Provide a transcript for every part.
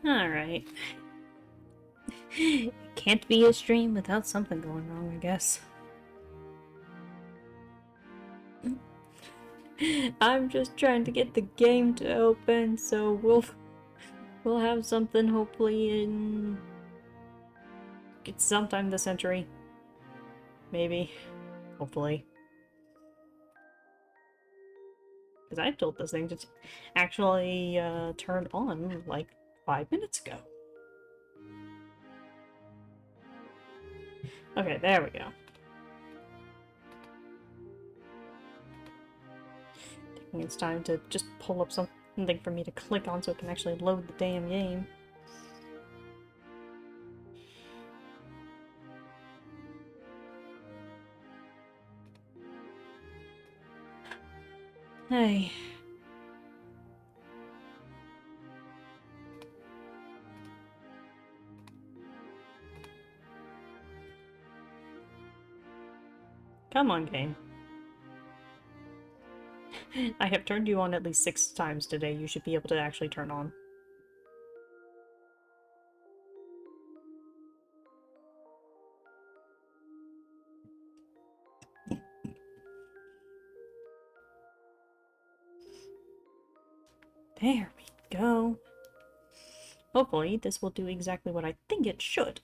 Alright. It can't be a stream without something going wrong, I guess. I'm just trying to get the game to open, so we'll have something hopefully in sometime this century. Maybe. Hopefully. Because I told this thing to actually turn on like 5 minutes ago. Okay, there we go. Taking its time to just pull up something for me to click on so it can actually load the damn game. Hey. Come on, game. I have turned you on at least 6 times today. You should be able to actually turn on. There we go. Hopefully, this will do exactly what I think it should.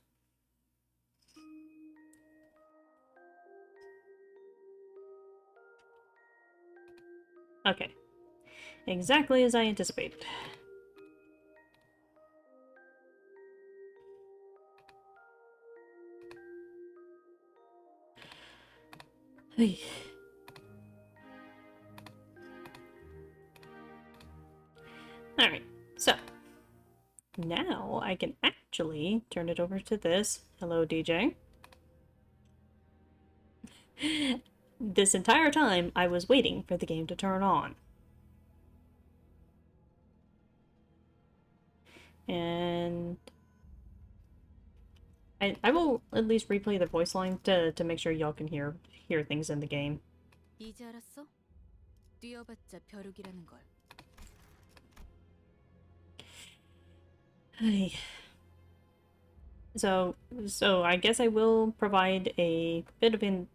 Okay. Exactly as I anticipated. Hey. Alright, so now I can actually turn it over to this. Hello, DJ. This entire time, I was waiting for the game to turn on. And I will at least replay the voice line to make sure y'all can hear things in the game. 이제 알았어? 뛰어봤자 벼룩이라는 걸. So I guess I will provide a bit of an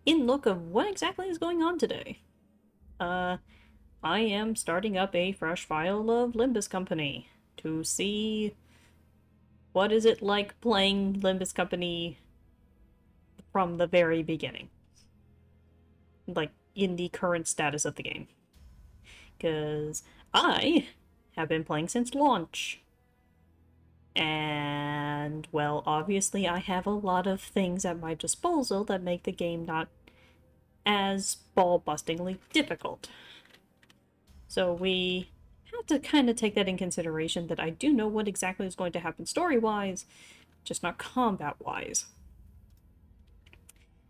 in-look of what exactly is going on today. I am starting up a fresh file of Limbus Company to see what is it like playing Limbus Company from the very beginning. Like, in the current status of the game. Because I have been playing since launch. And, well, obviously I have a lot of things at my disposal that make the game not as ball-bustingly difficult. So we have to kind of take that in consideration, that I do know what exactly is going to happen story-wise, just not combat-wise.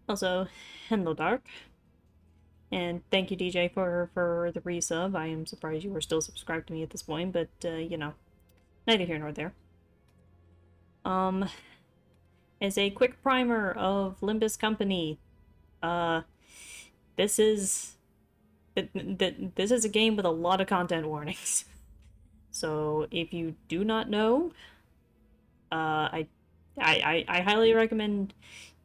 Also, hello Dark. And thank you, DJ, for the resub. I am surprised you were still subscribed to me at this point, but, you know, neither here nor there. As a quick primer of Limbus Company, this is a game with a lot of content warnings. So if you do not know, I highly recommend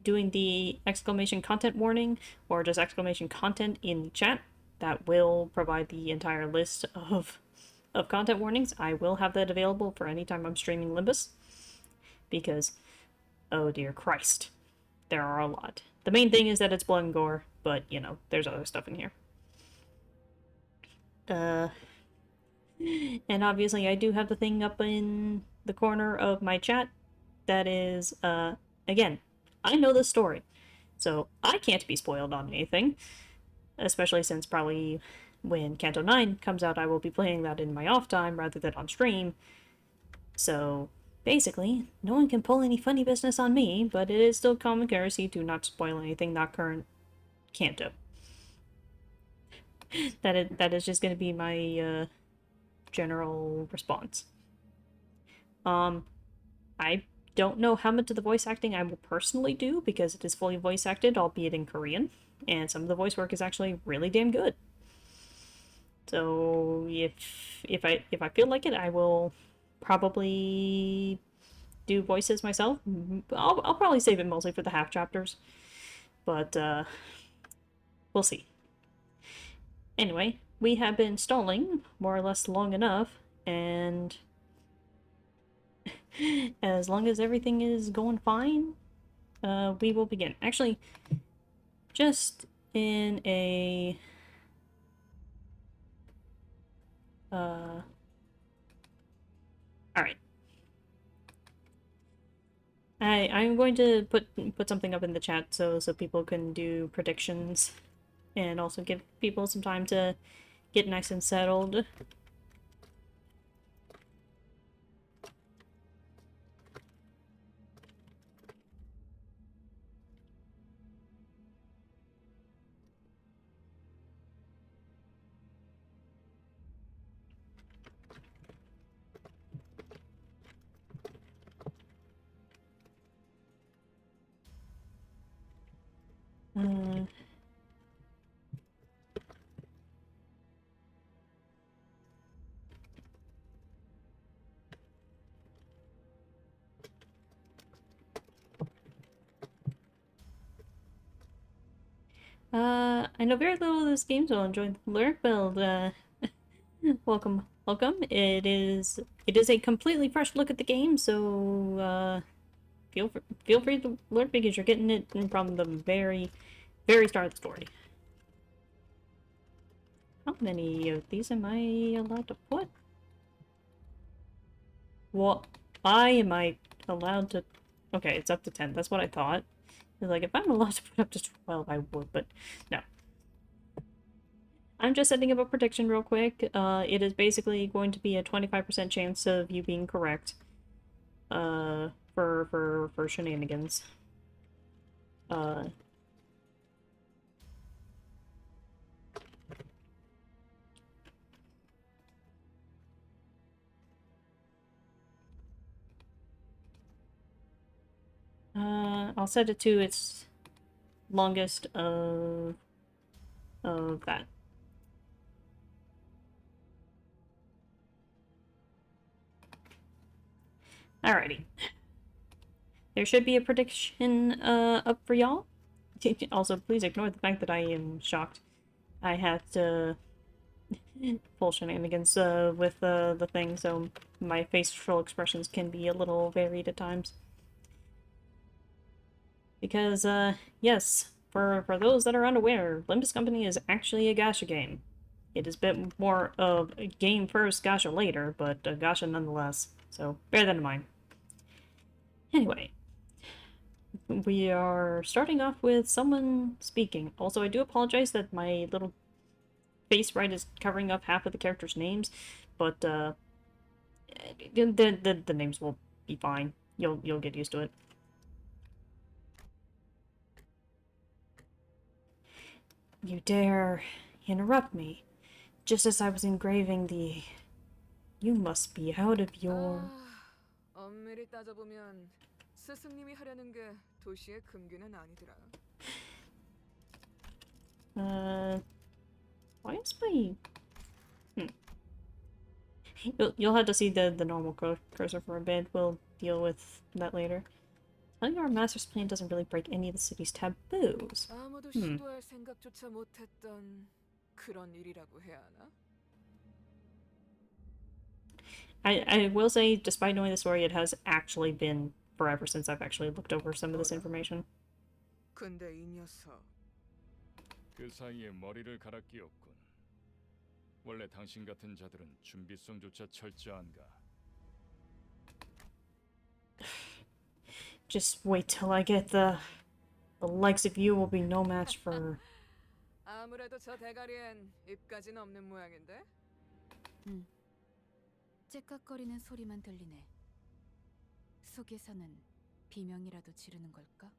doing the exclamation content warning or just exclamation content in chat. That will provide the entire list of content warnings. I will have that available for any time I'm streaming Limbus, because oh dear Christ, there are a lot. The main thing is that it's blood and gore, but you know, there's other stuff in here. And obviously I do have the thing up in the corner of my chat that is, again, I know this story, so I can't be spoiled on anything, especially since probably when Canto 9 comes out, I will be playing that in my off time rather than on stream. So basically, no one can pull any funny business on me, but it is still common courtesy to not spoil anything not current Canto. That is just going to be my general response. I don't know how much of the voice acting I will personally do, because it is fully voice acted, albeit in Korean, and some of the voice work is actually really damn good. So if I feel like it, I will probably do voices myself. I'll probably save it mostly for the half chapters, but we'll see. Anyway, we have been stalling more or less long enough, and as long as everything is going fine, we will begin. Actually, just in a alright. I'm going to put something up in the chat so people can do predictions and also give people some time to get nice and settled. I know very little of this game, so I'll enjoy the lyric build. Welcome, welcome. It is a completely fresh look at the game, so feel free to learn because you're getting it from the very start of the story. How many of these am I allowed to put? What? Why am I allowed to? Okay, it's up to 10. That's what I thought. It's like, if I'm allowed to put up to 12, I would, but no. I'm just setting up a prediction real quick. It is basically going to be a 25% chance of you being correct. For shenanigans. I'll set it to its longest of that. Alrighty. There should be a prediction up for y'all. Also, please ignore the fact that I am shocked. I had to pull shenanigans with the thing, so my facial expressions can be a little varied at times. Because, yes, for those that are unaware, Limbus Company is actually a gacha game. It is a bit more of a game first, gacha later, but a gacha nonetheless, so bear that in mind. Anyway, we are starting off with someone speaking. Also, I do apologize that my little face right is covering up half of the characters' names, but the names will be fine. You'll get used to it. You dare interrupt me, just as I was engraving the... You must be out of your... 엄밀히 따져보면 스승님이 하려는 게 도시의 금기는 아니더라. Why is my... You'll have to see the normal cursor for a bit. We'll deal with that later. Telling our master's plan doesn't really break any of the city's taboos. 아무도 시도할 생각조차 못했던 그런 일이라고 해야 하나? I will say, despite knowing the story, it has actually been forever since I've actually looked over some of this information. 근데 이 녀석 그 사이에 머리를 갈아 끼웠군. 원래 당신 같은 자들은 준비성조차 철저한가? Just wait till I get the likes of you will be no match for... 아무래도 저 대가리엔 입까진 없는 모양인데? 째깍거리는 소리만 들리네. 속에서는 비명이라도 지르는 걸까?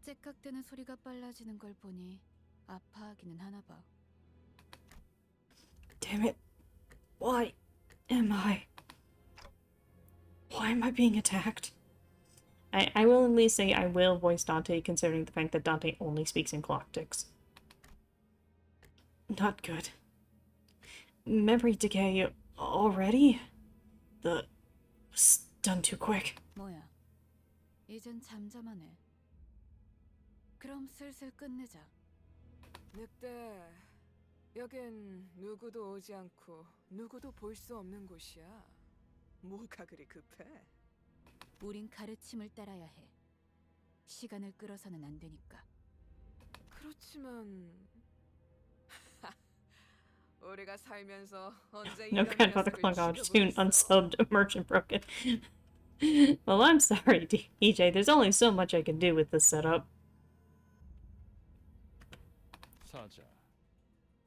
째깍대는 소리가 빨라지는 걸 보니 아파하기는 하나 봐. Damn it. Why am I being attacked? I will at least say I will voice Dante considering the fact that Dante only speaks in clock ticks. Not good. memory decay already? The was done too quick. 뭐야? 이젠 잠잠하네. 그럼 슬슬 끝내자. 늑대, 여긴 누구도 오지 않고 누구도 볼 수 없는 곳이야. 뭐가 그리 급해? 우린 가르침을 따라야 해. 시간을 끌어서는 안 되니까. 그렇지만 우리가 살면서 언제 No 이런 kind of other 녀석을 Klingon just soon 죽여보겠어? unsubbed merchant broken. Well, I'm sorry, EJ. There's only so much I can do with this setup. 사자,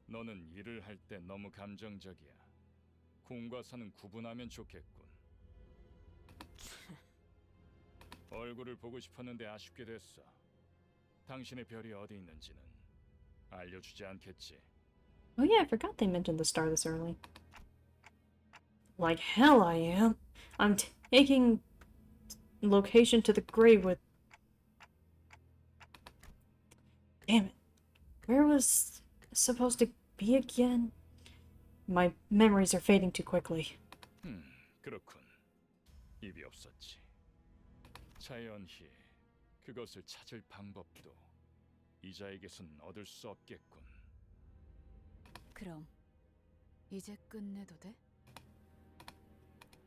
너는 일을 할 때 너무 감정적이야. 공과 사는 구분하면 좋겠군. 얼굴을 보고 싶었는데 아쉽게 됐어. 당신의 별이 어디 있는지는 알려주지 않겠지. Oh yeah, I forgot they mentioned the star this early. Like hell I am. I'm taking location to the grave with... Damn it. Where was I supposed to be again? My memories are fading too quickly. 그렇군. 입이 없었지. 자연히 그것을 찾을 방법도 이자에게선 얻을 수 없겠군. 그럼 이제 끝내도 돼?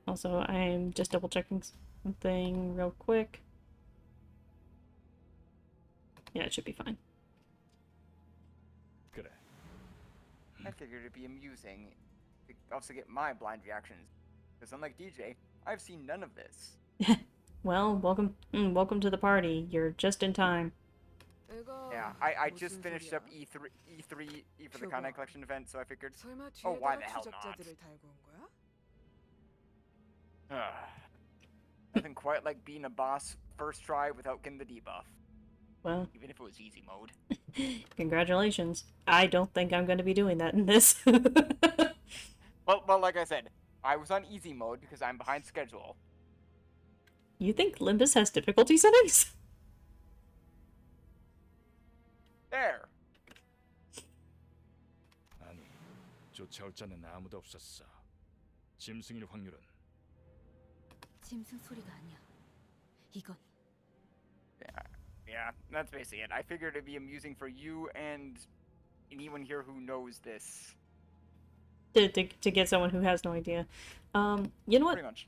Also, I'm just double checking something real quick. Yeah, it should be fine. 그래. I figured it'd be amusing to also get my blind reactions, because unlike DJ, I've seen none of this. Well, welcome to the party. You're just in time. 이거 Yeah, I just 무슨 finished 소리야? up E for the 그거. Content Collection event, so I figured, 설마 Oh, why the 뒤에다가 hell not? 추적자들을 달고 온 거야? nothing quite like being a boss first try without getting the debuff, Well, even if it was easy mode. congratulations. I don't think I'm going to be doing that in this. Well, like I said, I was on easy mode because I'm behind schedule. You think Limbus has difficulty settings? There. 아니, 쫓아올 자는 아무도 없었어. 짐승일 확률은 짐승 소리가 아니야. 이건 Yeah, that's basically it. I figured it'd be amusing for you and anyone here who knows this. To get someone who has no idea. You know what? Pretty much.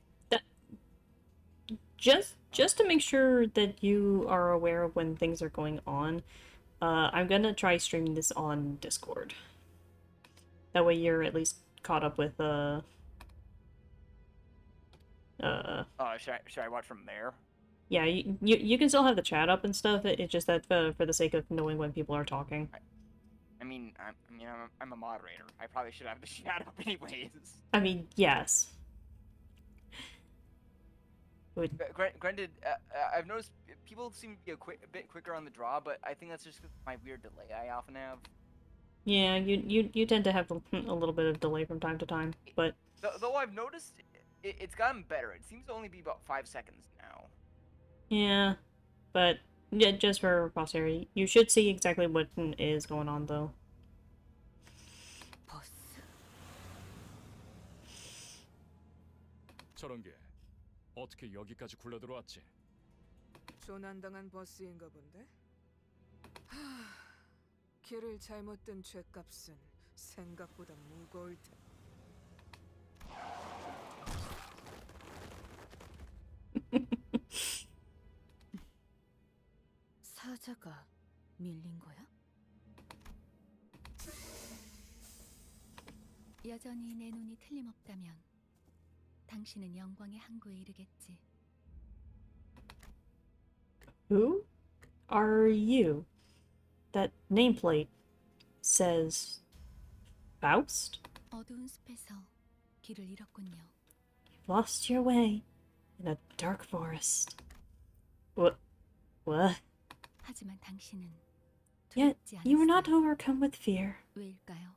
Just to make sure that you are aware of when things are going on, I'm gonna try streaming this on Discord. That way you're at least caught up with Should I watch from there? yeah, you can still have the chat up and stuff. It's just that for the sake of knowing when people are talking. I'm a moderator. I probably should have the chat up anyways. I mean, yes. Granted, I've noticed people seem to be a bit quicker on the draw, but I think that's just 'cause of my weird delay I often have. Yeah, you tend to have a little bit of delay from time to time, but Though I've noticed it's gotten better. It seems to only be about 5 seconds now. yeah, but yeah, just for posterity, you should see exactly what is going on though. 버스. 저런 게 어떻게 여기까지 굴러 들어왔지? 조난당한 버스인가 본데? 하, 길을 잘못 든 죗값은 생각보다 무거울 테. 사자가 밀린 거야? 여전히 내 눈이 틀림없다면 당신은 영광의 항구에 이르겠지. Who are you? That nameplate says Faust? 어두운 숲에서 길을 잃었군요. You've lost your way in a dark forest. What? 하지만 당신은 Yet 두렵지 you were not 않았어요. overcome with fear. 왜일까요?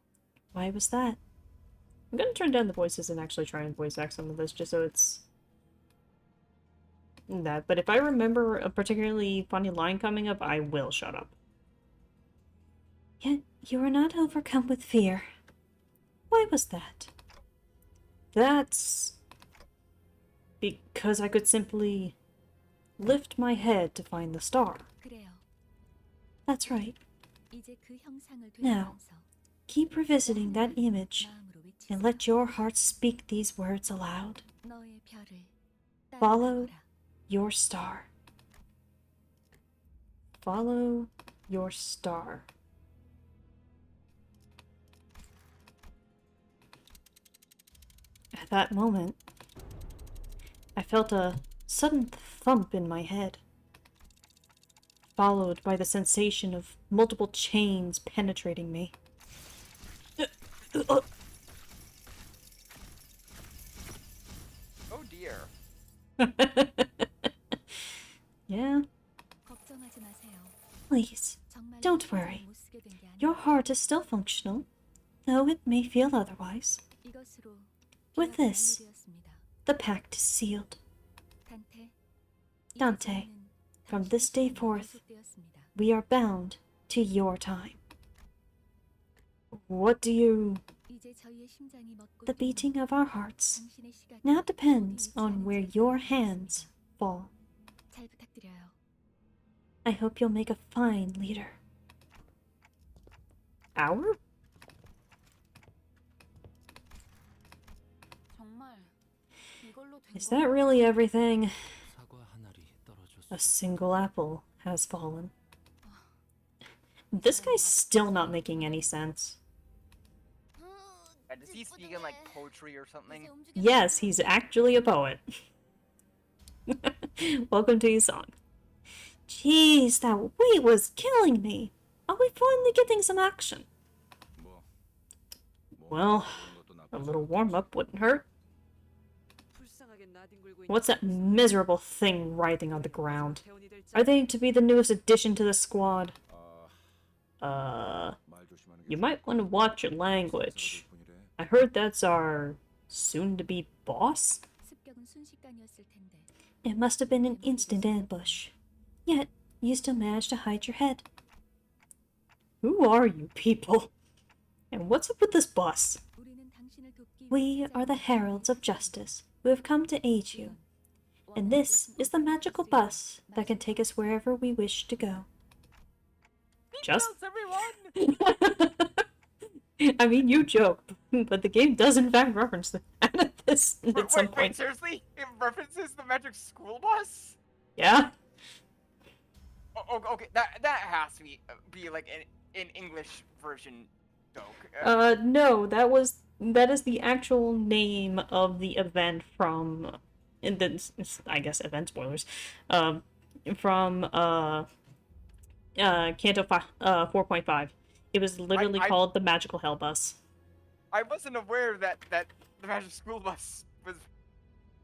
Why was that? I'm gonna turn down the voices and actually try and voice act some of this just so it's that. But if I remember a particularly funny line coming up, I will shut up. Yet you were not overcome with fear. Why was that? That's because I could simply lift my head to find the star. 그래요. That's right. 이제 그 형상을 Now, 되돌면서 keep revisiting that image 마음으로 외치세요. and let your heart speak these words aloud. 너의 별을 Follow 따라가거라. your star. Follow your star. At that moment, I felt a sudden thump in my head, followed by the sensation of multiple chains penetrating me. Oh dear. Yeah, 걱정하지 마세요. please, 정말 don't worry. 못 쓰게 된게 아니라 Your heart is still functional, though it may feel otherwise. 이것으로 With 계약이 this, 완료되었습니다. the pact is sealed. 단테, Dante, 이제부터는 from 당신의 this day 시간이 forth, 계속되었습니다. we are bound to your time. What do you... 이제 저희의 심장이 먹고 The 뛰는 beating of our hearts 당신의 시각이 now 어디 depends 위치하는지 on where 알겠습니다. your hands fall. 잘 부탁드려요. I hope you'll make a fine leader. Our? 정말 이걸로 된 Is that really everything? 사과 한 알이 떨어졌어. A single apple has fallen. This guy's still not making any sense. Does he speak in like poetry or something? Yes, he's actually a poet. Welcome to your song. Jeez, that wait was killing me. Are we finally getting some action? 뭐, Well, a little warm-up wouldn't hurt. What's that miserable thing writhing on the ground? Are they to be the newest addition to the squad? You might want to watch your language. I heard that's our soon-to-be boss? 습격은 순식간이었을 텐데. It must have been an instant ambush. Yet, you still managed to hide your head. Who are you people? And what's up with this bus? 우리는 당신을 돕기 We 위해 are the heralds of justice who have come to aid you. And this is the magical bus that can take us wherever we wish to go. Just everyone! I mean, you joke, but the game does in fact reference this Wait, at some wait, point. seriously? It references the magic school bus? Yeah? Okay, that has to be like an English version joke. No, that is the actual name of the event from, and then I guess event spoilers, from Canto 4.5. It was literally called the Magical Hell Bus. I wasn't aware that the magic school bus was.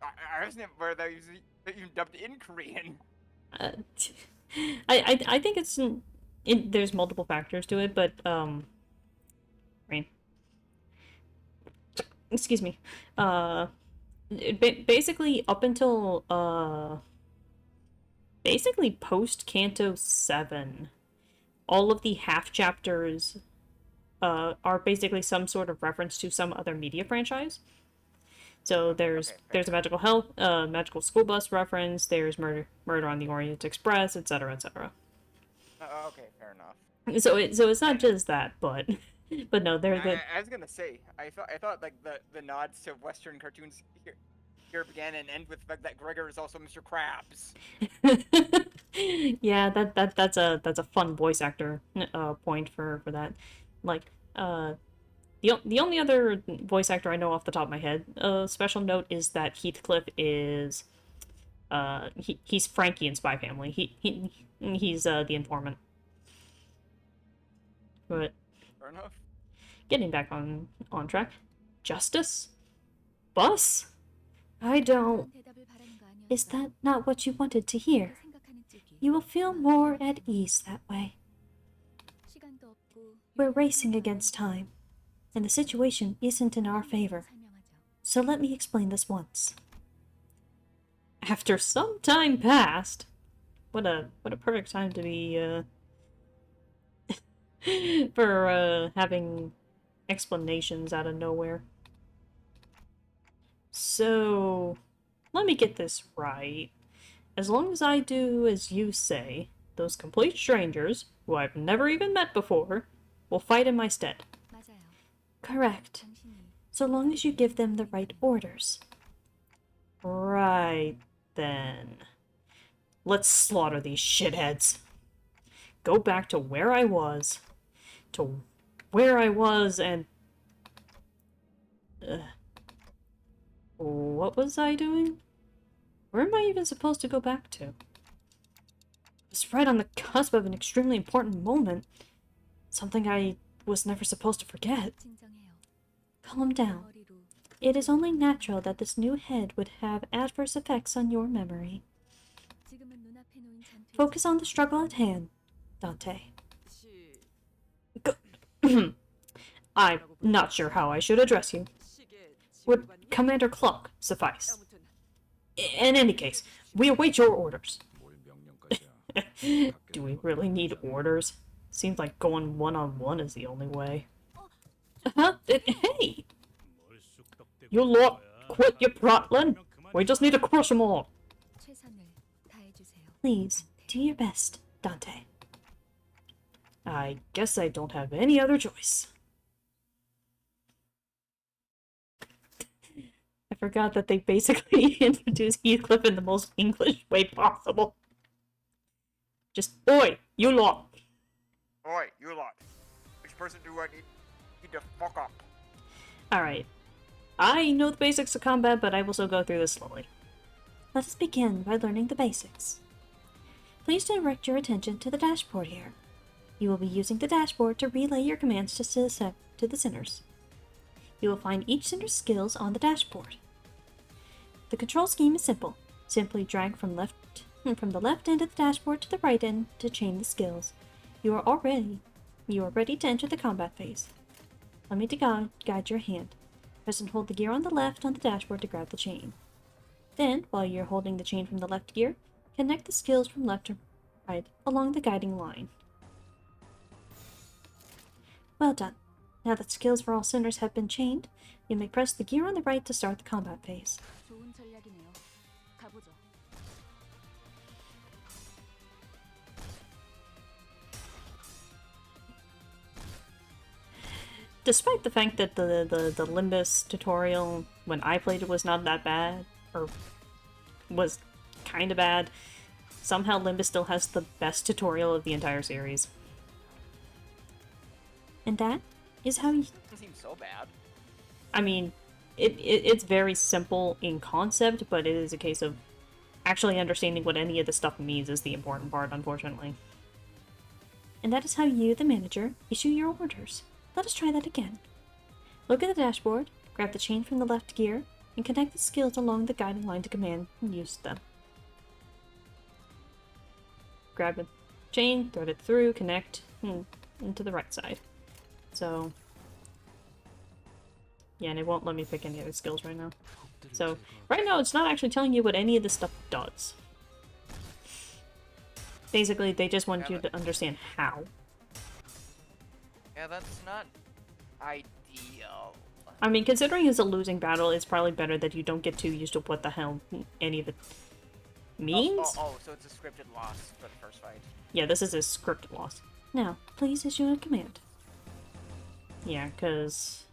I wasn't aware that it was even dubbed in Korean. I think it's there's multiple factors to it, but right. Excuse me. Basically up until basically post Canto 7, all of the half chapters are basically some sort of reference to some other media franchise. So there's a magical school bus reference. There's murder on the Orient Express, etc., etc. Okay, fair enough. So it's not just that, but no, I was gonna say I thought like the nods to Western cartoons here began and end with like that Gregor is also Mr. Krabs. Yeah, that's a fun voice actor point for that. Like the only other voice actor I know off the top of my head, special note is that Heathcliff is he's Frankie in Spy Family. He's the informant. But Fair enough. getting back on track. Justice? Bus? I don't. 대답을 바라는 거 아니었어? Is that not what you wanted to hear? 생각하는 쪽이 You will feel more at ease that way. 시간도 없고 We're racing against time, and the situation isn't in our favor. 설명하죠. So let me explain this once. After some time passed, what a perfect time to be for having explanations out of nowhere. So, let me get this right. As long as I do as you say, those complete strangers, who I've never even met before, will fight in my stead. 맞아요. Correct. 당신이 So long as you give them the right orders. Right, then. Let's slaughter these shitheads. Go back to where I was. And... what was I doing? Where am I even supposed to go back to? I was right on the cusp of an extremely important moment. Something I was never supposed to forget. 진정해요. Calm down. 머리로 It is only natural that this new head would have adverse effects on your memory. 지금은 눈앞에 놓인 전투에 Focus on the struggle at hand, Dante. 시 I'm not sure how I should address you. 시계 Would 지휘관님? Commander Clock suffice? 아무튼 In any case, we await your orders. 뭘 명령까지야. Do we really need orders? Seems like going one-on-one is the only way. Huh? Hey! You lot, quit your prattling! We just need to crush them all! 최선을 다해주세요. Please, do your best, Dante. I guess I don't have any other choice. I forgot that they basically introduced Heathcliff in the most English way possible. Just, oi, you lot! Oi, you lot. Which person do I need to fuck up? Alright. I know the basics of combat, but I will still go through this slowly. Let us begin by learning the basics. Please direct your attention to the dashboard here. You will be using the dashboard to relay your commands to the sinners. You will find each sinner's skills on the dashboard. The control scheme is simple. Simply drag from the left end of the dashboard to the right end to chain the skills. You are ready to enter the combat phase. Allow me to guide your hand. Press and hold the gear on the left on the dashboard to grab the chain. Then, while you're holding the chain from the left gear, connect the skills from left to right along the guiding line. Well done. Now that skills for all sinners have been chained, you may press the gear on the right to start the combat phase. 좋은 전략이네요. 가보죠. Despite the fact that the Limbus tutorial, when I played it, was not that bad, or was kind of bad, somehow Limbus still has the best tutorial of the entire series. And that is how you... It doesn't seem so bad. I mean, it's very simple in concept, but it is a case of actually understanding what any of the stuff means is the important part, unfortunately. And that is how you, the manager, issue your orders. Let us try that again. Look at the dashboard, grab the chain from the left gear, and connect the skills along the guiding line to command and use them. Grab the chain, thread it through, connect, and to the right side. So... yeah, and it won't let me pick any other skills right now. So, right now it's not actually telling you what any of this stuff does. Basically, they just want you to understand how. Yeah, that's not ideal. I mean, considering it's a losing battle, it's probably better that you don't get too used to what the hell any of it means. Oh, so it's a scripted loss for the first fight. Yeah, this is a script loss. Now, please issue a command. Yeah, because...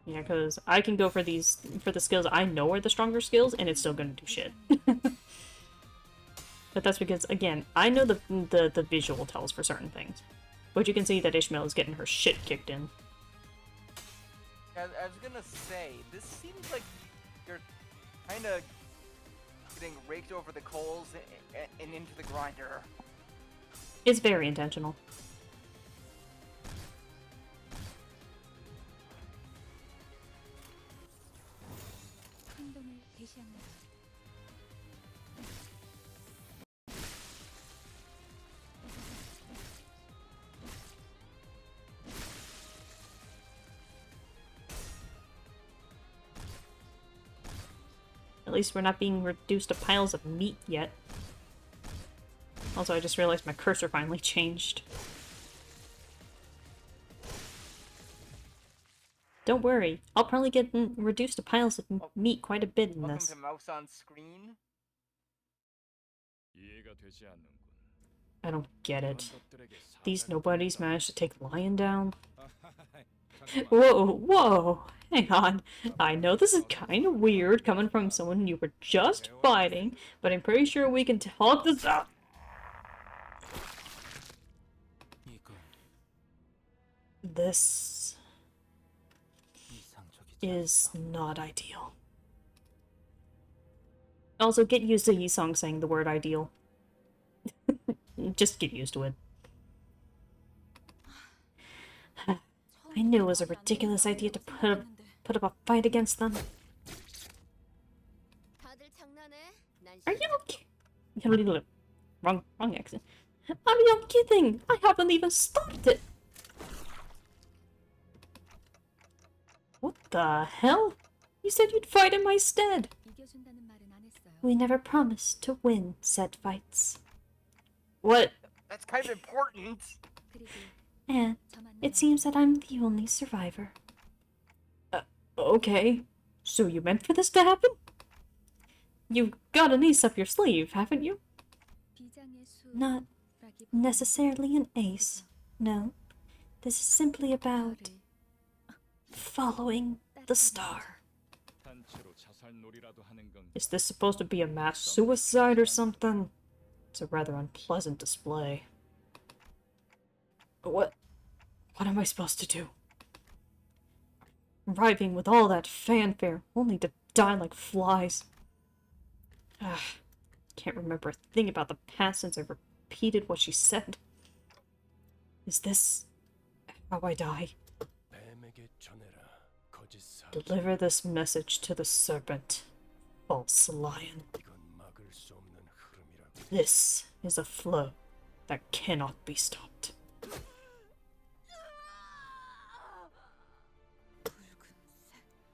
yeah, because I can go for the skills I know are the stronger skills, and it's still gonna do shit. But that's because, again, I know the visual tells for certain things. But you can see that Ishmael is getting her shit kicked in. I was gonna say, this seems like you're kind of getting raked over the coals and into the grinder. It's very intentional. 행동을 개시합니다. At least we're not being reduced to piles of meat yet. Also, I just realized my cursor finally changed. Don't worry, I'll probably get reduced to piles of meat quite a bit in Welcome this. to Mouse on Screen. 이해가 되지 않는군. I don't get 이런 it. 것들에게 These 사다리 nobodies 던다. managed to take Lion down. 잠깐만. Whoa, whoa, hang on. I know this is kind of weird coming from someone you were just fighting, but I'm pretty sure we can talk this out. 이건 This 이상적이지 is 않다. not ideal. Also, get used to Yisong saying the word ideal. Just get used to it. I knew it was a ridiculous idea to put up a fight against them. Are you okay? Wrong accent. Are you kidding? I haven't even started. What the hell? You said you'd fight in my stead. 이겨준다는 말은 안 했어요. We never promised to win said fights. What? That's kind of important. 그리고 And 저만 it seems that I'm the only survivor. Okay. So you meant for this to happen? You've got an ace up your sleeve, haven't you? 비장의 수 Not necessarily an ace. No. This is simply about following the star. 단체로 자살놀이라도 하는 건 Is this supposed to be a mass suicide or something? It's a rather unpleasant display. What am I supposed to do? Arriving with all that fanfare, only to die like flies. Can't remember a thing about the past since I repeated what she said. Is this how I die? 뱀에게 전해라. 거짓 사자. Deliver this message to the serpent, false lion. 이건 막을 수 없는 흐름이라고. This is a flow that cannot be stopped.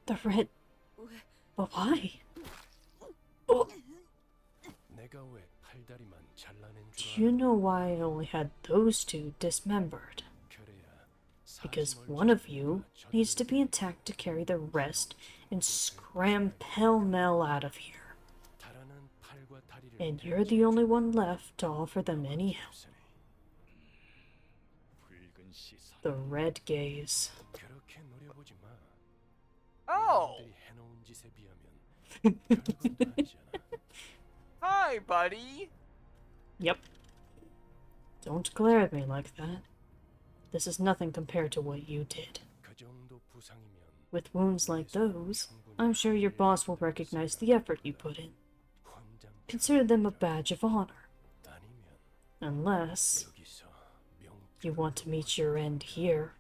The red... But why? Oh, 내가 왜 팔다리만 잘라낸 do 줄 you 알아? know why I only had those two dismembered? 그래야 Because 사슴을 one of 잡고 you 저들을 needs to be intact to carry the rest and scram pell-mell out of here. 달아난 팔과 다리를 And you're the only one left to offer them any help. 없으니. 붉은 시선. The red gaze. 그렇게 노려보지 마. Oh, 남들이 해놓은 짓에 비하면 별것도 아니잖아. hi, buddy. Yep. Don't glare at me like that. This is nothing compared to what you did. 그 정도 부상이면 With wounds like those, I'm sure your boss will recognize the effort you put in. 혼장 Consider them a badge of honor. 아니면 Unless 여기서 you want to meet your end here.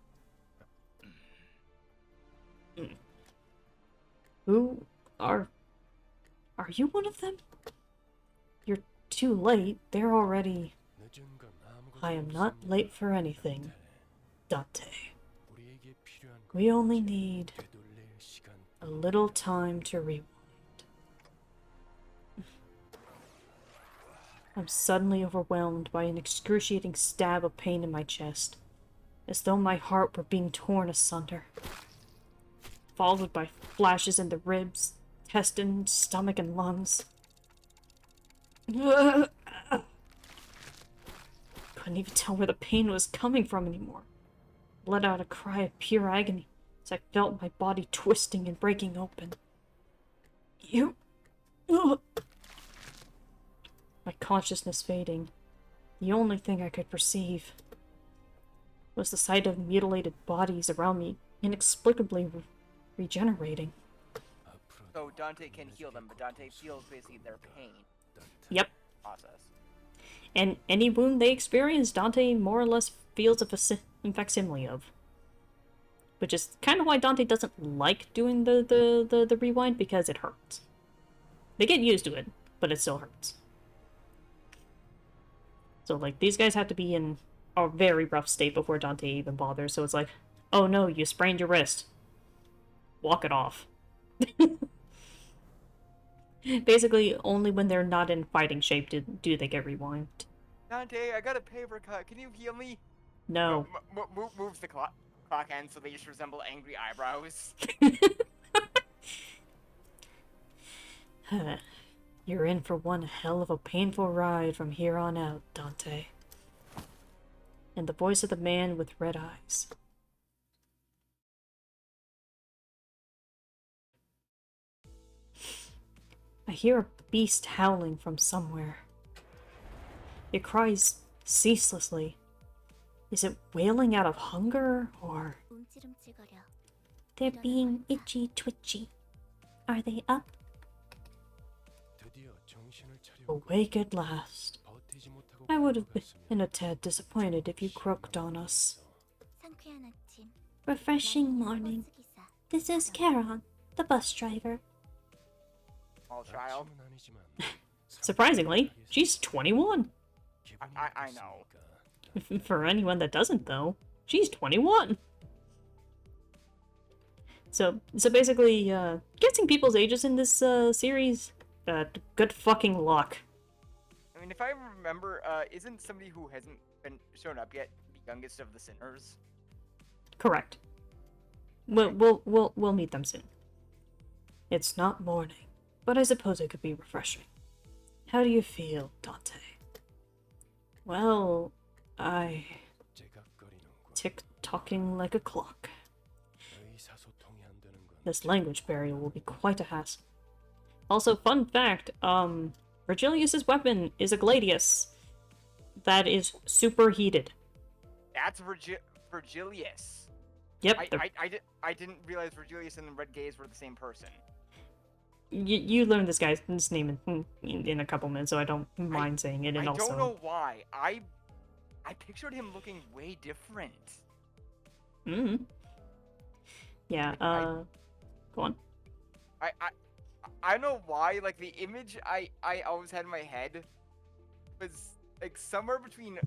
Who are you one of them? You're too late. They're already... 늦은 건 아무것도 I am not 없습니다. late for anything, Dante. 우리에게 필요한 건 We only need 되돌릴 시간. a little time to rewind. I'm suddenly overwhelmed by an excruciating stab of pain in my chest, as though my heart were being torn asunder, followed by flashes in the ribs, intestine, stomach, and lungs. Couldn't even tell where the pain was coming from anymore. Let out a cry of pure agony as I felt my body twisting and breaking open. You... Ugh. My consciousness fading. The only thing I could perceive was the sight of mutilated bodies around me, inexplicably regenerating. 앞으로 So Dante can heal them, but Dante feels basically their pain Yep. process. And any wound they experience, Dante more or less feels a facsimile of. Which is kind of why Dante doesn't like doing the rewind, because it hurts. They get used to it, but it still hurts. So, like, these guys have to be in a very rough state before Dante even bothers, so it's like, oh no, you sprained your wrist. Walk it off. Basically, only when they're not in fighting shape do they get rewind. Dante, I got a paper cut. Can you heal me? No. Moves the clock end so they just resemble angry eyebrows. You're in for one hell of a painful ride from here on out, Dante. And the voice of the man with red eyes. I hear a beast howling from somewhere. It cries ceaselessly. Is it wailing out of hunger, or... They're being itchy twitchy. Are they up? 드디어 정신을 차려. Awake at last. 버티지 못하고 I would have 걸었으면 been a tad disappointed if you croaked on us. 상쾌한 아침. Refreshing morning. This is Charon, the bus driver. Small child. 아침은 아니지만 Surprisingly, she's 21. 기분이 I know. 어떻습니까? For anyone that doesn't, though, she's 21. So basically, guessing people's ages in this series, good fucking luck. I mean, if I remember, isn't somebody who hasn't been shown up yet the youngest of the sinners? Correct. We'll meet them soon. It's not morning, but I suppose it could be refreshing. How do you feel, Dante? Well, I 째깍거리는군. tick-tocking like a clock. 의사소통이 안 되는 건 This language barrier will be quite a hassle. Also, fun fact, Virgilius's weapon is a gladius that is superheated. That's Virgilius. Yep, I didn't realize Virgilius and the Red Gaze were the same person. you learn this guy's name in a couple minutes, so I don't mind saying it. And I also, don't know why. I pictured him looking way different. Yeah. Go on. I don't know why. Like the image I always had in my head was like somewhere between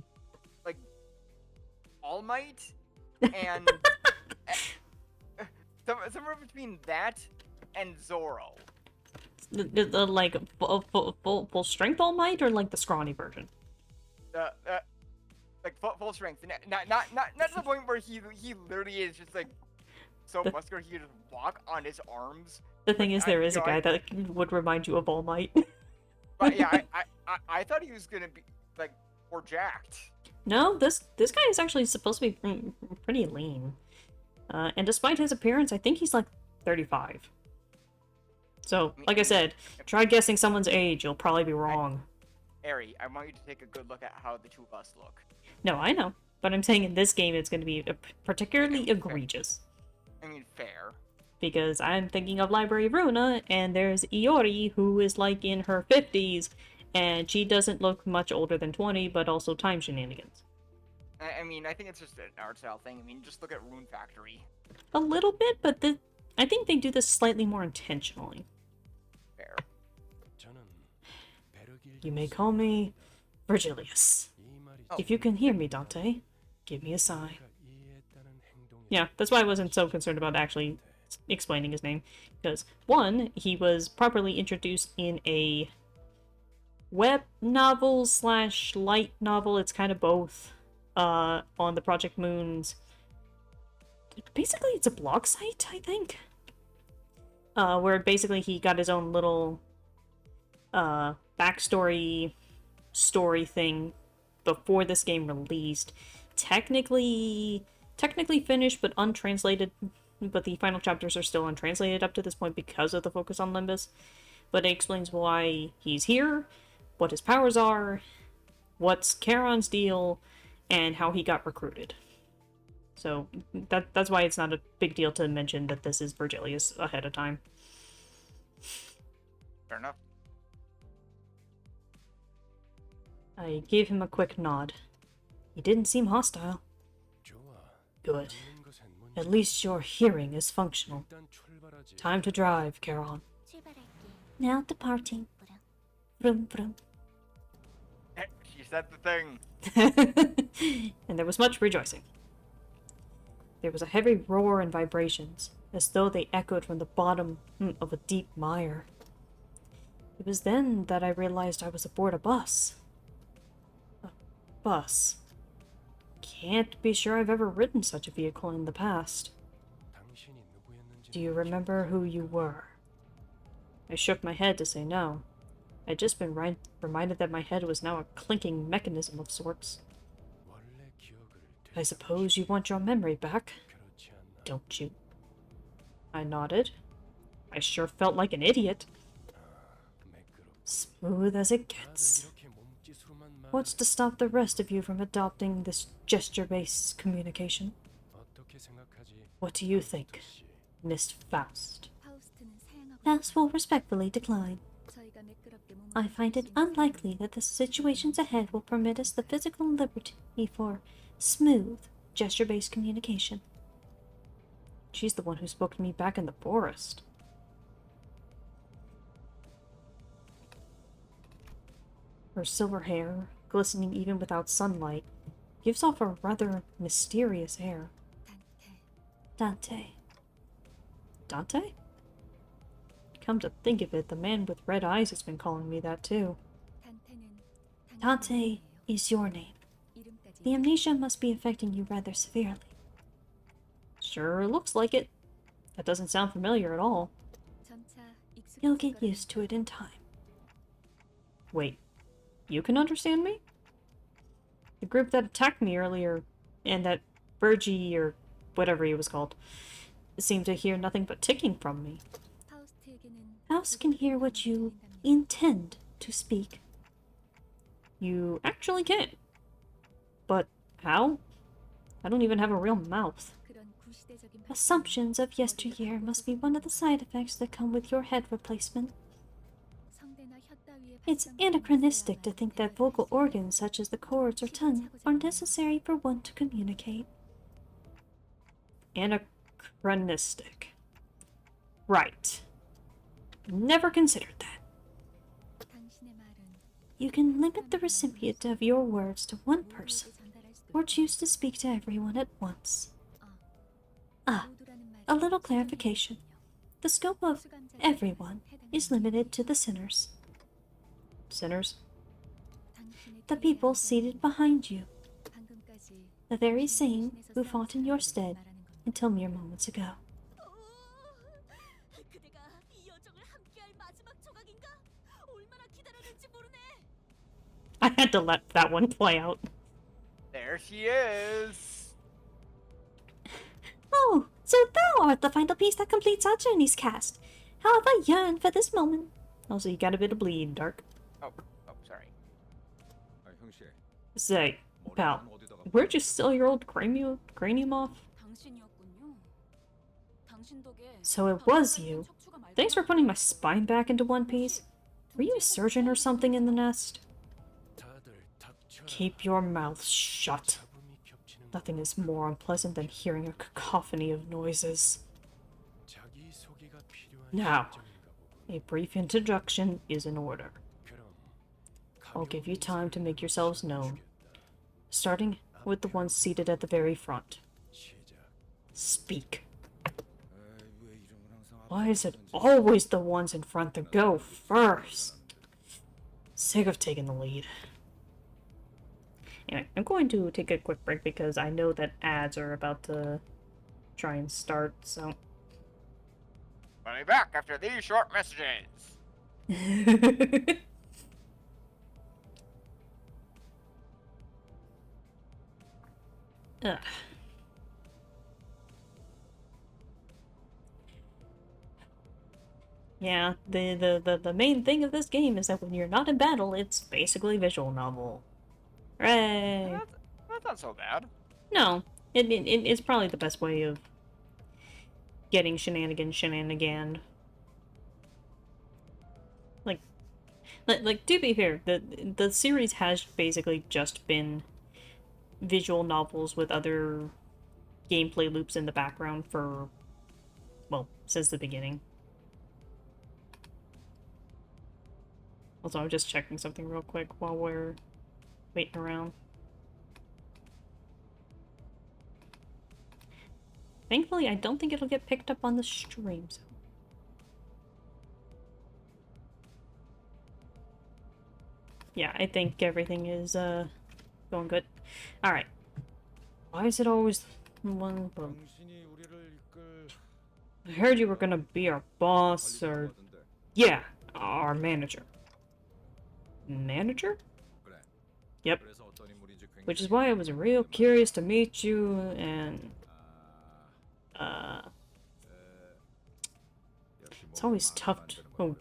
like All Might and somewhere between that and Zorro. The like full strength All Might, or like the scrawny version? Like full strength. Not to the point where he literally is just like so muscular he could just walk on his arms. The thing is, there is a guy that would remind you of All Might. But yeah, I thought he was gonna be like more jacked. No, this guy is actually supposed to be pretty lean. And despite his appearance, I think he's like 35. So, like I said, try guessing someone's age, you'll probably be wrong. Ari, I want you to take a good look at how the two of us look. No, I know. But I'm saying in this game it's going to be particularly egregious. I mean, fair. Because I'm thinking of Library of Runa, and there's Iori, who is like in her 50s, and she doesn't look much older than 20, but also time shenanigans. I mean, I think it's just an art style thing. I mean, just look at Rune Factory. A little bit, but I think they do this slightly more intentionally. Fair. 저는 베르길 You may call me Virgilius. 이 말이 If you can hear me, Dante, give me a sign. 이해했다는 행동이 Yeah, that's why I wasn't so concerned about actually explaining his name. Because, one, he was properly introduced in a web novel / light novel, it's kind of both, on the Project Moon's... Basically, it's a blog site, I think? Where basically he got his own little, backstory story thing before this game released. Technically finished, but untranslated. But the final chapters are still untranslated up to this point because of the focus on Limbus. But it explains why he's here, what his powers are, what's Charon's deal, and how he got recruited. So that's why it's not a big deal to mention that this is Virgilius ahead of time. Fair enough. I gave him a quick nod. He didn't seem hostile. 좋아. Good. 듣는 것엔 문제 At least your hearing is functional. 일단 출발하지. Time to drive, Charon. 출발할게. Now departing. Vroom vroom. She said the thing. And there was much rejoicing. There was a heavy roar and vibrations, as though they echoed from the bottom of a deep mire. It was then that I realized I was aboard a bus. bus. Can't be sure I've ever ridden such a vehicle in the past. 당신이 누구였는지 Do you remember who you were? I shook my head to say no. I'd just been reminded that my head was now a clinking mechanism of sorts. 원래 기억을 I suppose you want your memory back, 그렇지 않나? don't you? I nodded. I sure felt like an idiot. 매끄럽. Smooth as it 다들 gets. 이렇게 몸짓으로만 말해. What's to stop the rest of you from adopting this gesture-based communication? 어떻게 생각하지? What do you think, 씨. Miss Faust? 파우스트는 사양하고 Faust will respectfully decline. 저희가 매끄럽게 몸을 I find it unlikely that the situations ahead will permit us the physical liberty for smooth, gesture-based communication. She's the one who spoke to me back in the forest. Her silver hair, glistening even without sunlight, gives off a rather mysterious air. 단테. Dante. Dante? Come to think of it, the man with red eyes has been calling me that too. 단테는 Dante is your name. 이름까지 The amnesia must be affecting you rather severely. Sure looks like it. That doesn't sound familiar at all. 점차 익숙해질 You'll get 거라는 used to it in time. Wait, you can understand me? The group that attacked me earlier, and that Virgie, or whatever he was called, seemed to hear nothing but ticking from me. 파우스트에게는 Faust can hear what you 들린답니다. intend to speak. You actually can. But how? I don't even have a real mouth. 그런 구시대적인 Assumptions of yesteryear must be one of the side effects that come with your head replacement. 성대나 혀 따위의 It's 발성이 anachronistic to 있어야만 think that 대화가 vocal 있어요. organs such as the cords or tongue are necessary for one to communicate. Anachronistic. Right. Never considered that. 당신의 말은 You can limit the recipient of your words to one person, 모두에게 전달할 수도 or 있고, choose to speak to everyone at once. Ah, 모두라는 말이 a little 수단이 clarification. 있거든요. The scope of 수감자에게 everyone is 해당하는 limited to the sinners, Sinners? 당신의 the 뒤에 people 앉아 seated behind you, 방금까지 the very 당신의 same 대신해서 who 싸운 fought in your 사람들을 stead 말하는 겁니다. until mere moments ago. 그대가 이 여정을 함께할 마지막 조각인가? 얼마나 기다렸는지 모르네. I had to let that one play out. There she is. Oh, so thou art the final piece that completes our journey's cast. How have I yearned for this moment. Also, you got a bit of bleed, Dark. Oh, sorry. Say, pal, where'd you steal your old cranium off? 당신이었군요. 당신 덕에 So it was you. Thanks for putting my spine back into one piece. Were you a surgeon or something in the nest? 다들 닥쳐라. Keep your mouth shut. 잡음이 겹치는 Nothing is more unpleasant than hearing a cacophony of noises. 자기 소개가 필요한 Now. 시점인가 보군. A brief introduction is in order. 그럼 I'll give you 가벼운 time to make 인사를 yourselves known, 시작해주겠다. starting with the ones seated at the very front. 시작. Speak. Why is it always the ones in front that go first? Sick of taking the lead. Anyway, I'm going to take a quick break because I know that ads are about to try and start, so... I'll be back after these short messages. Ugh. Yeah, the main thing of this game is that when you're not in battle, it's basically visual novel. Hooray! That's not so bad. No, it's probably the best way of getting shenanigan. Like to be fair, the series has basically just been visual novels with other gameplay loops in the background for, well, since the beginning. Also, I'm just checking something real quick while we're waiting around. Thankfully, I don't think it'll get picked up on the stream, so... Yeah, I think everything is, Going good. Alright. Why is it always one? 당신이 우리를 이끌 I heard you were gonna be our boss, or... Yeah, our manager. Manager? 그래. Yep. 그래서 어떤 인물인지 굉장히 Which is why I was real curious to meet you, and... 역시 It's always 뭐가 tough. 마음에 Oh,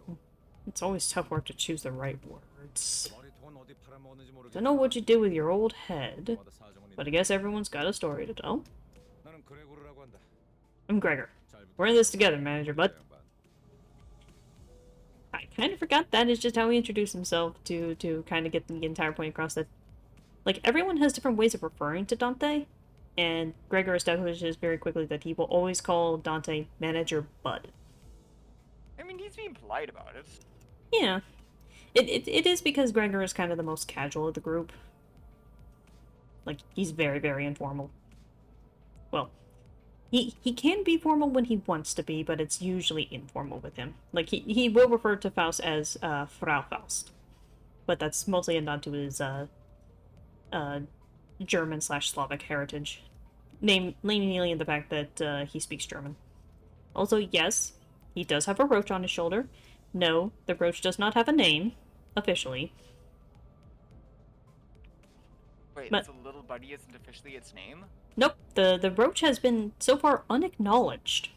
it's always tough work to choose the right words. 머리통은 어디 팔아먹었는지 모르겠다. Don't know what you do with your old head, 마다 사정은 but I 있다. guess everyone's got a story to tell. 나는 그레고르라고 한다. I'm Gregor. 잘 We're in this together, manager, bud. 양반. I kind of forgot that is just how he introduced himself to kind of get the entire point across that, like, everyone has different ways of referring to Dante, and Gregor establishes very quickly that he will always call Dante Manager Bud. I mean, he's being polite about it. Yeah. It is because Gregor is kind of the most casual of the group. Like, he's very, very informal. Well, he can be formal when he wants to be, but it's usually informal with him. Like, he will refer to Faust as Frau Faust. But that's mostly a nod to his German/Slavic heritage. Namely in the fact that he speaks German. Also, yes, he does have a roach on his shoulder. No, the roach does not have a name, officially. Wait, But- so little buddy isn't officially its name? Nope, the roach has been, so far, unacknowledged.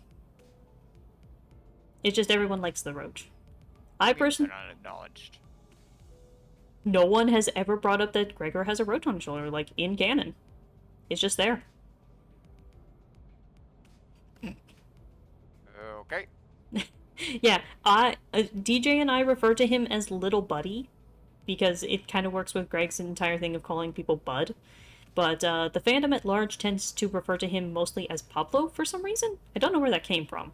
It's just everyone likes the roach. I personally... They're not acknowledged. No one has ever brought up that Gregor has a roach on his shoulder, like, in canon. It's just there. Okay. Yeah, DJ and I refer to him as Little Buddy, because it kind of works with Greg's entire thing of calling people Bud. But the fandom at large tends to refer to him mostly as Pablo for some reason. I don't know where that came from.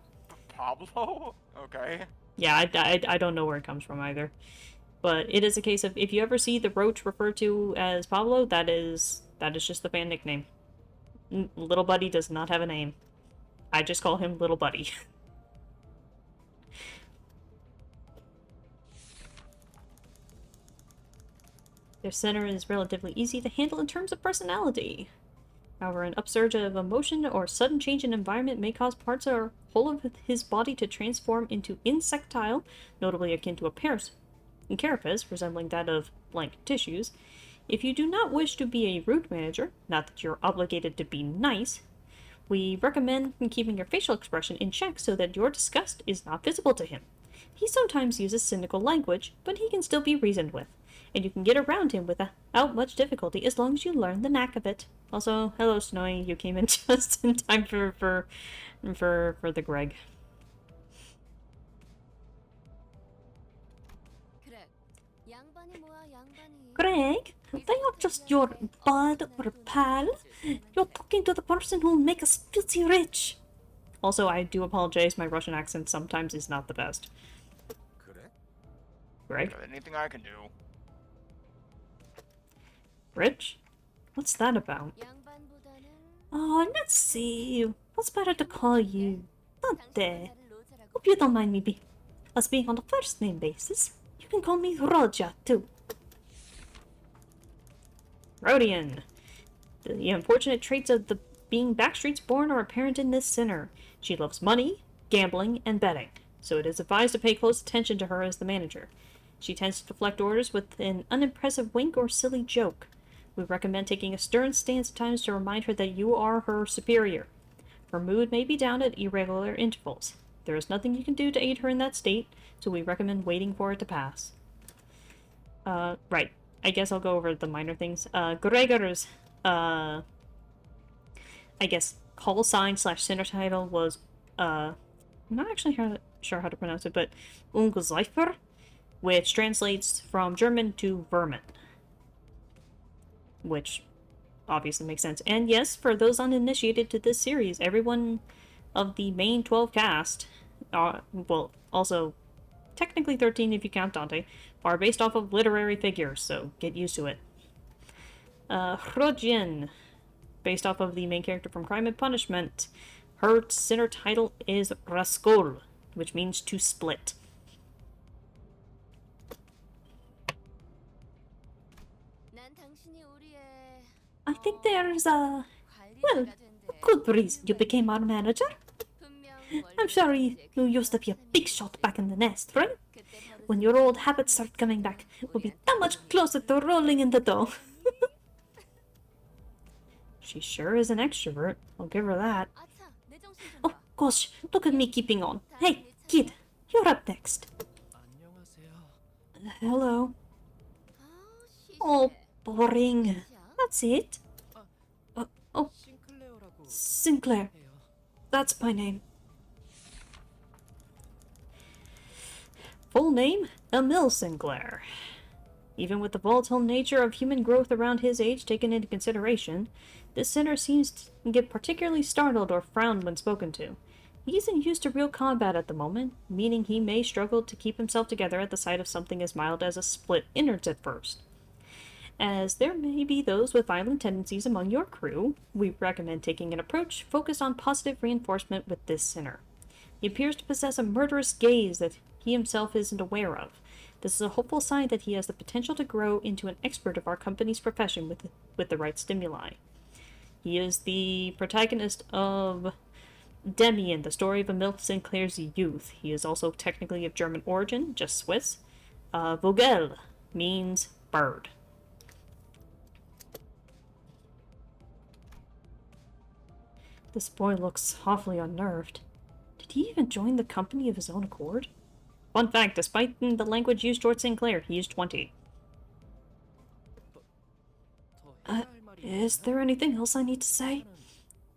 Pablo? Okay. Yeah, I don't know where it comes from either. But it is a case of, if you ever see the roach referred to as Pablo, that is just the fan nickname. Little Buddy does not have a name. I just call him Little Buddy. Their center is relatively easy to handle in terms of personality. However, an upsurge of emotion or sudden change in environment may cause parts or whole of his body to transform into insectile, notably akin to a carapace, resembling that of blank tissues. If you do not wish to be a rude manager, not that you're obligated to be nice, we recommend keeping your facial expression in check so that your disgust is not visible to him. He sometimes uses cynical language, but he can still be reasoned with, and you can get around him without much difficulty as long as you learn the knack of it. Also, hello Snowy, you came in just in time for the Greg. Greg, they are just your bud or pal. You're talking to the person who'll make us filthy rich. Also, I do apologize, my Russian accent sometimes is not the best. 그래? Greg? Anything I can do. Rich? What's that about? Oh, let's see. What's better to call you? Dante. Hope you don't mind us being on a first name basis. You can call me Roja, too. Rodian. The unfortunate traits of the being Backstreet's born are apparent in this sinner. She loves money, gambling, and betting, so it is advised to pay close attention to her as the manager. She tends to deflect orders with an unimpressive wink or silly joke. We recommend taking a stern stance at times to remind her that you are her superior. Her mood may be down at irregular intervals. There is nothing you can do to aid her in that state, so we recommend waiting for it to pass. Right. I guess I'll go over the minor things. Gregor's, I guess, call sign / center title was, I'm not actually sure how to pronounce it, but Ungezeifer, which translates from German to vermin. Which obviously makes sense. And yes, for those uninitiated to this series, everyone of the main 12 cast, well, also technically 13 if you count Dante, are based off of literary figures, so get used to it. Hrojin, based off of the main character from Crime and Punishment, her center title is Raskol, which means to split. I think there's a, well, a good reason you became our manager. I'm sure you used to be a big shot back in the nest, right? When your old habits start coming back, we'll be that much closer to rolling in the dough. She sure is an extrovert. I'll give her that. Oh, gosh, look at me keeping on. Hey, kid, you're up next. 안녕하세요. Hello. Oh, boring. That's it. Oh, 싱클레어라고 Sinclair. 해요. That's my name. Full name? Emil Sinclair. Even with the volatile nature of human growth around his age taken into consideration, this sinner seems to get particularly startled or frowned when spoken to. He isn't used to real combat at the moment, meaning he may struggle to keep himself together at the sight of something as mild as a split innards at first. As there may be those with violent tendencies among your crew, we recommend taking an approach focused on positive reinforcement with this sinner. He appears to possess a murderous gaze that he himself isn't aware of. This is a hopeful sign that he has the potential to grow into an expert of our company's profession with the right stimuli. He is the protagonist of Demian, the story of Emil Sinclair's youth. He is also technically of German origin, just Swiss. Vogel means bird. This boy looks awfully unnerved. Did he even join the company of his own accord? Fun fact, despite the language used towards Sinclair, he is 20. 더 해야 할 말이 Is 있나요? there anything else I need to say?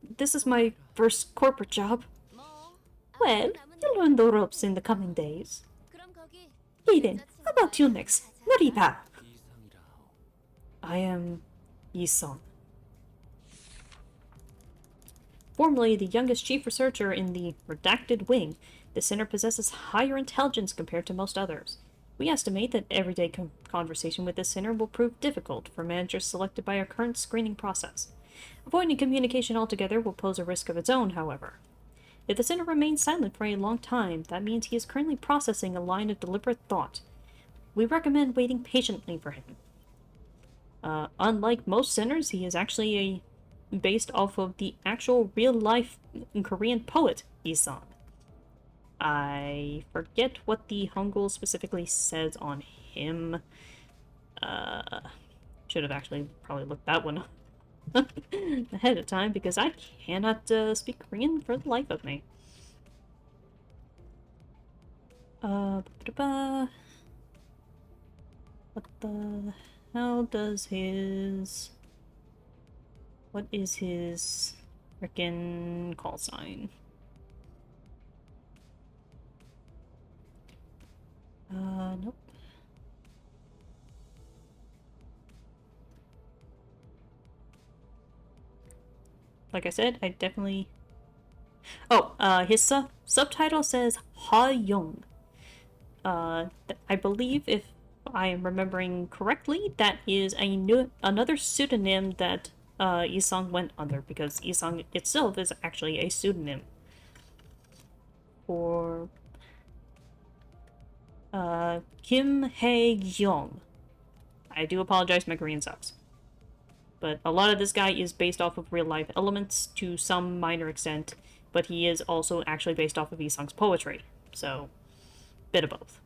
This is my first corporate job. Well, you'll learn the ropes in the coming days. Eden, how about you next? Naripa. 이상이라. I am Yi-sung. Formerly the youngest chief researcher in the redacted wing, the center possesses higher intelligence compared to most others. We estimate that everyday conversation with this center will prove difficult for managers selected by our current screening process. Avoiding communication altogether will pose a risk of its own, however. If the center remains silent for a long time, that means he is currently processing a line of deliberate thought. We recommend waiting patiently for him. Unlike most centers, he is actually based off of the actual real-life Korean poet Yi-sung. I forget what the Hangul specifically says on him. Should have actually probably looked that one up ahead of time because I cannot speak Korean for the life of me. What the hell does his... What is his frickin' call sign? Nope. Like I said, I definitely... Oh, his subtitle says Ha Young. I believe, if I am remembering correctly, that is another pseudonym that Yi-sung went under, because Yi-sung itself is actually a pseudonym for Kim Hae-young. I do apologize, my Korean sucks. But a lot of this guy is based off of real-life elements to some minor extent, but he is also actually based off of Yi-sung's poetry, so bit of both.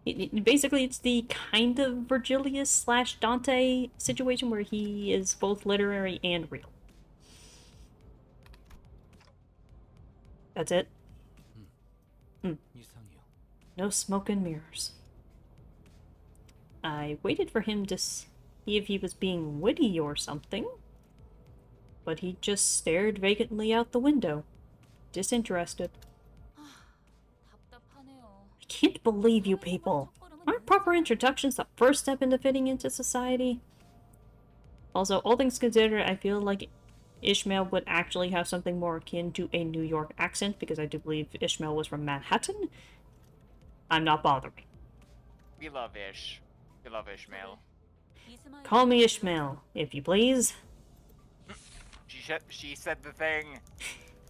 Basically, it's the kind of Virgilius / Dante situation where he is both literary and real. That's it. 이상해요. No smoke and mirrors. I waited for him to see if he was being witty or something, but he just stared vacantly out the window, disinterested. I can't believe you people. Aren't proper introductions the first step into fitting into society? Also, all things considered, I feel like Ishmael would actually have something more akin to a New York accent, because I do believe Ishmael was from Manhattan. I'm not bothering. We love Ish. We love Ishmael. Call me Ishmael, if you please. She said the thing.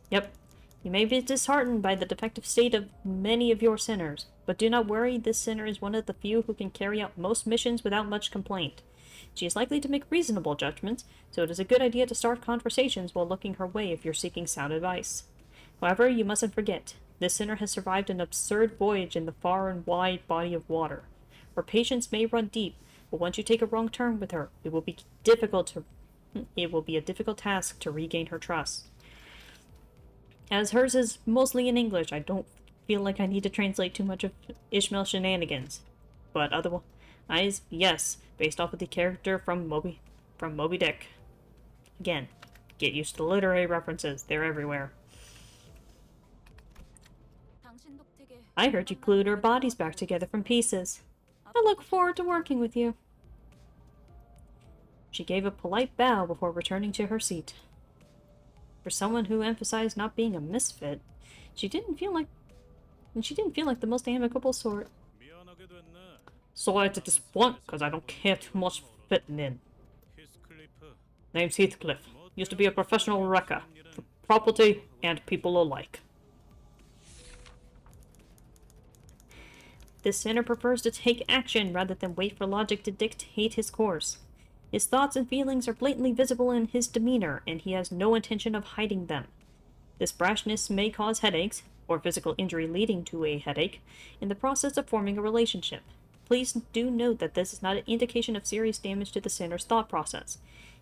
Yep. You may be disheartened by the defective state of many of your sinners, But do not worry, this sinner is one of the few who can carry out most missions without much complaint. She is likely to make reasonable judgments, so it is a good idea to start conversations while looking her way if you're seeking sound advice. However, you mustn't forget, this sinner has survived an absurd voyage in the far and wide body of water. Her patience may run deep, but once you take a wrong turn with her, it will be a difficult task to regain her trust. As hers is mostly in English, I don't feel like I need to translate too much of Ishmael's shenanigans. But otherwise, yes, based off of the character from Moby Dick. Again, get used to the literary references, they're everywhere. I heard you glued our bodies back together from pieces. I look forward to working with you. She gave a polite bow before returning to her seat. For someone who emphasized not being a misfit, she didn't feel like the most amicable sort. Sorry to disappoint, because I don't care too much for fitting in. Name's Heathcliff. Used to be a professional wrecker, for property and people alike. This sinner prefers to take action rather than wait for logic to dictate his course. His thoughts and feelings are blatantly visible in his demeanor, and he has no intention of hiding them. This brashness may cause headaches, or physical injury leading to a headache, in the process of forming a relationship. Please do note that this is not an indication of serious damage to the sinner's thought process.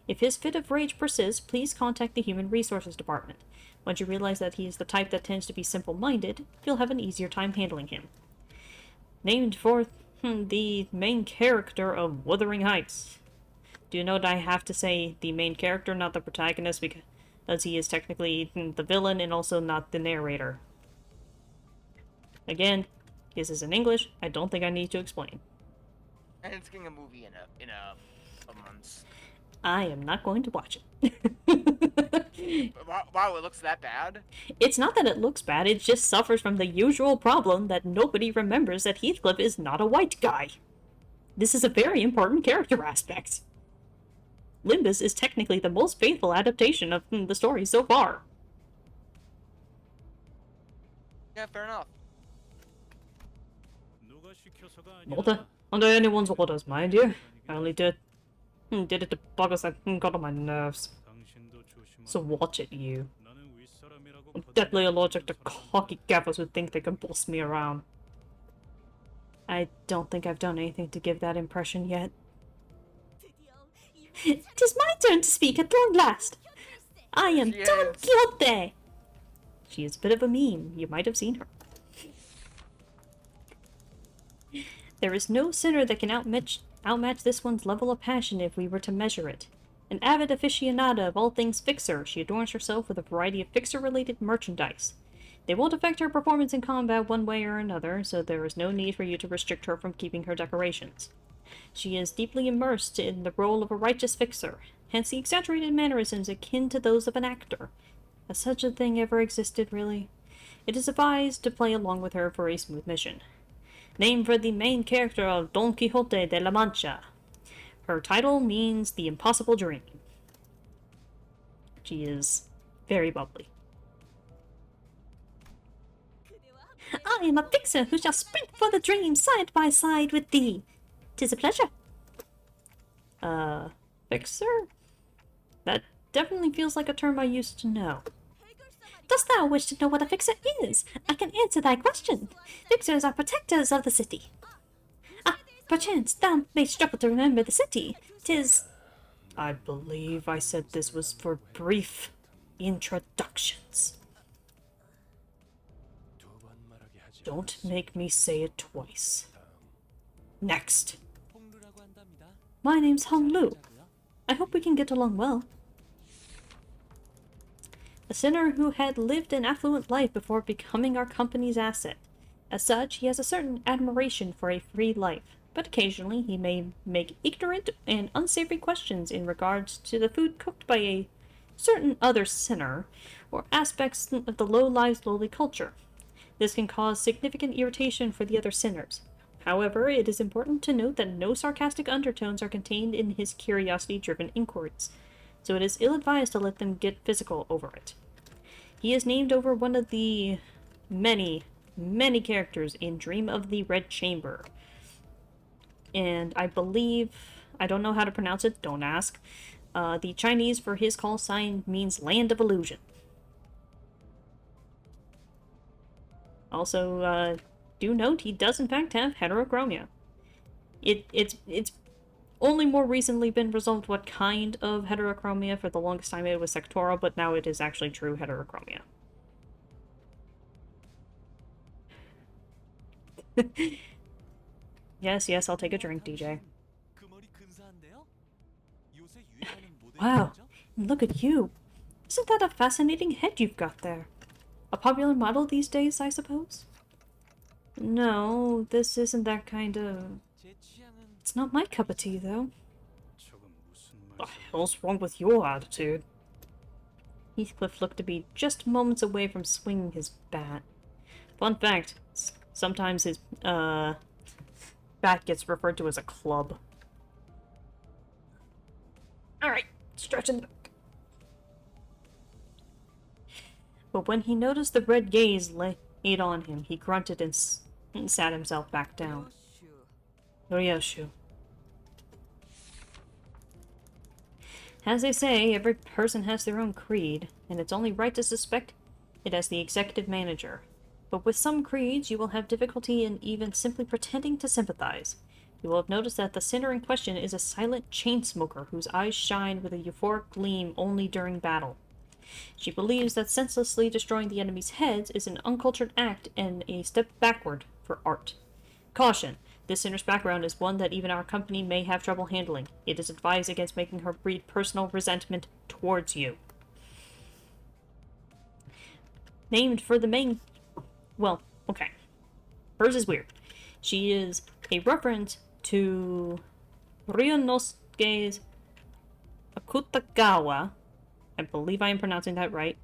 If his fit of rage persists, please contact the Human Resources Department. Once you realize that he is the type that tends to be simple-minded, you'll have an easier time handling him. Named for the main character of Wuthering Heights. Do you note I have to say the main character, not the protagonist, because he is technically the villain and also not the narrator. Again, this is in English. I don't think I need to explain. And it's getting a movie in a month. I am not going to watch it. Wow, it looks that bad? It's not that it looks bad, it just suffers from the usual problem that nobody remembers that Heathcliff is not a white guy. This is a very important character aspect. Limbus is technically the most faithful adaptation of the story so far. Yeah, fair enough. Not under anyone's orders, mind you. I only did it to buggers that got on my nerves. So watch it, you. I'm deadly allergic to cocky gaffers who think they can boss me around. I don't think I've done anything to give that impression yet. 'Tis my turn to speak at long last. I am Yes. Don Quixote. She is a bit of a meme. You might have seen her. There is no sinner that can outmatch this one's level of passion if we were to measure it. An avid aficionada of all things fixer, she adorns herself with a variety of fixer-related merchandise. They won't affect her performance in combat one way or another, so there is no need for you to restrict her from keeping her decorations. She is deeply immersed in the role of a righteous fixer, hence the exaggerated mannerisms akin to those of an actor. Has such a thing ever existed, really? It is advised to play along with her for a smooth mission. Name for the main character of Don Quixote de la Mancha. Her title means the impossible dream. She is very bubbly. I am a fixer who shall sprint for the dream side by side with thee. 'Tis a pleasure. Fixer? That definitely feels like a term I used to know. Dost thou wish to know what a fixer is? I can answer thy question. Fixers are protectors of the city. Perchance thou may struggle to remember the city. 'Tis... I believe I said this was for brief introductions. Don't make me say it twice. Next. My name's Hong Lu. I hope we can get along well. A sinner who had lived an affluent life before becoming our company's asset. As such, he has a certain admiration for a free life, but occasionally he may make ignorant and unsavory questions in regards to the food cooked by a certain other sinner, or aspects of the low lives lowly culture. This can cause significant irritation for the other sinners. However, it is important to note that no sarcastic undertones are contained in his curiosity-driven inquiries, so it is ill-advised to let them get physical over it. He is named over one of the many many characters in Dream of the Red Chamber. And I believe, I don't know how to pronounce it, don't ask. The Chinese for his call sign means Land of Illusion. Also, do note he does in fact have heterochromia. It's only more recently been resolved what kind of heterochromia. For the longest time it was sectoral, but now it is actually true heterochromia. Yes, I'll take a drink, DJ. Wow, look at you. Isn't that a fascinating head you've got there? A popular model these days, I suppose? No, this isn't that kind of... It's not my cup of tea, though. What the hell's wrong with your attitude? Heathcliff looked to be just moments away from swinging his bat. Fun fact, sometimes his, bat gets referred to as a club. Alright, stretching the back. But when he noticed the red gaze laid on him, he grunted and sat himself back down. Ryoshu. As they say, every person has their own creed, and it's only right to suspect it as the executive manager. But with some creeds, you will have difficulty in even simply pretending to sympathize. You will have noticed that the sinner in question is a silent chain smoker whose eyes shine with a euphoric gleam only during battle. She believes that senselessly destroying the enemy's heads is an uncultured act and a step backward for art. Caution! This sinner's background is one that even our company may have trouble handling. It is advised against making her breed personal resentment towards you. Named for the main... Well, okay. Hers is weird. She is a reference to Ryunosuke's Akutagawa, I believe I am pronouncing that right,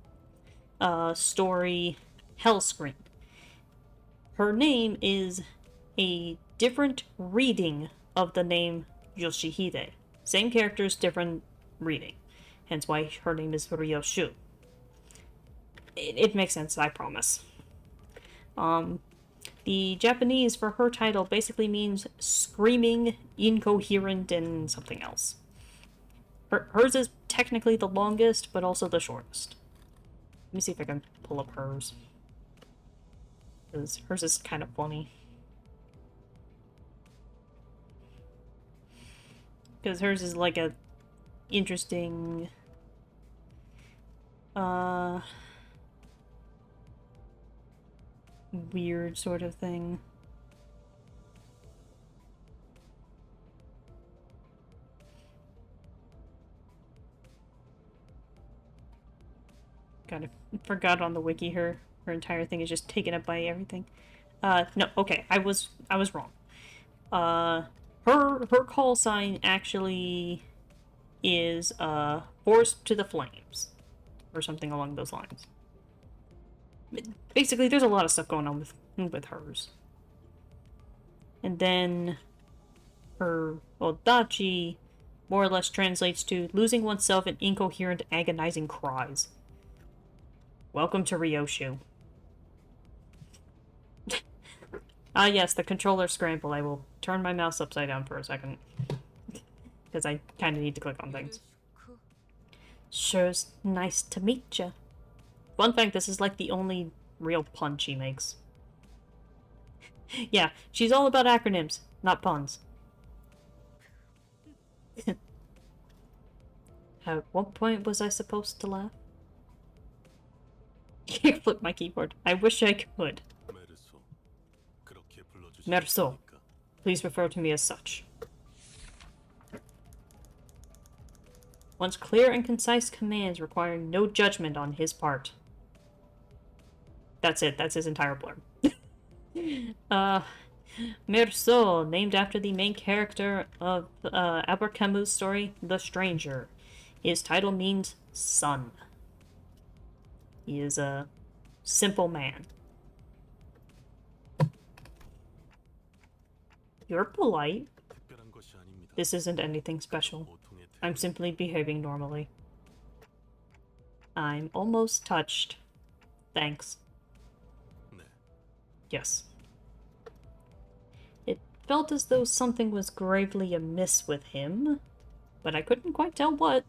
story Hellscream. Her name is a different reading of the name Yoshihide. Same characters, different reading. Hence why her name is Ryoshu. It makes sense, I promise. The Japanese for her title basically means screaming, incoherent, and something else. Hers is technically the longest, but also the shortest. Let me see if I can pull up hers. Because hers is kind of funny. Because hers is like a interesting... weird sort of thing. Kind of forgot on the wiki her entire thing is just taken up by everything. No, okay, I was wrong. Her call sign actually is forced to the flames or something along those lines. Basically, there's a lot of stuff going on with hers. And then her Odachi more or less translates to losing oneself in incoherent, agonizing cries. Welcome to Ryoshu. Ah yes, the controller scramble. I will turn my mouse upside down for a second. Because I kind of need to click on things. Sure's nice to meet ya. Fun fact, this is like the only real pun she makes. Yeah, she's all about acronyms, not puns. At what point was I supposed to laugh? Can't flip my keyboard. I wish I could. Merso. Please refer to me as such. Wants clear and concise commands requiring no judgment on his part. That's it. That's his entire blurb. Merceau, named after the main character of Albert Camus' story, The Stranger. His title means son. He is a simple man. You're polite. This isn't anything special. I'm simply behaving normally. I'm almost touched. Thanks. Yes. It felt as though something was gravely amiss with him, but I couldn't quite tell what.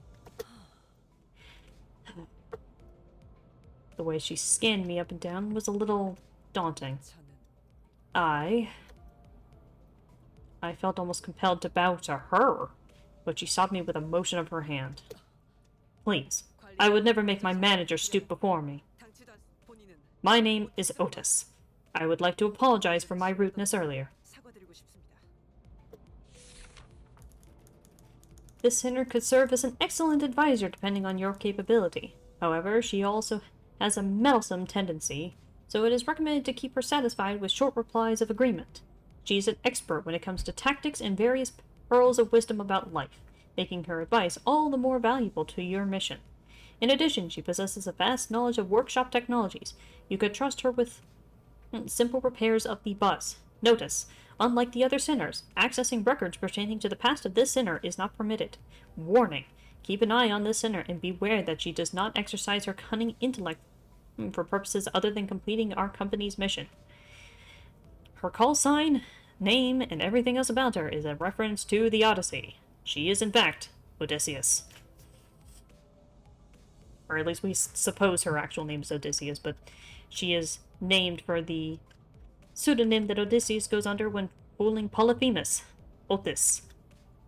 The way she scanned me up and down was a little daunting. I felt almost compelled to bow to her, but she stopped me with a motion of her hand. Please, I would never make my manager stoop before me. My name is Otis. I would like to apologize for my rudeness earlier. This sinner could serve as an excellent advisor depending on your capability. However, she also has a meddlesome tendency, so it is recommended to keep her satisfied with short replies of agreement. She is an expert when it comes to tactics and various pearls of wisdom about life, making her advice all the more valuable to your mission. In addition, she possesses a vast knowledge of workshop technologies. You could trust her with simple repairs of the bus. Notice, unlike the other sinners, accessing records pertaining to the past of this sinner is not permitted. Warning, keep an eye on this sinner and beware that she does not exercise her cunning intellect for purposes other than completing our company's mission. Her call sign, name, and everything else about her is a reference to the Odyssey. She is, in fact, Odysseus. Or at least we suppose her actual name is Odysseus, but she is named for the pseudonym that Odysseus goes under when fooling Polyphemus. Otis.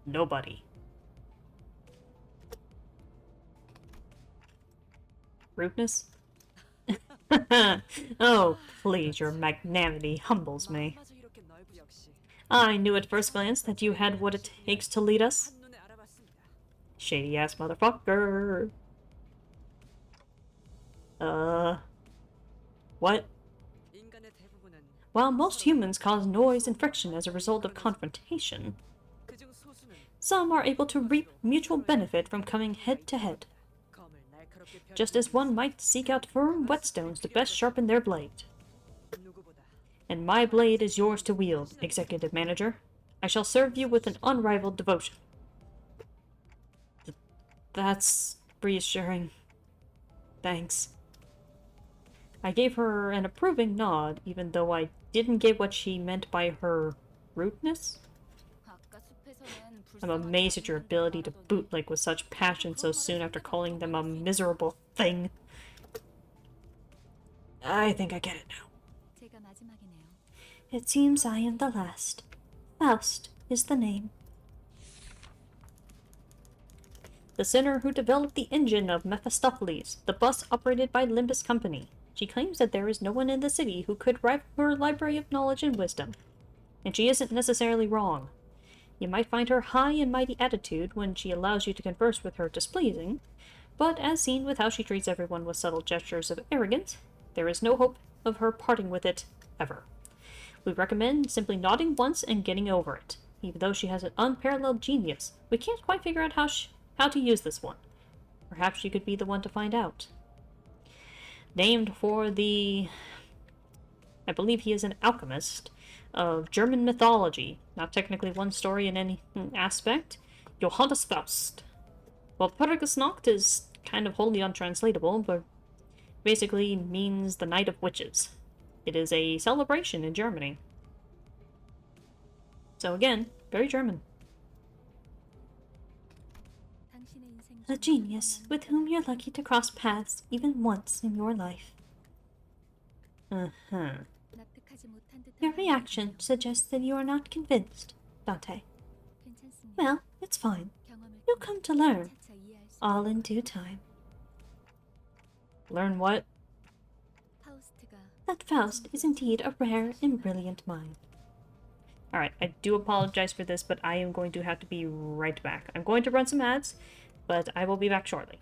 Nobody. Rudeness? Oh, please, your magnanimity humbles me. I knew at first glance that you had what it takes to lead us. Shady-ass motherfucker. What? While most humans cause noise and friction as a result of confrontation, some are able to reap mutual benefit from coming head to head. Just as one might seek out firm whetstones to best sharpen their blade. And my blade is yours to wield, Executive Manager. I shall serve you with an unrivaled devotion. That's reassuring. Thanks. I gave her an approving nod, even though I didn't get what she meant by her rudeness. I'm amazed at your ability to bootlick with such passion so soon after calling them a miserable thing. I think I get it now. It seems I am the last. Faust is the name. The sinner who developed the engine of Mephistopheles, the bus operated by Limbus Company. She claims that there is no one in the city who could rival her library of knowledge and wisdom. And she isn't necessarily wrong. You might find her high and mighty attitude when she allows you to converse with her displeasing, but as seen with how she treats everyone with subtle gestures of arrogance, there is no hope of her parting with it ever. We recommend simply nodding once and getting over it. Even though she has an unparalleled genius, we can't quite figure out how to use this one. Perhaps she could be the one to find out. Named for the... I believe he is an alchemist of German mythology. Not technically one story in any aspect. Johannes Faust. Well, Pergesnacht is kind of wholly untranslatable, but basically means the Night of Witches. It is a celebration in Germany. So again, very German. A genius with whom you're lucky to cross paths even once in your life. Your reaction suggests that you are not convinced, Dante. Well, it's fine. You'll come to learn, all in due time. Learn what? That Faust is indeed a rare and brilliant mind. Alright, I do apologize for this, but I am going to have to be right back. I'm going to run some ads, but I will be back shortly.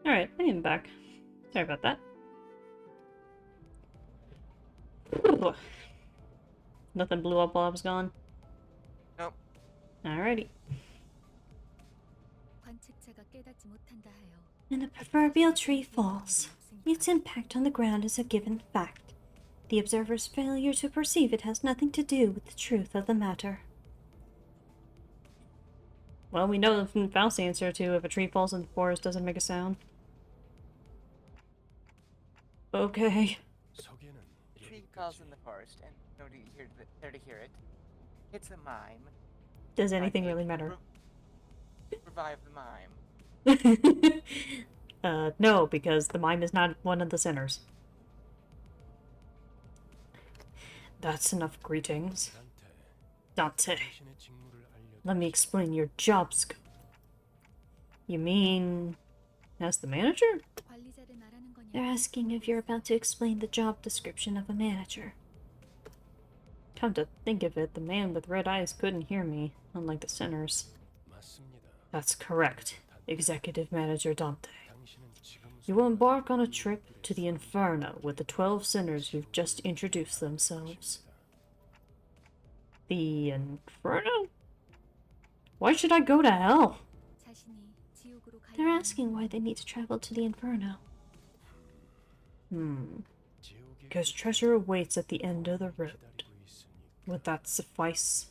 Alright, I am back. Sorry about that. Nothing blew up while I was gone? Nope. Alrighty. 관측자가 깨닫지 못한다 하여 When a proverbial tree falls, its impact on the ground is a given fact. The observer's failure to perceive it has nothing to do with the truth of the matter. Well, we know from Faust's answer to if a tree falls in the forest doesn't make a sound. Okay. 석에는 Tree 여기까지. falls in the forest, and nobody there to hear it. It's a mime. Does I anything hate really matter? Revive the mime. No, because the mime is not one of the sinners. That's enough greetings. 단테, Dante, 당신의 직무를 let me 알려드리시오. explain your job scope. You mean as the manager? 관리자를 말하는 거냐? They're asking if you're about to explain the job description of a manager. Come to think of it, the man with red eyes couldn't hear me, unlike the sinners. 맞습니다. That's correct, Executive Manager Dante. 당신은 지금 You will embark on a trip to the Inferno with the 12 sinners who've just introduced themselves. The Inferno? Why should I go to hell? 자신이 지옥으로 가야 They're 하는 asking why they need to travel to the Inferno. 지옥의 Because 끝에 treasure awaits at the end of the road. 기다리고 있으니까. Would that suffice?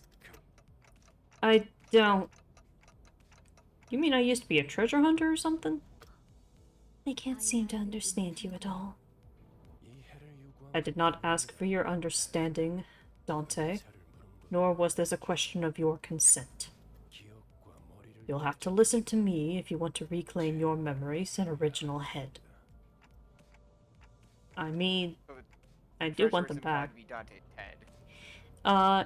I don't... You mean I used to be a treasure hunter or something? They can't seem to understand you at all. 이 해를 요구한 I did not ask for your understanding, Dante, 사를 물음으로 nor was this a question of your consent. 기억과 머리를 You'll have to listen to me if you want to reclaim your memories and original head. I mean, So the I do want treasure them is implied back. to be Dante's head.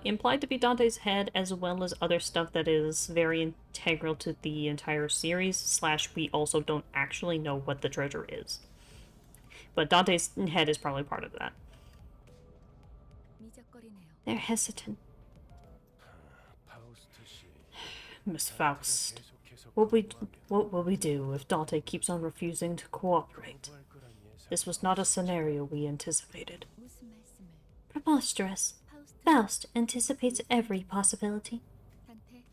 Implied to be Dante's head, as well as other stuff that is very integral to the entire series, / we also don't actually know what the treasure is. But Dante's head is probably part of that. 미적거리네요. They're hesitant. 파우스트 씨. Miss Faust, 계속해서 what will we do if Dante keeps on refusing to cooperate? 거부할 거란 예상. This was not a scenario we anticipated. 무슨 말씀을? Preposterous. 파우스트. Faust anticipates every possibility. 단테.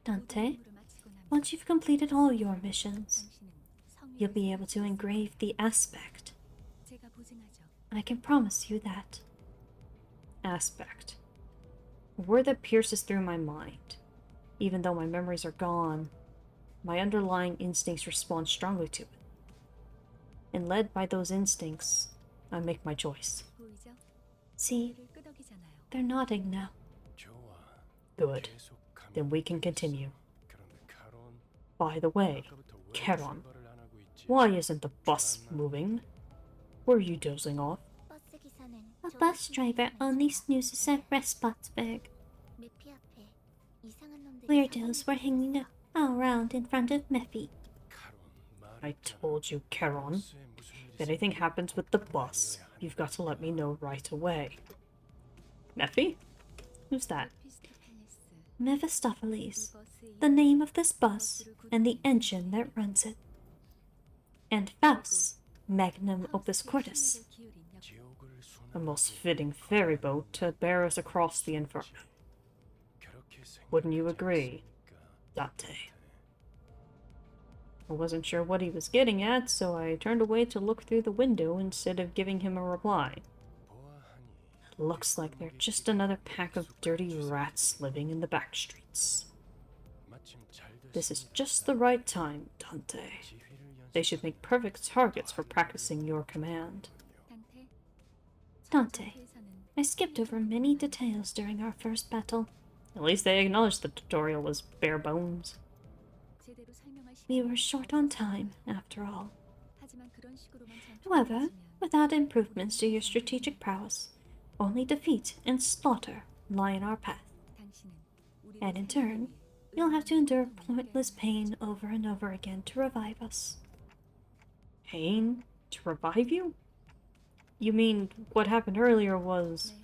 Dante, 모든 임무를 마치고 나면 once you've completed all your missions, 당신은 성령의 you'll be able to 세계에 engrave the aspect. 제가 보증하죠. I can promise you that. Aspect. A word that pierces through my mind. Even though my memories are gone, my underlying instincts respond strongly to it. And led by those instincts, I make my choice. 보이죠? See, 귀를 끄덕이잖아요. they're nodding now. 좋아. Good. 계속 가면 Then we can continue. 그런데 카론, By the way, 아까부터 왜 Charon, 출발을 안 하고 있지? why isn't the bus moving? Were you dozing off? A bus driver only snoozes at rest spots, Berg. Weirdos were hanging all around in front of Mephie. 카론, I told you, Charon. 버스에 무슨 일이 If anything happens with the bus, you've got to let me know right away. Nephi? Who's that? 피스트 팰리스. Mephistopheles, 이 버스의 the name of this bus and the engine that runs it. And Faust, magnum opus cordis, 힘을 기울인 역- 지옥을 A 순환하기 most fitting ferry boat to bear us across the Inferno. 그렇게 Wouldn't you 생각하지 agree? 않습니까? Dante. I wasn't sure what he was getting at, so I turned away to look through the window instead of giving him a reply. 보아하니 Looks like they're just another pack of dirty rats living in the back streets. 마침 잘 This is 됐습니다. just the right time, Dante. 지휘를 They should make perfect targets for practicing your command. 단테. Dante. 전투에서는 I skipped over many details during our first battle. At least they acknowledged the tutorial was bare bones. 제대로 설명할 We 시간이 were short on time, after all. 하지만 그런 식으로만 However, 전투를 without improvements to your strategic prowess, only defeat and slaughter lie in our path. 당신은 우리를 And in 살리기 turn, 위해 you'll have to endure 의무를 pointless 수행해야 pain over and over again to revive us. Pain? To revive you? You mean what happened earlier was... 네,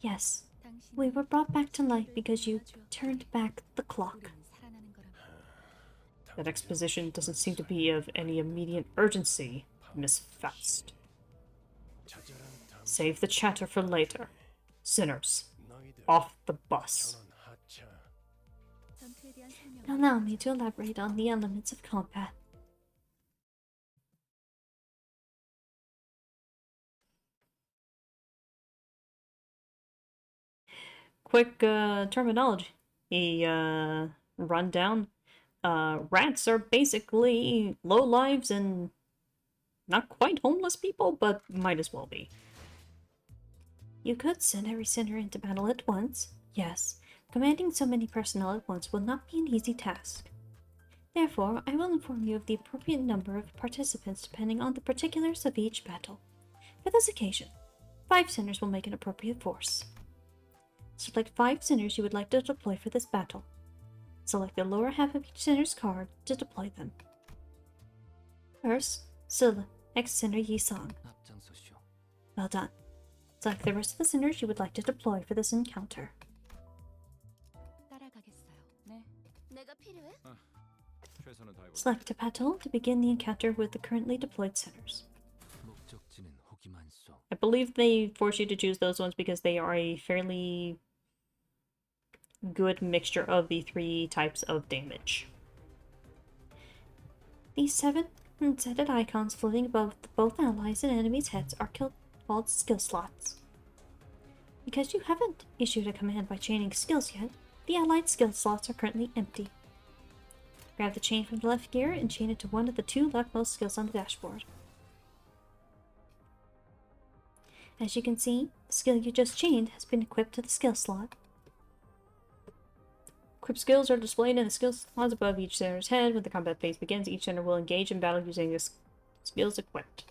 Yes, 당신이 we were brought back to life 우리를 because you 도와주었기에 turned back the clock. 우리는 살아나는 거랍니다. That exposition doesn't seem to be of any immediate urgency, Miss Faust. Save the chatter for later. Sinners, off the bus. 전투에 대한 설명을 Allow me to elaborate on the elements of combat. Quick terminology. Rundown. Rats are basically low lives and not quite homeless people, but might as well be. You could send every sinner into battle at once. Yes, commanding so many personnel at once will not be an easy task. Therefore, I will inform you of the appropriate number of participants depending on the particulars of each battle. For this occasion, 5 sinners will make an appropriate force. Select 5 sinners you would like to deploy for this battle. Select the lower half of each sinner's card to deploy them. First, Selva, ex-sinner Yi-Song. 앞장서시오. Well done. Select the rest of the sinners you would like to deploy for this encounter. 따라가겠어요. 네. 내가 필요해? 최선을 다해볼게. Select a battle to begin the encounter with the currently deployed sinners. 목적지는 호기만소. I believe they force you to choose those ones because they are a fairly good mixture of the 3 types of damage. These 7 unsetted icons floating above both allies and enemies' heads are called skill slots. Because you haven't issued a command by chaining skills yet, the allied skill slots are currently empty. Grab the chain from the left gear and chain it to one of the 2 leftmost skills on the dashboard. As you can see, the skill you just chained has been equipped to the skill slot. Equipped skills are displayed in the skill slots above each sinner's head. When the combat phase begins, each sinner will engage in battle using the skills equipped.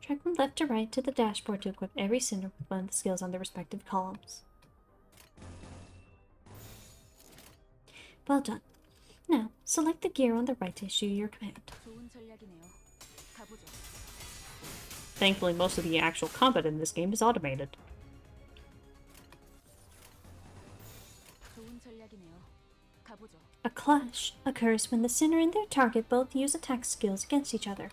Drag from left to right to the dashboard to equip every sinner with one of the skills on their respective columns. Well done. Now, select the gear on the right to issue your command. 좋은 전략이네요. 가보죠. Thankfully, most of the actual combat in this game is automated. 좋은 전략이네요. 가보죠. A clash occurs when the sinner and their target both use attack skills against each other.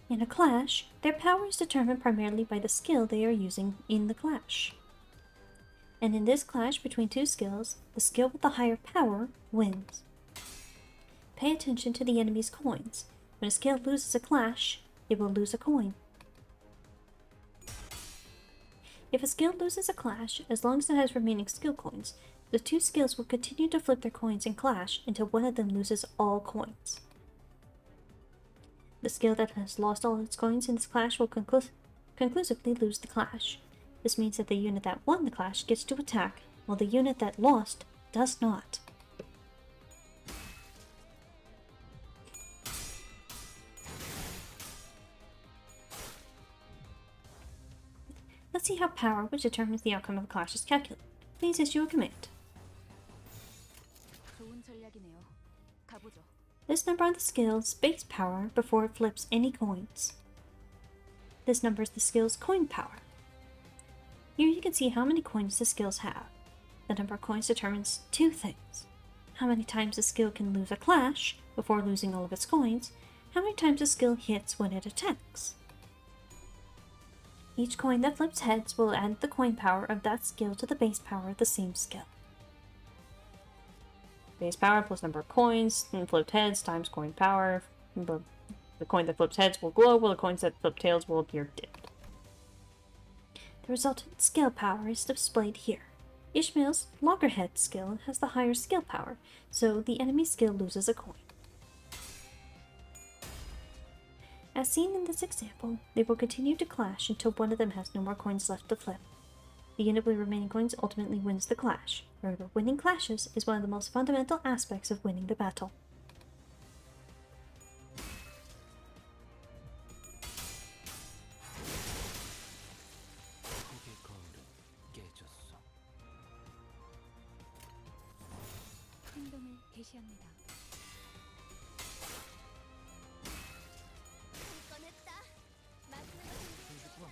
In a clash, their power is determined primarily by the skill they are using in the clash. And in this clash between 2 skills, the skill with the higher power wins. Pay attention to the enemy's coins. When a skill loses a clash, it will lose a coin. If a skill loses a clash, as long as it has remaining skill coins, the 2 skills will continue to flip their coins in clash until one of them loses all coins. The skill that has lost all its coins in this clash will conclusively lose the clash. This means that the unit that won the clash gets to attack, while the unit that lost does not. Let's see how power, which determines the outcome of a clash, is calculated. Please issue a command. 좋은 전략이네요. 가보죠. This number on the skill's base power before it flips any coins. This number is the skill's coin power. Here you can see how many coins the skills have. The number of coins determines 2 things. How many times the skill can lose a clash before losing all of its coins, how many times the skill hits when it attacks. Each coin that flips heads will add the coin power of that skill to the base power of the same skill. Base power plus number of coins, and flipped heads times coin power. The coin that flips heads will glow, while the coins that flip tails will appear dimmed. The resultant skill power is displayed here. Ishmael's loggerhead skill has the higher skill power, so the enemy skill loses a coin. As seen in this example, they will continue to clash until one of them has no more coins left to flip. The unit with remaining coins ultimately wins the clash. Remember, winning clashes is one of the most fundamental aspects of winning the battle. 고개 거울은 깨졌어. 행동을 개시합니다. 꺼냈다. 맛있는 거 준비했어.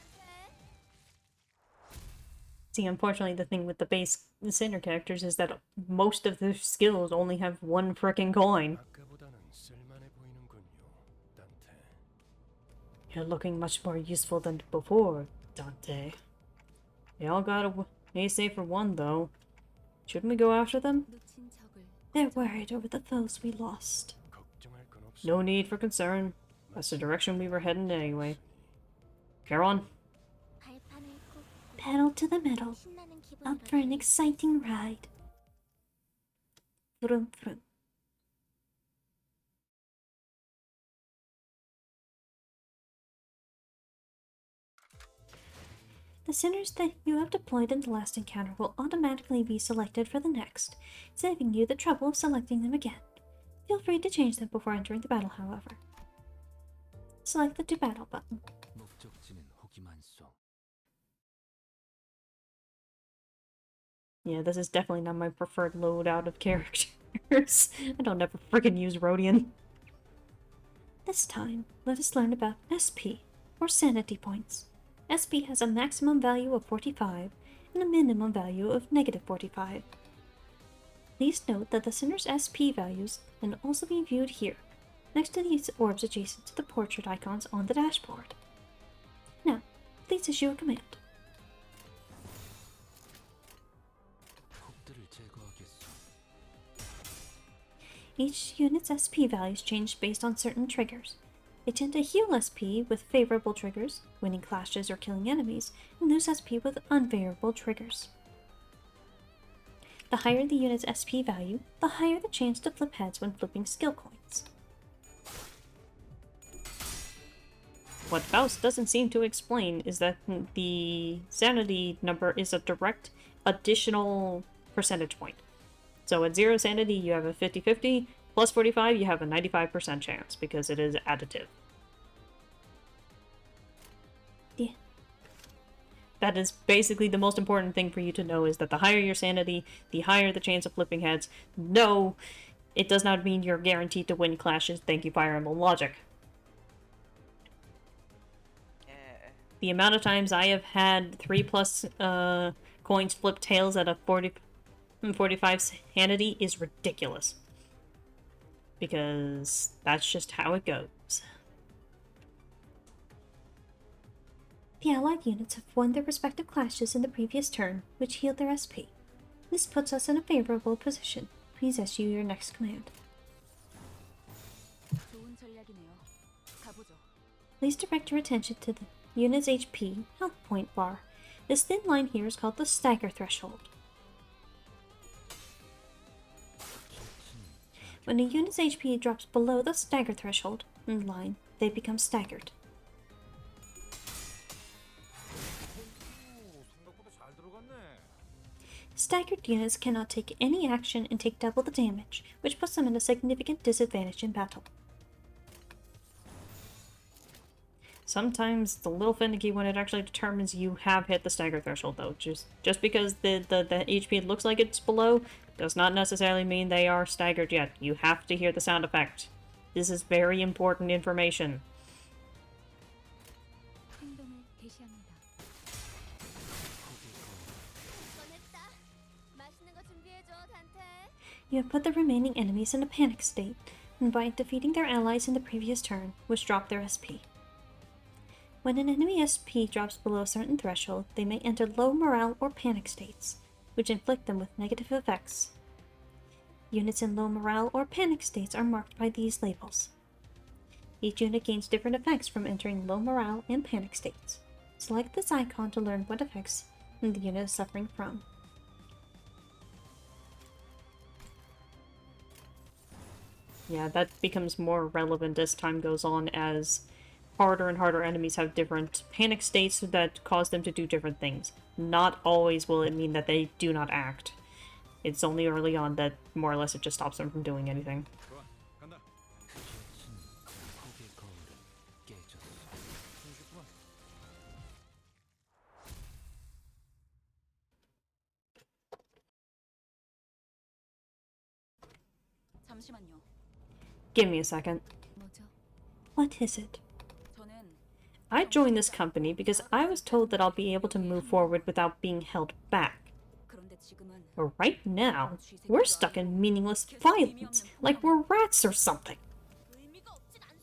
See, unfortunately, the thing with the base Sinner characters is that most of their skills only have one frickin' coin. 아까보다는 쓸만해 보이는군요, 단테. You're looking much more useful than before, Dante. They all got a AC for one, though. Shouldn't we go after them? 놓친 적을 They're worried over the foes we lost. 걱정할 건 없어. No need for concern. That's the direction we were heading anyway. Caron, 발판을 꽂고 Pedal to the metal, 신나는 기분으로 up for an 달리자. exciting ride. Vroom vroom. The sinners that you have deployed in the last encounter will automatically be selected for the next, saving you the trouble of selecting them again. Feel free to change them before entering the battle, however. Select the Do Battle button. 목적지는 호기만소. yeah, this is definitely not my preferred loadout of characters. I don't ever friggin' use Rhodian. This time, let us learn about SP, or Sanity Points. SP has a maximum value of 45 and a minimum value of negative 45. Please note that the Sinner's SP values can also be viewed here, next to these orbs adjacent to the portrait icons on the dashboard. Now, please issue a command. 폭들을 제거하겠소. Each unit's SP values change based on certain triggers. They tend to heal SP with favorable triggers, winning clashes or killing enemies, and lose SP with unfavorable triggers. The higher the unit's SP value, the higher the chance to flip heads when flipping skill coins. What Faust doesn't seem to explain is that the sanity number is a direct additional percentage point. So at 0 sanity, you have a 50-50, plus 45, you have a 95% chance, because it is additive. Yeah. That is basically the most important thing for you to know, is that the higher your sanity, the higher the chance of flipping heads. No, it does not mean you're guaranteed to win clashes. Thank you, Fire Emblem Logic. The amount of times I have had 3+ coins flip tails at a 45 sanity is ridiculous. Because that's just how it goes. The allied units have won their respective clashes in the previous turn, which healed their SP. This puts us in a favorable position. Please issue your next command. 좋은 전략이네요. 가보죠. Please direct your attention to the unit's HP health point bar. This thin line here is called the stagger threshold. When a unit's HP drops below the stagger threshold line, they become staggered. 생각보다 잘 들어갔네. Staggered units cannot take any action and take double the damage, which puts them at a significant disadvantage in battle. Sometimes it's a little finicky when it actually determines you have hit the stagger threshold, though. Just because the HP looks like it's below does not necessarily mean they are staggered yet. You have to hear the sound effect. This is very important information. 행동을 개시합니다. 꺼냈다. 맛있는 거 준비해줘, 단테. You have put the remaining enemies in a panic state, and by defeating their allies in the previous turn, which dropped their SP. When an enemy SP drops below a certain threshold, they may enter low morale or panic states, which inflict them with negative effects. Units in low morale or panic states are marked by these labels. Each unit gains different effects from entering low morale and panic states. Select this icon to learn what effects the unit is suffering from. Yeah, that becomes more relevant as time goes on, as harder and harder enemies have different panic states that cause them to do different things. Not always will it mean that they do not act. It's only early on that more or less it just stops them from doing anything. 좋아, 간다. 폭의 거울은 깨졌어. 손쉽구만. 잠시만요. Give me a second. 뭐죠? What is it? 저는 I joined this company because I was told that I'll be able to move forward without being held back. 그런데 지금은 But right now, we're stuck in meaningless violence, like we're rats or something.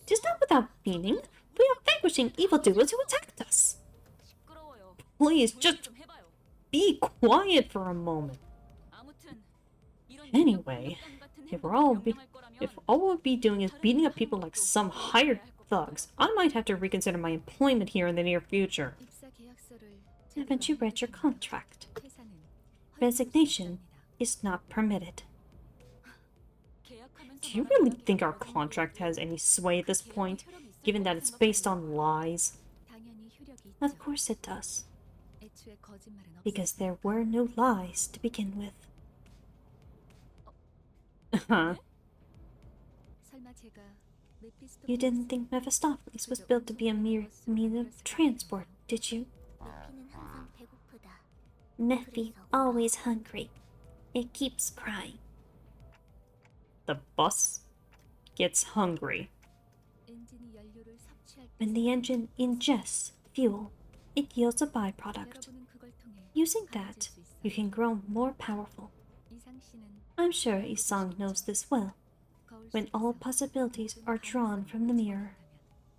It is not without meaning. We are vanquishing evildoers who attacked us. 시끄러워요. Please, 조용히 just 좀 해봐요. be quiet for a moment. 아무튼 이런 Anyway, 인력 같은 if 행동을 all we'll be doing is beating up people like some hired thugs, I might have to reconsider my employment here in the near future. 입사 계약서를 Haven't you read your contract? 회사는 Resignation is not permitted. 계약하면서 Do you really think our contract has any sway at this point, given that it's based on lies? 당연히 효력이 있죠. Of course it does, 애초에 거짓말은 없어요. because there were no lies to begin with. Huh. 설마 제가 메피스토 You didn't think Mephistopheles was built to be a mere means of transport, did you? 루피는 항상 배고프다. Nephi, always hungry. It keeps crying. The bus gets hungry. 엔진이 연료를 섭취할 때 When the engine ingests fuel, it yields a byproduct. 여러분은 그걸 통해 Using 강해질 that, 수 있어요. you can grow more powerful. 이상 씨는 I'm sure Isang knows this well. 거울 When all 속에서 possibilities 모든 are drawn from the mirror,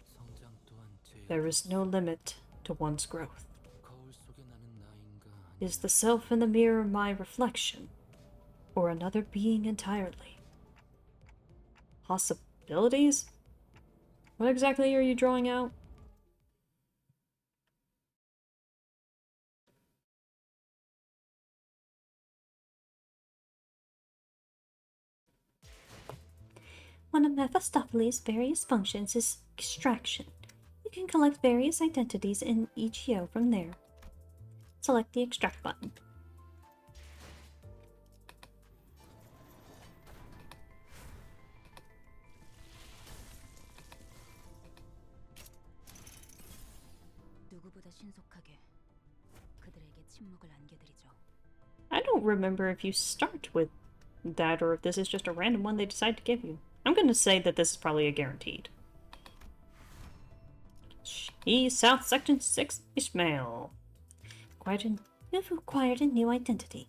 성장 또한 제 There is no limit to one's growth. 거울 속에 나는 나인가 Is the self in the mirror my reflection, or another being entirely? Possibilities? What exactly are you drawing out? one of Mephistopheles' various functions is extraction. You can collect various identities in each yo from there. Select the extract button. 누구보다 신속하게 그들에게 침묵을 안겨드리죠. I don't remember if you start with that or if this is just a random one they decide to give you. I'm gonna say that this is probably a guaranteed. East South Section 6 Ishmael. You've acquired a new identity.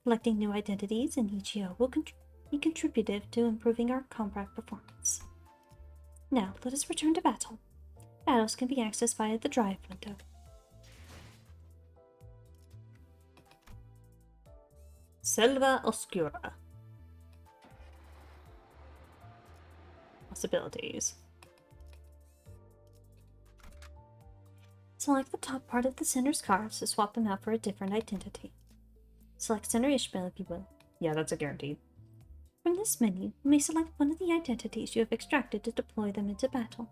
Collecting new identities in each yo will be contributive to improving our combat performance. Now, let us return to battle. Battles can be accessed via the drive window. Selva Oscura. Possibilities. Select the top part of the center's cards to swap them out for a different identity. Select Center Ishmael if you will. Yeah, that's a guaranteed. From this menu, you may select one of the identities you have extracted to deploy them into battle.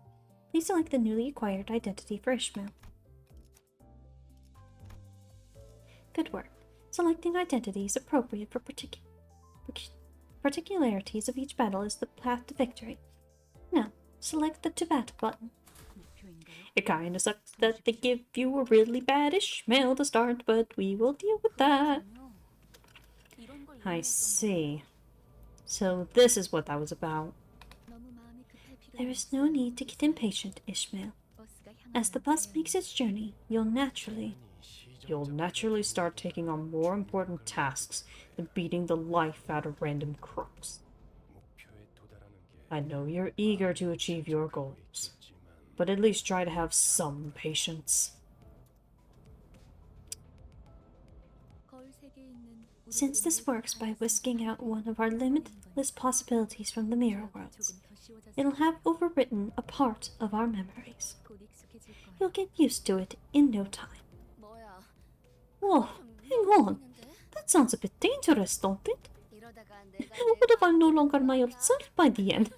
Please select the newly acquired identity for Ishmael. Good work. Selecting identities appropriate for particularities of each battle is the path to victory. Now, select the To Battle button. 목표인가요? It kinda sucks that they give you a really bad Ishmael to start, but we will deal with that. 그렇군요. 이런 걸 I 이용할 see. So this is what that was about. 정도면 너무 마음이 급할 필요는 There is no 없어요. need to get impatient, Ishmael. 버스가 As the 향하는 bus 길에는 makes its journey, you'll naturally Start taking on more important tasks than beating the life out of random crooks. 목표에 도달하는 게 I know you're eager to achieve your goals, but at least try to have some patience. 거울 세계에 있는 우리 Since this works by whisking out one of our limitless possibilities from the mirror worlds, 조금 더 쉬워졌을 it'll have overwritten a part of our memories. 곧 익숙해질 거예요. You'll get used to it in no time. 뭐야? Whoa, hang on. That sounds a bit dangerous, don't it? 이러다가 내가 What if I'm no longer myself by the end?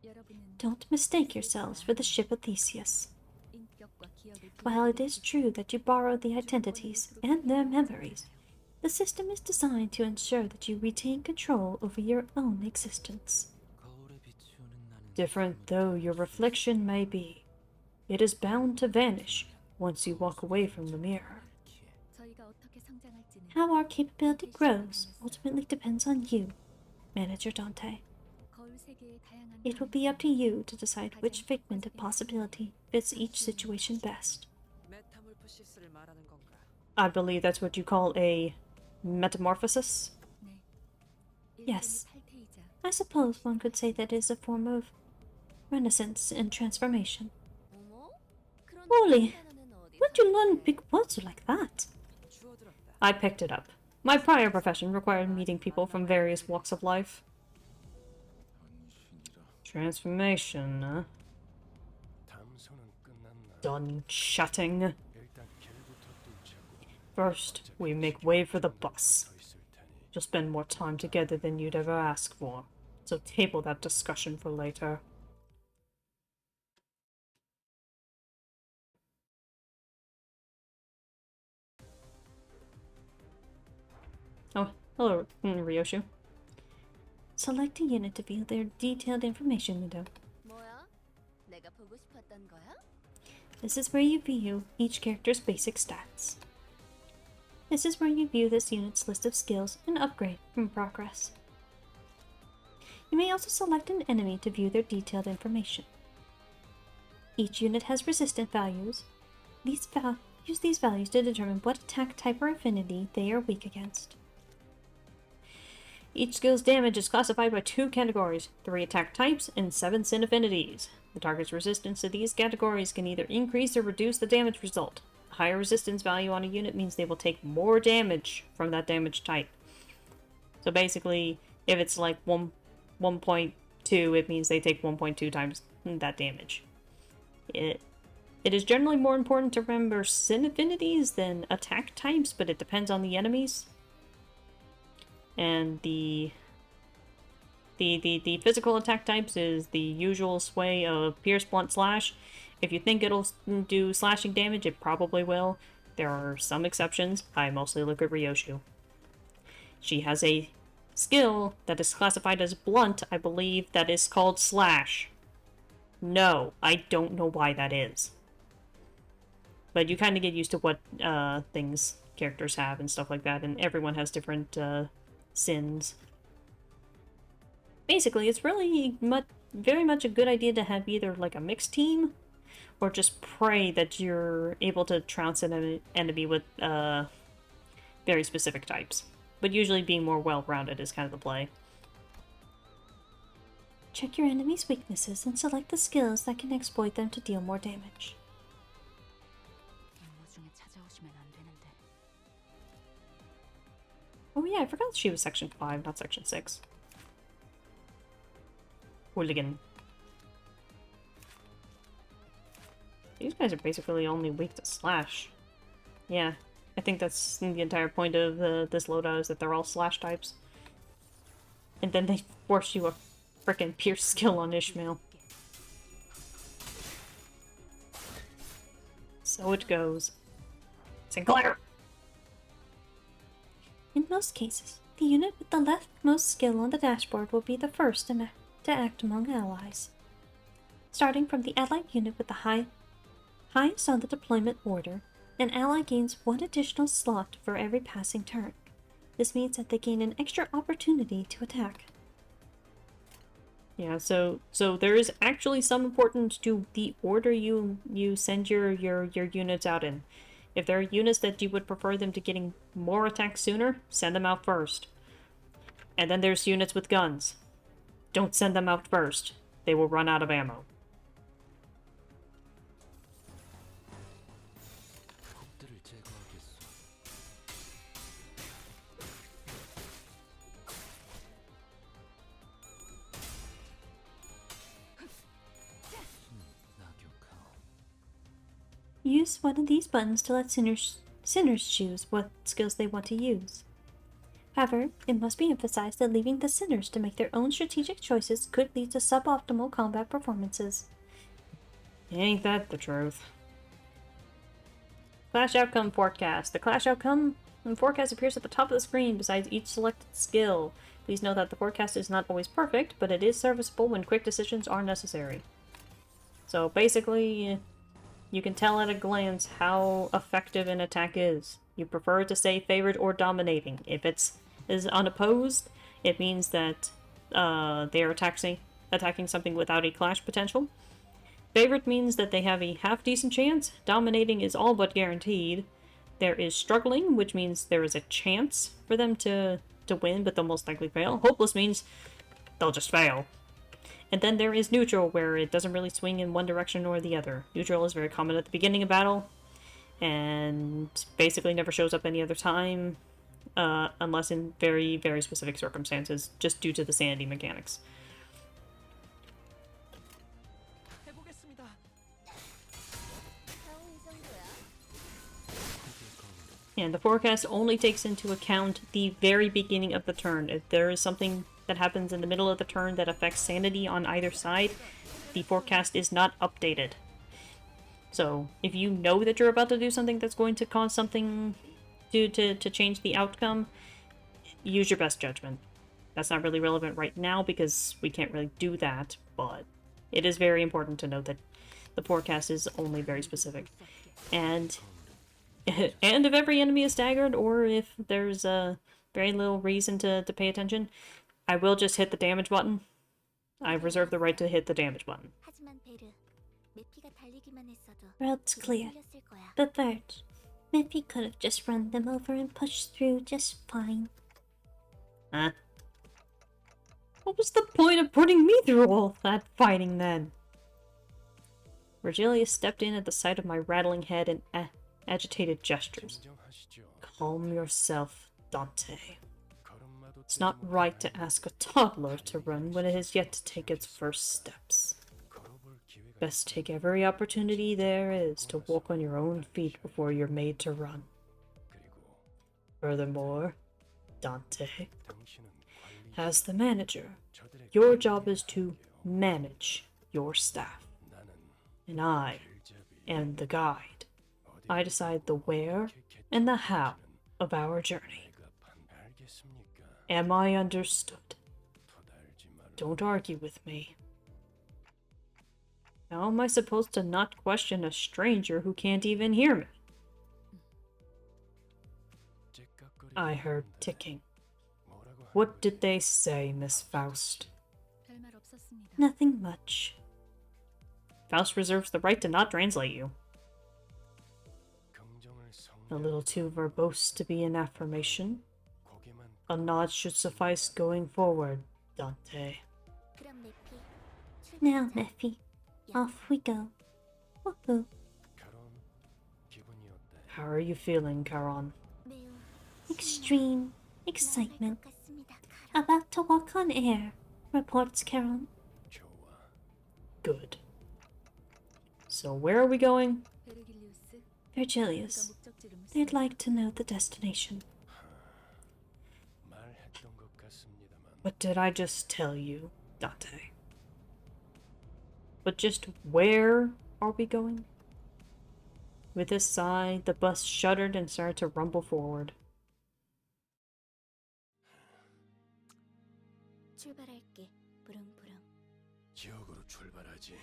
여러분은 Don't mistake yourselves for the ship of Theseus. 인격과 기억을 While it is true that you borrow the identities and their memories, the system is designed to ensure that you retain control over your own existence. 거울에 비추는 나는 Different though your reflection may be, it is bound to vanish once you walk away from the mirror. 저희가 어떻게 성장할지는 How our capability grows ultimately depends on you, Manager Dante. 거울 세계 It will be up to you to decide which figment of possibility fits each situation best. 메타몰프시스를 말하는 건가? I believe that's what you call a metamorphosis. Yes, I suppose one could say that is a form of renaissance and transformation. Holy, where'd you learn big words like that? 주워들었다. I picked it up. My prior profession required meeting people from various walks of life. Transformation, huh? 담소는 끝났나? Done chatting. 일단 길부터 뚫자고. First, we make way for the bus. 서 있을 테니. You'll spend more time together than you'd ever ask for. So table that discussion for later. Oh, hello, Ryoshu. Select a unit to view their detailed information window. 뭐야? 내가 보고 싶었던 거야? This is where you view each character's basic stats. This is where you view this unit's list of skills and upgrade in progress. You may also select an enemy to view their detailed information. Each unit has resistant values. Use these values to determine what attack type or affinity they are weak against. Each skill's damage is classified by 2 categories, 3 attack types, and 7 sin affinities. The target's resistance to these categories can either increase or reduce the damage result. A higher resistance value on a unit means they will take more damage from that damage type. So basically, if it's like 1.2, it means they take 1.2 times that damage. It is generally more important to remember sin affinities than attack types, but it depends on the enemies. And the physical attack types is the usual sway of Pierce, Blunt, Slash. If you think it'll do slashing damage, it probably will. There are some exceptions. I mostly look at Ryoshu. She has a skill that is classified as Blunt. I believe that is called Slash. No, I don't know why that is. But you kind of get used to what things characters have and stuff like that, and everyone has different sins. Basically, it's really very much a good idea to have either like a mixed team, or just pray that you're able to trounce an enemy with very specific types. But usually being more well-rounded is kind of the play. Check your enemy's weaknesses and select the skills that can exploit them to deal more damage. Oh yeah, I forgot she was section 5, not section 6. Hooligan. These guys are basically only weak to Slash. Yeah, I think that's the entire point of this loadout, is that they're all Slash types. And then they force you a frickin' Pierce skill on Ishmael. So it goes. Sinclair! In most cases, the unit with the leftmost skill on the dashboard will be the first to act among allies. Starting from the allied unit with the highest on the deployment order, an ally gains 1 additional slot for every passing turn. This means that they gain an extra opportunity to attack. Yeah, so there is actually some importance to the order you send your units out in. If there are units that you would prefer them to getting more attacks sooner, send them out first. And then there's units with guns. Don't send them out first. They will run out of ammo. 적들을 제거하겠소. 낙엽하오. Use one of these buttons to let sinners choose what skills they want to use. However, it must be emphasized that leaving the sinners to make their own strategic choices could lead to suboptimal combat performances. Ain't that the truth? Clash Outcome Forecast. The Clash Outcome forecast appears at the top of the screen beside each selected skill. Please note that the forecast is not always perfect, but it is serviceable when quick decisions are necessary. So basically, you can tell at a glance how effective an attack is. You prefer to say favored or dominating. If it's is unopposed, it means that their attacking something without a clash potential. Favored means that they have a half-decent chance. Dominating is all but guaranteed. There is struggling, which means there is a chance for them to win, but they'll most likely fail. Hopeless means they'll just fail. And then there is neutral, where it doesn't really swing in one direction or the other. Neutral is very common at the beginning of battle, and basically never shows up any other time, unless in very, very specific circumstances, just due to the sanity mechanics. And the forecast only takes into account the very beginning of the turn. If there is something that happens in the middle of the turn that affects sanity on either side, the forecast is not updated. So, if you know that you're about to do something that's going to cause something to change the outcome, use your best judgment. That's not really relevant right now because we can't really do that, but it is very important to note that the forecast is only very specific. And if every enemy is staggered, or if there's very little reason to pay attention, I will just hit the damage button. I reserve the right to hit the damage button. Road's clear. But Bert, Miffy could have just run them over and pushed through just fine. Huh? What was the point of putting me through all that fighting then? Virgilia stepped in at the sight of my rattling head and agitated gestures. Calm yourself, Dante. It's not right to ask a toddler to run when it has yet to take its first steps. Best take every opportunity there is to walk on your own feet before you're made to run. Furthermore, Dante, as the manager, your job is to manage your staff. And I am the guide. I decide the where and the how of our journey. Am I understood? Don't argue with me. How am I supposed to not question a stranger who can't even hear me? I heard ticking. What did they say, Miss Faust? Nothing much. Faust reserves the right to not translate you. A little too verbose to be an affirmation. A nod should suffice going forward, Dante. Now, Miffy, off we go. Woohoo. How are you feeling, Charon? Extreme excitement. About to walk on air, reports Charon. Good. So where are we going? Virgilius, they'd like to know the destination. What did I just tell you, Dante? But just where are we going? With a sigh, the bus shuddered and started to rumble forward. 출발할게. 부릉부릉. 지역으로 출발하지.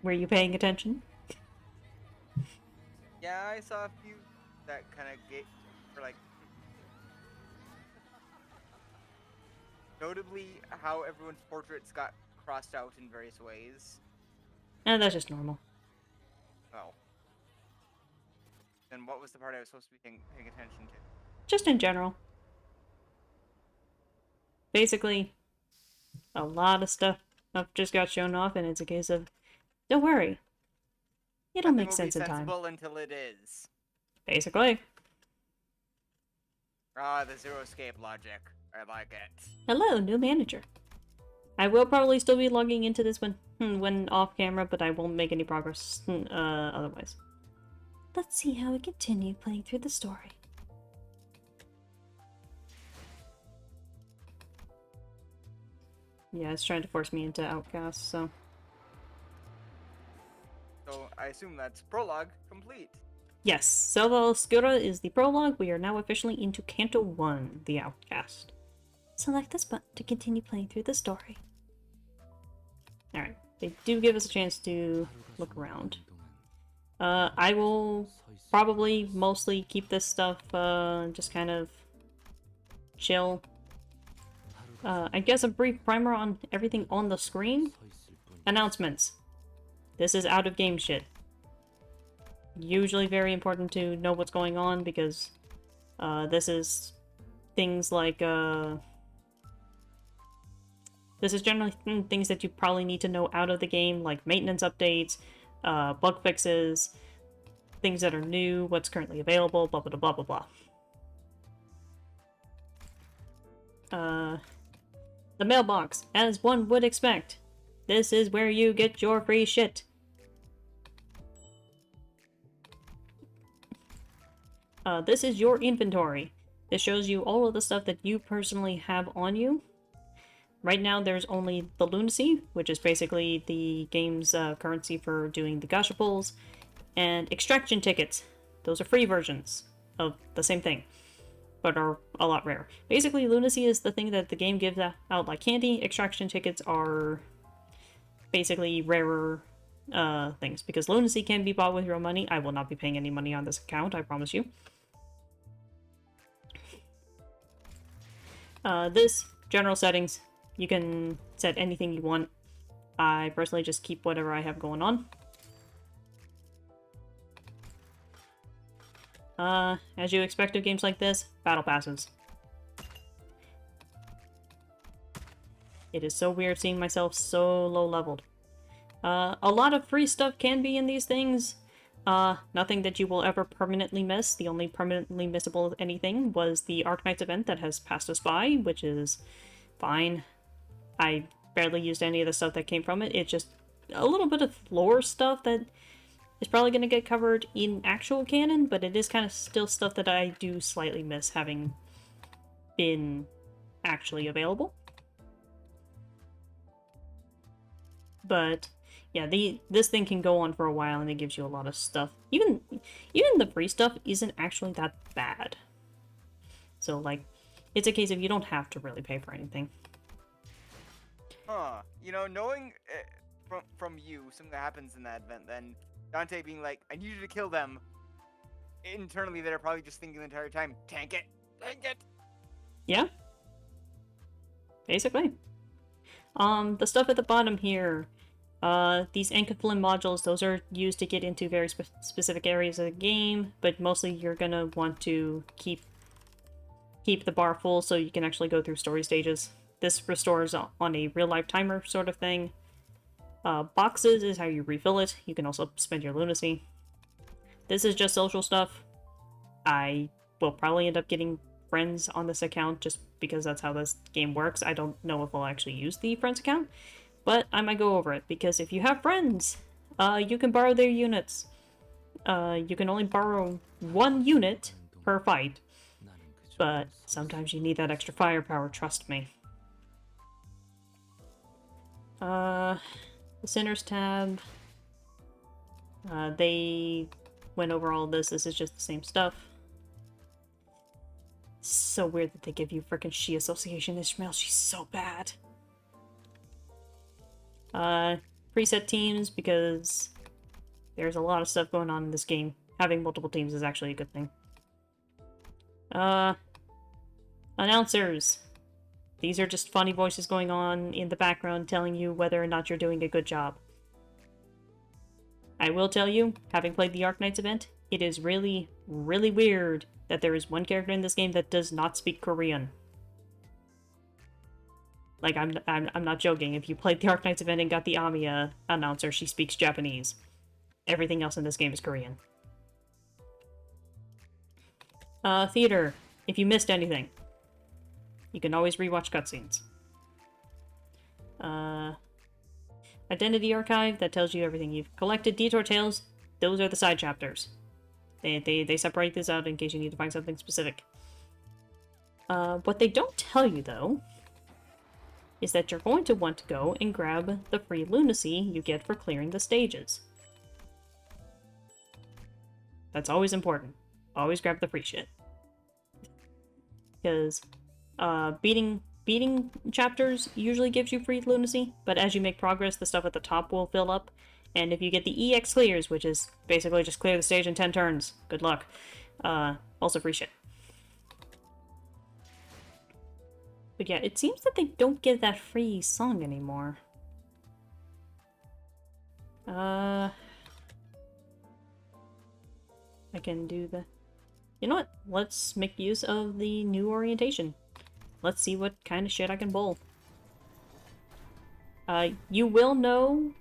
Were you paying attention? Yeah, I saw a few that kind of were like, notably how everyone's portraits got crossed out in various ways. That's just normal. Oh. Then what was the part I was supposed to be paying attention to? Just in general. Basically, a lot of stuff just got shown off, and it's a case of, don't worry, it'll Nothing make will sense be in time. sensible until it is. Basically. Ah, the zero escape logic. I like it. Hello, new manager. I will probably still be logging into this when off camera, but I won't make any progress otherwise. Let's see how we continue playing through the story. Yeah, it's trying to force me into Outcast, so... So I assume that's prologue complete. Yes, Selva Oscura is the prologue. We are now officially into Canto 1, the Outcast. Select this button to continue playing through the story. Alright, they do give us a chance to look around. I will probably mostly keep this stuff, just kind of chill. I guess a brief primer on everything on the screen. Announcements. This is out-of-game shit. Usually very important to know what's going on because this is things like this is generally things that you probably need to know out of the game, like maintenance updates, bug fixes, things that are new, what's currently available, blah blah blah blah blah. The mailbox, as one would expect. This is where you get your free shit. This is your inventory. This shows you all of the stuff that you personally have on you. Right now there's only the lunacy, which is basically the game's currency for doing the gacha pulls, and extraction tickets. Those are free versions of the same thing, but are a lot rarer. Basically, lunacy is the thing that the game gives out like candy. Extraction tickets are basically rarer things, because lunacy can be bought with real money. I will not be paying any money on this account, I promise you. This, general settings, you can set anything you want. I personally just keep whatever I have going on. As you expect of games like this, battle passes. It is so weird seeing myself so low leveled. A lot of free stuff can be in these things. Nothing that you will ever permanently miss. The only permanently missable anything was the Arknights event that has passed us by, which is fine. I barely used any of the stuff that came from it. It's just a little bit of lore stuff that is probably going to get covered in actual canon, but it is kind of still stuff that I do slightly miss having been actually available. But yeah, this thing can go on for a while, and it gives you a lot of stuff. Even the free stuff isn't actually that bad. So, like, it's a case of you don't have to really pay for anything. Huh. You know, knowing from you something that happens in that event, then Dante being like, I need you to kill them. Internally, they're probably just thinking the entire time, tank it! Tank it! Yeah. Basically. The stuff at the bottom here, these Ankeflin modules, those are used to get into very specific areas of the game, but mostly you're gonna want to keep the bar full so you can actually go through story stages. This restores on a real-life timer sort of thing. Boxes is how you refill it. You can also spend your lunacy. This is just social stuff. I will probably end up getting friends on this account just because that's how this game works. I don't know if I'll actually use the friends account, but I might go over it, because if you have friends, you can borrow their units. You can only borrow 1 unit per fight, but sometimes you need that extra firepower, trust me. The Sinners tab, they went over all this. This is just the same stuff. So weird that they give you frickin' She Association Ishmael. She's so bad. Preset teams, because there's a lot of stuff going on in this game. Having multiple teams is actually a good thing. Announcers. These are just funny voices going on in the background telling you whether or not you're doing a good job. I will tell you, having played the Arknights event, it is really, really weird that there is one character in this game that does not speak Korean. Like, I'm not joking. If you played the Arc Knights event and got the Amiya announcer, she speaks Japanese. Everything else in this game is Korean. Theater. If you missed anything, you can always rewatch cutscenes. Identity Archive, that tells you everything you've collected. Detour Tales, those are the side chapters. They separate this out in case you need to find something specific. What they don't tell you, though, is that you're going to want to go and grab the free lunacy you get for clearing the stages. That's always important. Always grab the free shit. Because beating chapters usually gives you free lunacy, but as you make progress, the stuff at the top will fill up. And if you get the EX clears, which is basically just clear the stage in 10 turns, good luck. Also free shit. But yeah, it seems that they don't give that free song anymore. I can do the... You know what? Let's make use of the new orientation. Let's see what kind of shit I can bowl. You will know,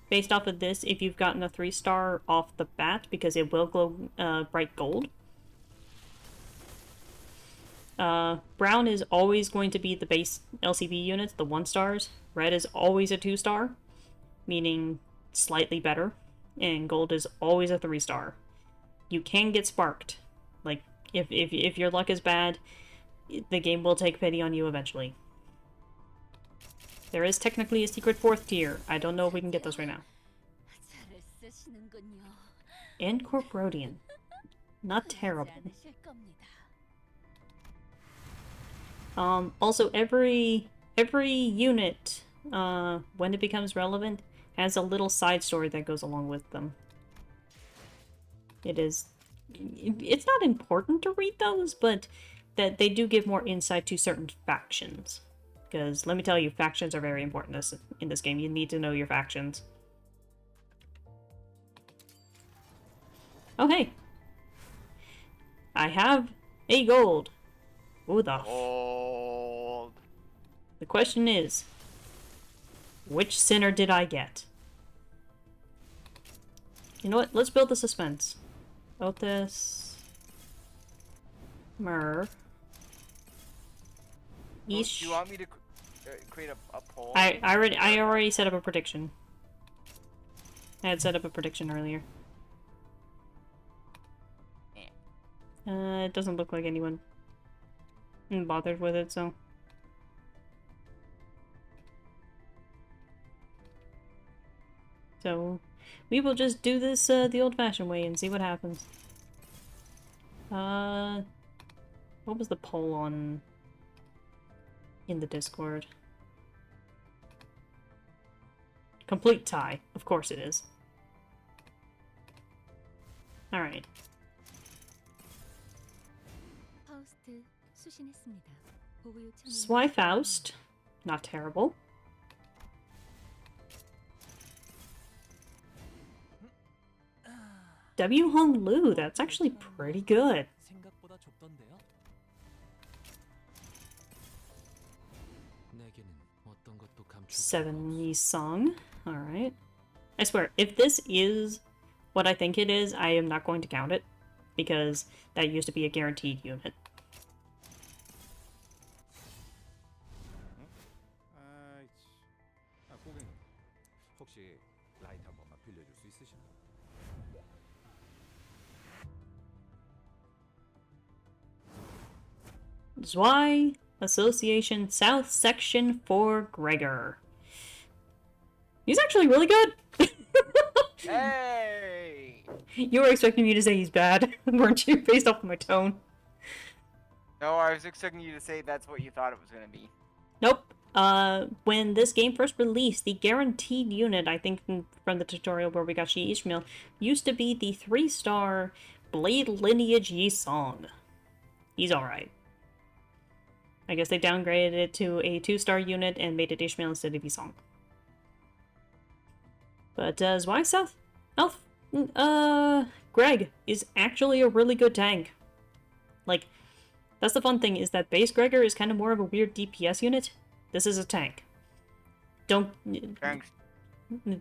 based off of this, if you've gotten a 3-star off the bat, because it will glow bright gold. Brown is always going to be the base LCB units, the 1-stars. Red is always a 2-star, meaning slightly better. And gold is always a 3-star. You can get sparked. Like, if your luck is bad, the game will take pity on you eventually. There is technically a secret 4th tier. I don't know if we can get those right now. And Corporodian. Not terrible. Also, every unit, when it becomes relevant, has a little side story that goes along with them. It's not important to read those, but that they do give more insight to certain factions. Because, let me tell you, factions are very important in this game. You need to know your factions. Oh, hey! I have a gold! Who the Gold. The question is, which sinner did I get? You know what? Let's build the suspense. Otis. Myrrh. Do you want me to create a poll? I already set up a prediction. I had set up a prediction earlier. It doesn't look like anyone bothered with it, so... So, we will just do this the old-fashioned way and see what happens. What was the poll on in the Discord? Complete tie. Of course it is. Alright. Swyfaust. Not terrible. W. Hong Lu. That's actually pretty good. 생각보다 좁던데요? 내게는 어떤 것도 감출 7 Song. Alright. I swear, if this is what I think it is, I am not going to count it. Because that used to be a guaranteed unit. 고객님, 혹시 라이트 한 번만 빌려줄 수 있으신가요? Zwei Association South Section for Gregor. He's actually really good! Hey! You were expecting me to say he's bad, weren't you? Based off of my tone. No, I was expecting you to say that's what you thought it was gonna be. Nope. When this game first released, the guaranteed unit, I think from the tutorial where we got Shi Ishmael, used to be the 3-star Blade Lineage Yi Song. He's alright. I guess they downgraded it to a 2-star unit and made it Ishmael instead of Yi Song. But Zwei South Greg is actually a really good tank. Like, that's the fun thing, is that base Gregor is kind of more of a weird DPS unit. This is a tank. Don't Thanks.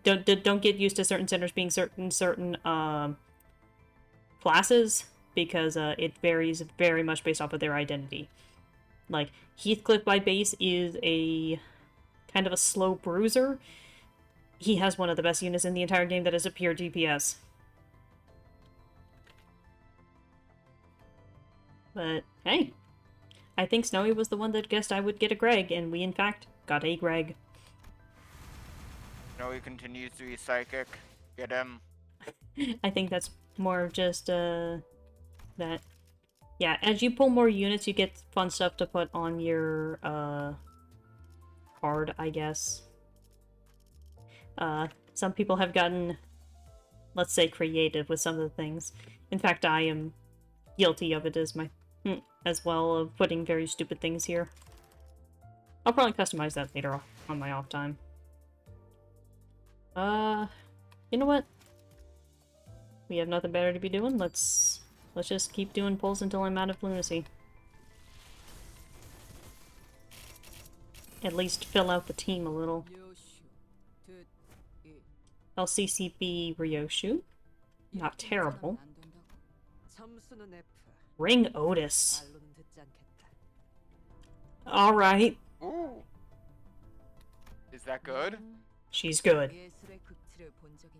don't get used to certain centers being certain classes, because it varies very much based off of their identity. Like, Heathcliff by base is a kind of a slow bruiser. He has one of the best units in the entire game that is a pure DPS. But hey, I think Snowy was the one that guessed I would get a Greg, and we in fact got a Greg. No, he continues to be psychic. Get him. I think that's more of just that. Yeah, as you pull more units, you get fun stuff to put on your card, I guess. Some people have gotten, let's say, creative with some of the things. In fact, I am guilty of it as well, of putting very stupid things here. I'll probably customize that later on my off time. You know what? We have nothing better to be doing. Let's just keep doing pulls until I'm out of lunacy. At least fill out the team a little. LCCB Ryoshu. Not terrible. Ring Otis. Alright. Ooh. Is that good? She's good.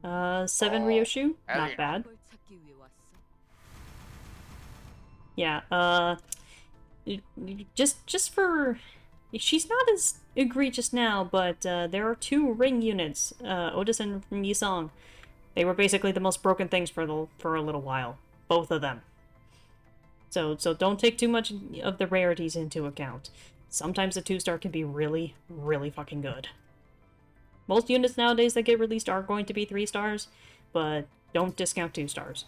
7 Ryoshu? hell Not yeah. bad. Yeah, just for... She's not as egregious now, but there are 2 ring units, Otis and Yisong. They were basically the most broken things for a little while. Both of them. So don't take too much of the rarities into account. Sometimes a 2-star can be really, really fucking good. Most units nowadays that get released are going to be 3 stars, but don't discount 2 stars.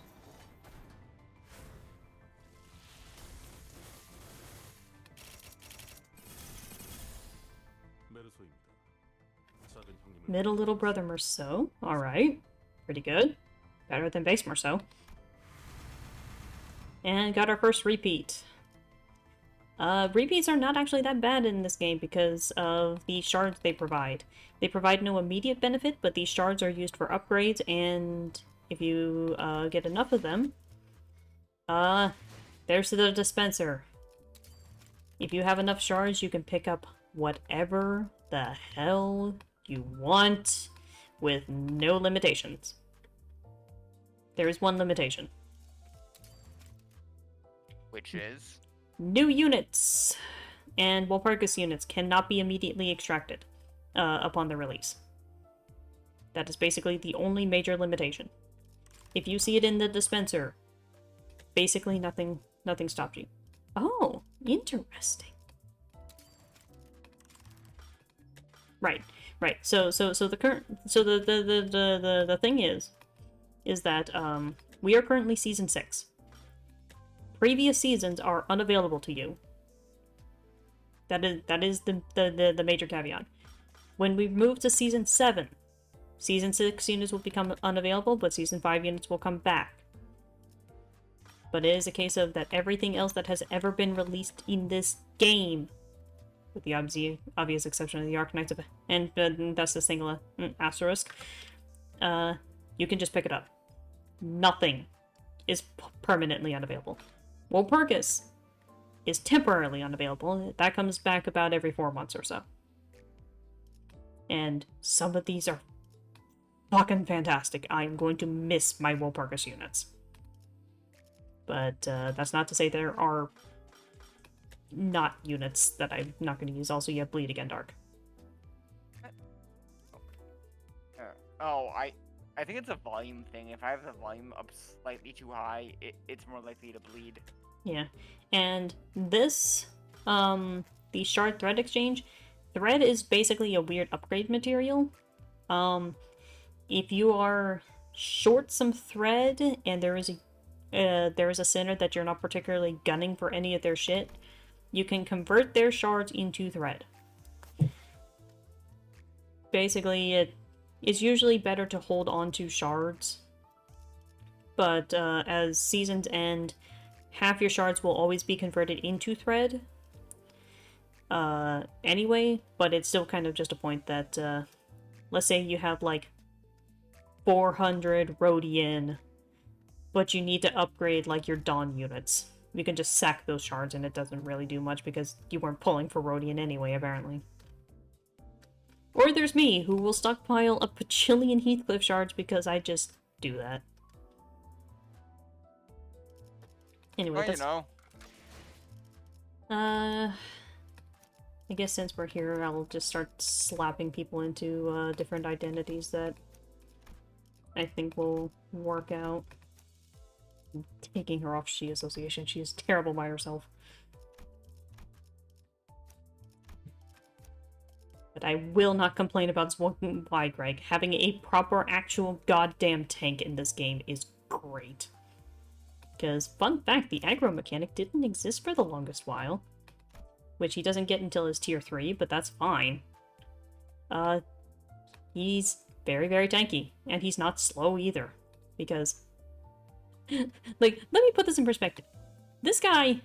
Middle little brother Merceau. Alright. Pretty good. Better than base Merceau. And got our first repeat. Repeats are not actually that bad in this game because of the shards they provide. They provide no immediate benefit, but these shards are used for upgrades, and if you get enough of them, there's the dispenser. If you have enough shards, you can pick up whatever the hell you want with no limitations. There is one limitation. Which is? New units and Walpurgis units cannot be immediately extracted upon the release. That is basically the only major limitation. If you see it in the dispenser, basically nothing stops you. Oh, interesting. Right. So the thing is that we are currently season 6. Previous seasons are unavailable to you. That is the major caveat. When we move to season 7, season 6 units will become unavailable, but season 5 units will come back. But it is a case of that everything else that has ever been released in this game, with the obvious exception of the Arcanines of, and that's the single asterisk, you can just pick it up. Nothing is permanently unavailable. Walpurgis is temporarily unavailable. That comes back about every 4 months or so. And some of these are fucking fantastic. I'm going to miss my Walpurgis units. But that's not to say there are not units that I'm not going to use. Also, you have Bleed Again Dark. Oh, I think it's a volume thing. If I have the volume up slightly too high, it's more likely to bleed. Yeah, and this, the Shard Thread Exchange, thread is basically a weird upgrade material. If you are short some thread, and there is a center that you're not particularly gunning for any of their shit, you can convert their shards into thread. Basically, it is usually better to hold on to shards but as seasons end, half your shards will always be converted into thread. Anyway, but it's still kind of just a point that, let's say you have like 400 Rhodian, but you need to upgrade like your Dawn units. You can just sack those shards and it doesn't really do much because you weren't pulling for Rhodian anyway, apparently. Or there's me, who will stockpile a bajillion Heathcliff shards because I just do that. Anyway, Well, that's... you know. I guess since we're here, I'll just start slapping people into different identities that I think will work out. I'm taking her off She Association. She is terrible by herself. But I will not complain about why, Greg. Having a proper, actual goddamn tank in this game is great. Because, fun fact, the aggro mechanic didn't exist for the longest while. Which he doesn't get until his tier 3, but that's fine. He's very, very tanky. And he's not slow either. Because, like, let me put this in perspective. This guy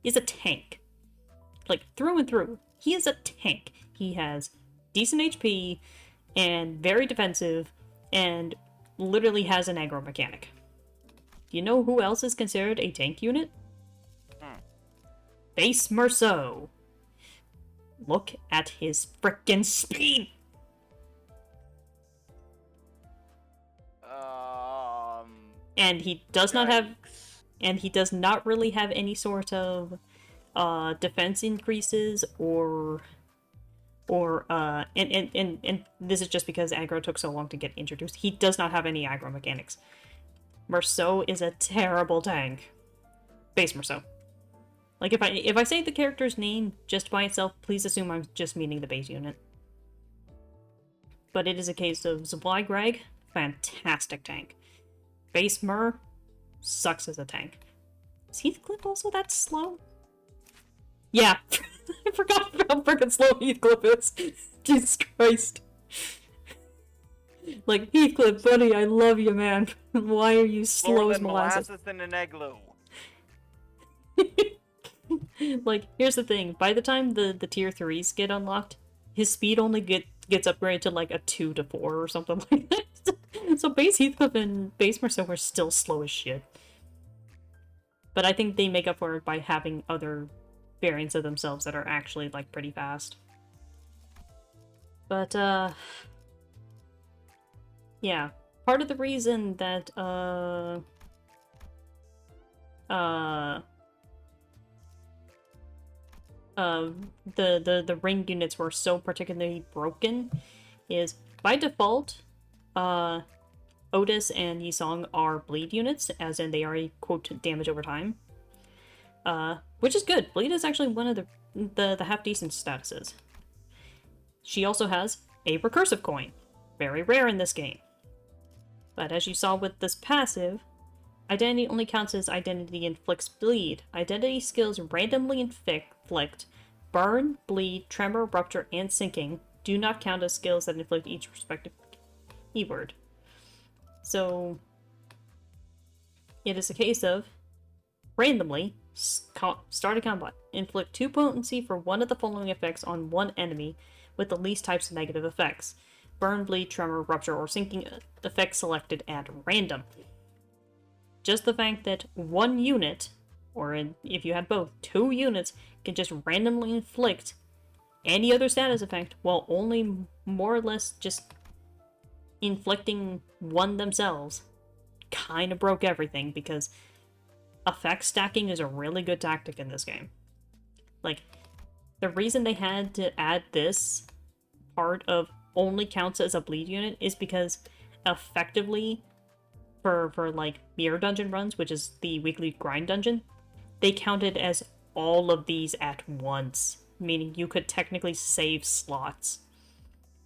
is a tank. Like, through and through. He is a tank. He has decent HP, and very defensive, and literally has an aggro mechanic. Do you know who else is considered a tank unit? Base Merceau. Look at his frickin' speed! And he does not have... And he does not really have any sort of defense increases or and this is just because aggro took so long to get introduced. He does not have any aggro mechanics. Merceau is a terrible tank. Base Merceau. Like, if I say the character's name just by itself, please assume I'm just meaning the base unit. But it is a case of Supply Greg, fantastic tank. Base Mer, sucks as a tank. Is Heathcliff also that slow? Yeah, I forgot how freaking slow Heathcliff is. Jesus Christ. Like, Heathcliff, buddy, I love you, man. Why are you slow as molasses? Molasses than an egg glue. Like, here's the thing. By the time the tier 3s get unlocked, his speed only gets upgraded to like a 2 to 4 or something like that. So base Heathcliff and base Merceau are still slow as shit. But I think they make up for it by having other variants of themselves that are actually, like, pretty fast. But, yeah. Part of the reason that, the ring units were so particularly broken is, by default, Otis and Yisong are bleed units, as in they already quote damage over time. Which is good. Bleed is actually one of the half-decent statuses. She also has a recursive coin. Very rare in this game. But as you saw with this passive, identity only counts as identity inflicts bleed. Identity skills randomly inflict burn, bleed, tremor, rupture, and sinking do not count as skills that inflict each respective keyword. So, it is a case of randomly start a combat. Inflict 2 potency for one of the following effects on one enemy with the least types of negative effects. Burn, bleed, tremor, rupture, or sinking effects selected at random. Just the fact that one unit, or if you had both, 2 units, can just randomly inflict any other status effect while only more or less just inflicting one themselves kind of broke everything, because effect stacking is a really good tactic in this game. Like, the reason they had to add this part of only counts as a bleed unit is because effectively for like mirror dungeon runs, which is the weekly grind dungeon, they counted as all of these at once, meaning you could technically save slots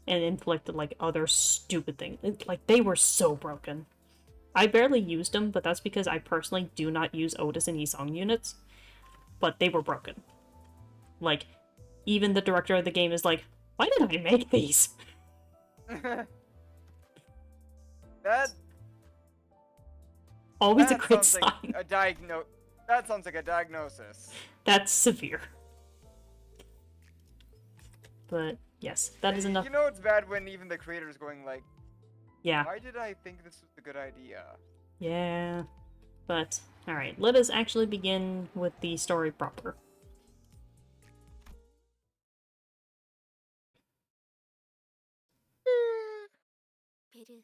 and inflict like other stupid things. Like, they were so broken. I barely used them, but that's because I personally do not use Otis and Yisong units, but they were broken. Like, even the director of the game is like, why did I make these? That always a That great sounds like sign. That sounds like a diagnosis. That's severe. But yes, that is enough. You know it's bad when even the creator's going like, Yeah. why did I think this was a good idea? Yeah. But, alright, let us actually begin with the story proper. 베르,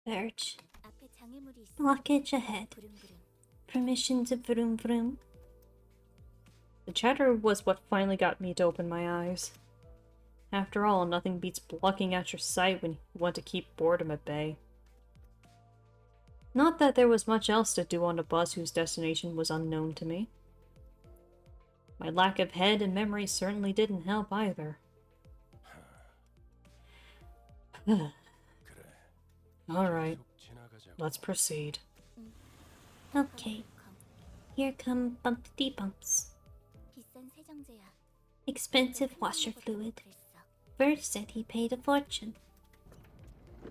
Verge. 앞에 장애물이 있어. Blockage ahead. 부릉부릉. Permission to vroom vroom. The chatter was what finally got me to open my eyes. After all, nothing beats blocking out your sight when you want to keep boredom at bay. Not that there was much else to do on a bus whose destination was unknown to me. My lack of head and memory certainly didn't help either. Alright, let's proceed. Okay, here come bumpty bumps. 비싼 세정제야. Expensive washer fluid. 그랬어. Verge said he paid a fortune.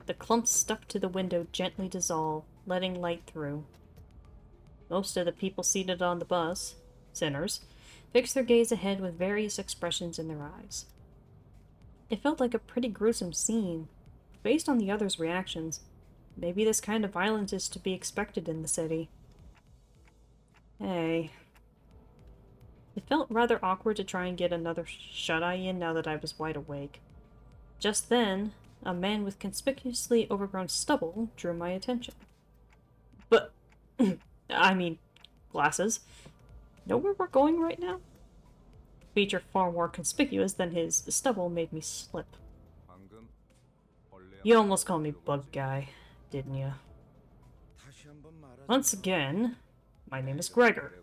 The clumps stuck to the window gently dissolve, letting light through. Most of the people seated on the bus, sinners, fixed their gaze ahead with various expressions in their eyes. It felt like a pretty gruesome scene. Based on the others' reactions, maybe this kind of violence is to be expected in the city. Hey. It felt rather awkward to try and get another shut-eye in now that I was wide awake. Just then, a man with conspicuously overgrown stubble drew my attention. But, I mean, glasses. Know where we're going right now? Feature far more conspicuous than his stubble made me slip. 방금 You almost called me Bug Guy, didn't you? Once again, my name is Gregor.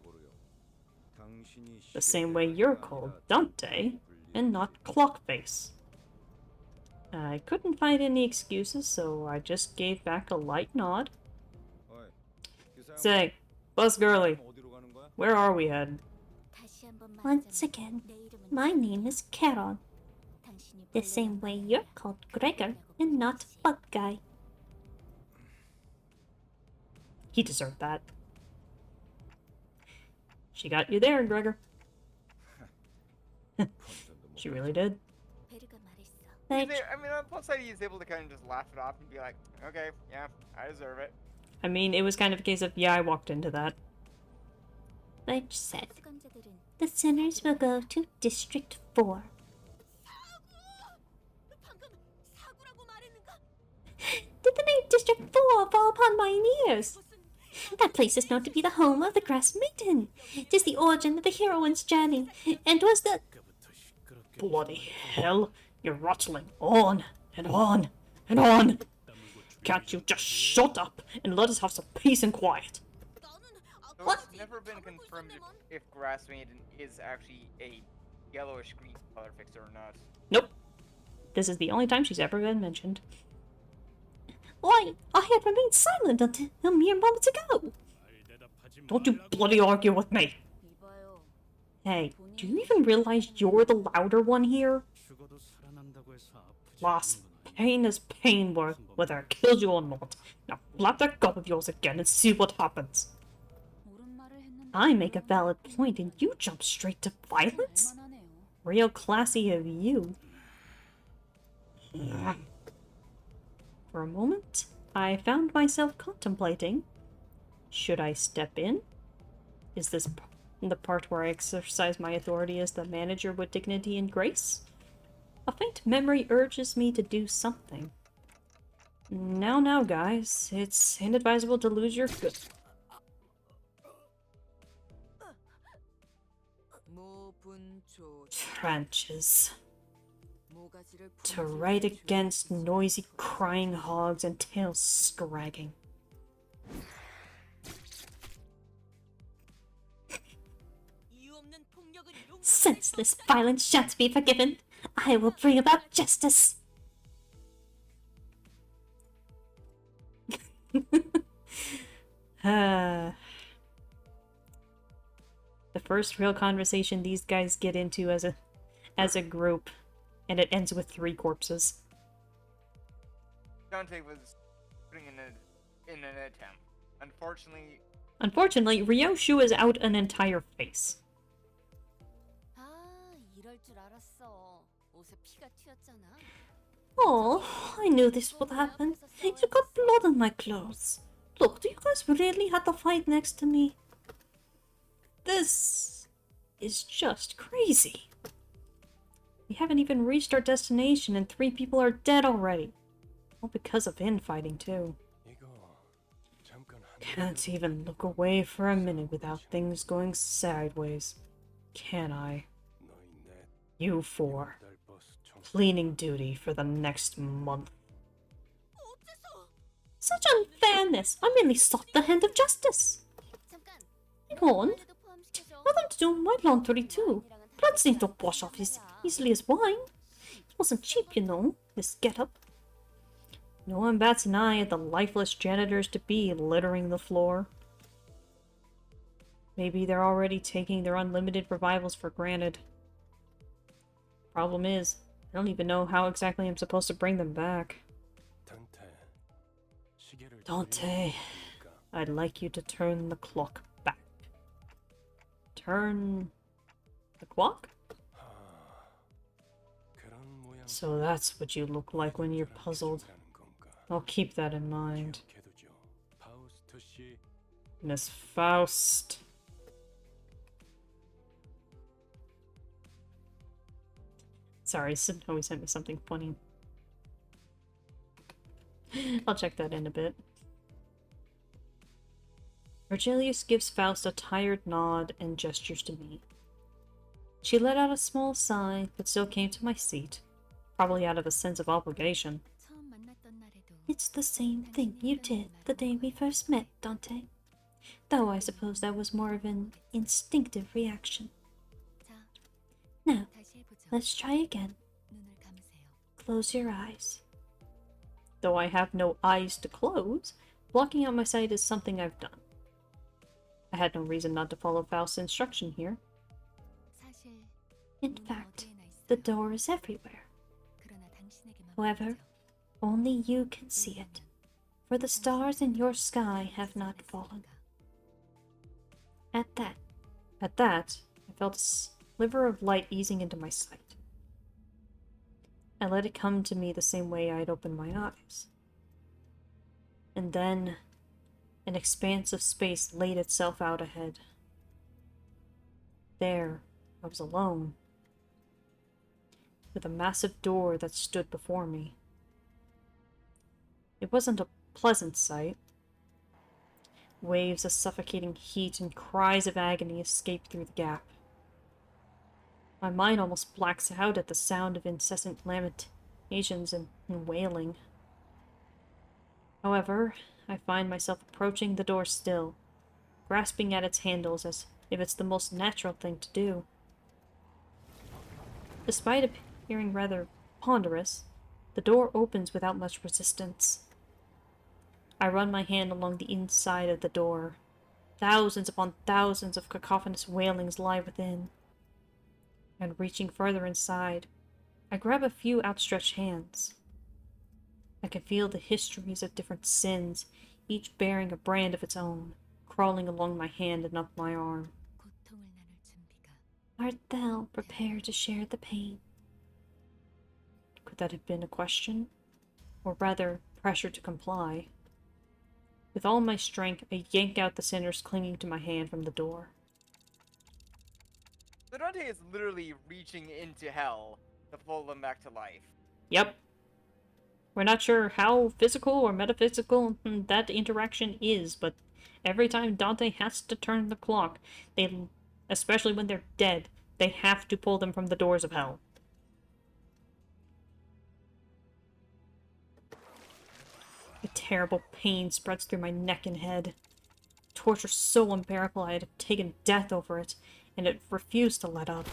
The same way you're called Dante, and not Clockface. I couldn't find any excuses, so I just gave back a light nod. Say, Bus Girly, where are we headed? 다시 한번 Once 말하자면 again, 내 이름은 my name is Charon. 당신이 The same way 불러야 you're called Gregor and not Bug Guy. He deserved that. She got you there, Gregor. She really did. 베르가 말했어. Verge, I mean, on the plus side, he's able to kind of just laugh it off and be like, okay, yeah, I deserve it. I mean, it was kind of a case of, yeah, I walked into that. Verge said, 수감자들은 the sinners will go to District 4. 방금 사고라고 말했는가? Did the name District 4 fall upon mine ears? That place is known to be the home of the Grass Maiden. 'Tis the origin of the heroine's journey, and was the... Bloody hell, you're rattling on and on and on. Can't you just shut up and let us have some peace and quiet? So it's never been confirmed if Grass Maiden is actually a yellowish green color fixer or not. Nope. This is the only time she's ever been mentioned. Why, I had remained silent until a mere moments ago. Don't you bloody argue with me. 이봐요. Hey, do you even realize you're the louder one here? 죽어도 살아난다고 해서 아프지 Lass, 않는구나. pain is pain, whether it kills you or not. Now flap that gob of yours again and see what happens. 옳은 말을 했는데 I make a valid point and you jump straight to violence? 할만하네요. Real classy of you. For a moment, I found myself contemplating. Should I step in? Is this the part where I exercise my authority as the manager with dignity and grace? A faint memory urges me to do something. Now, guys, it's inadvisable to lose your good. 모분조 Trenches. 모가지를 To right against noisy crying hogs and tails scragging. Senseless violence shan't be forgiven. I will bring about justice. The first real conversation these guys get into as a group, and it ends with 3 corpses. Dante was putting in a in an attempt. Unfortunately, Unfortunately, Ryoshu is out an entire face. 아, 이럴 줄 알았어. 옷에 피가 튀었잖아. Oh, I knew this would happen. You got blood on my clothes. Look, do you guys really have to fight next to me? This is just crazy. We haven't even reached our destination and 3 people are dead already. All because of infighting, too. 이거 잠깐 한 Can't even look away for a minute without things going sideways. Can I? 너희 넷 You 4. 달 버스 총 Cleaning duty for the next month. 어째서? Such unfairness! I merely sought the hand of justice. 잠깐. Hang on. 너희도 포함시켜줘. Tell them to do my laundry too. Bloods need to wash off as easily as wine. It wasn't cheap, you know, this get-up. No one bats an eye at the lifeless janitors-to-be littering the floor. Maybe they're already taking their unlimited revivals for granted. Problem is, I don't even know how exactly I'm supposed to bring them back. 단테 시계를 Dante, 돌려보니까 I'd like you to turn the clock back. Turn the clock? 하, 그런 모양 So that's what you look like when you're puzzled. I'll keep that in mind. 기억해두죠. 파우스트 씨 Miss Faust. Sorry, Snowy sent me something funny. I'll check that in a bit. Virgilius gives Faust a tired nod and gestures to me. She let out a small sigh, but still came to my seat, probably out of a sense of obligation. 처음 만났던 날에도 It's the same thing you did the day we first met, Dante. Though I suppose that was more of an instinctive reaction. 자, Now, 다시 해보죠. let's try again. 눈을 감으세요. Close your eyes. Though I have no eyes to close, blocking out my sight is something I've done. I had no reason not to follow Faust's instruction here. 사실 In 눈은 fact, 어디에나 있어요. the door is everywhere. 그러나 당신에게만 However, 보이죠. only you can see it, for the stars in your sky have not fallen. At that, I felt a sliver of light easing into my sight. I let it come to me the same way I had opened my eyes. And then, an expanse of space laid itself out ahead. There, I was alone, with a massive door that stood before me. It wasn't a pleasant sight. Waves of suffocating heat and cries of agony escaped through the gap. My mind almost blacks out at the sound of incessant lamentations and wailing. However, I find myself approaching the door still, grasping at its handles as if it's the most natural thing to do. Despite appearing rather ponderous, the door opens without much resistance. I run my hand along the inside of the door. Thousands upon thousands of cacophonous wailings lie within. And reaching further inside, I grab a few outstretched hands. I can feel the histories of different sins, each bearing a brand of its own, crawling along my hand and up my arm. 고통을 나눌 준비가 Art thou prepared to share the pain? Could that have been a question? Or rather, pressure to comply? With all my strength, I yank out the sinners clinging to my hand from the door. So Dante is literally reaching into hell to pull them back to life. Yep. We're not sure how physical or metaphysical that interaction is, but every time Dante has to turn the clock, especially when they're dead, they have to pull them from the doors of hell. A terrible pain spreads through my neck and head. Torture so unbearable I had taken death over it, and it refused to let up.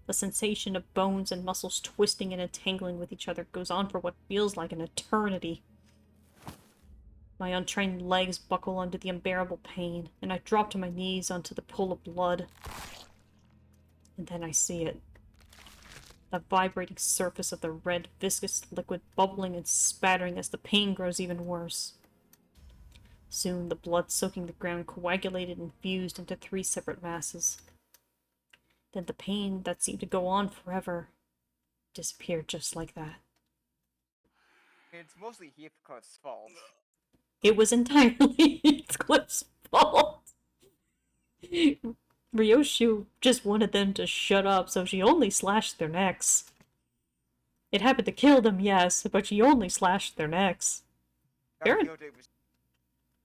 The sensation of bones and muscles twisting and entangling with each other goes on for what feels like an eternity. My untrained legs buckle under the unbearable pain, and I drop to my knees onto the pool of blood. And then I see it. The vibrating surface of the red, viscous liquid bubbling and spattering as the pain grows even worse. Soon, the blood soaking the ground coagulated and fused into 3 separate masses. Then the pain that seemed to go on forever disappeared just like that. It's mostly Heathcliff's fault. It was entirely Heathcliff's fault. Ryoshu just wanted them to shut up, so she only slashed their necks. It happened to kill them, yes, but she only slashed their necks. Baron... Was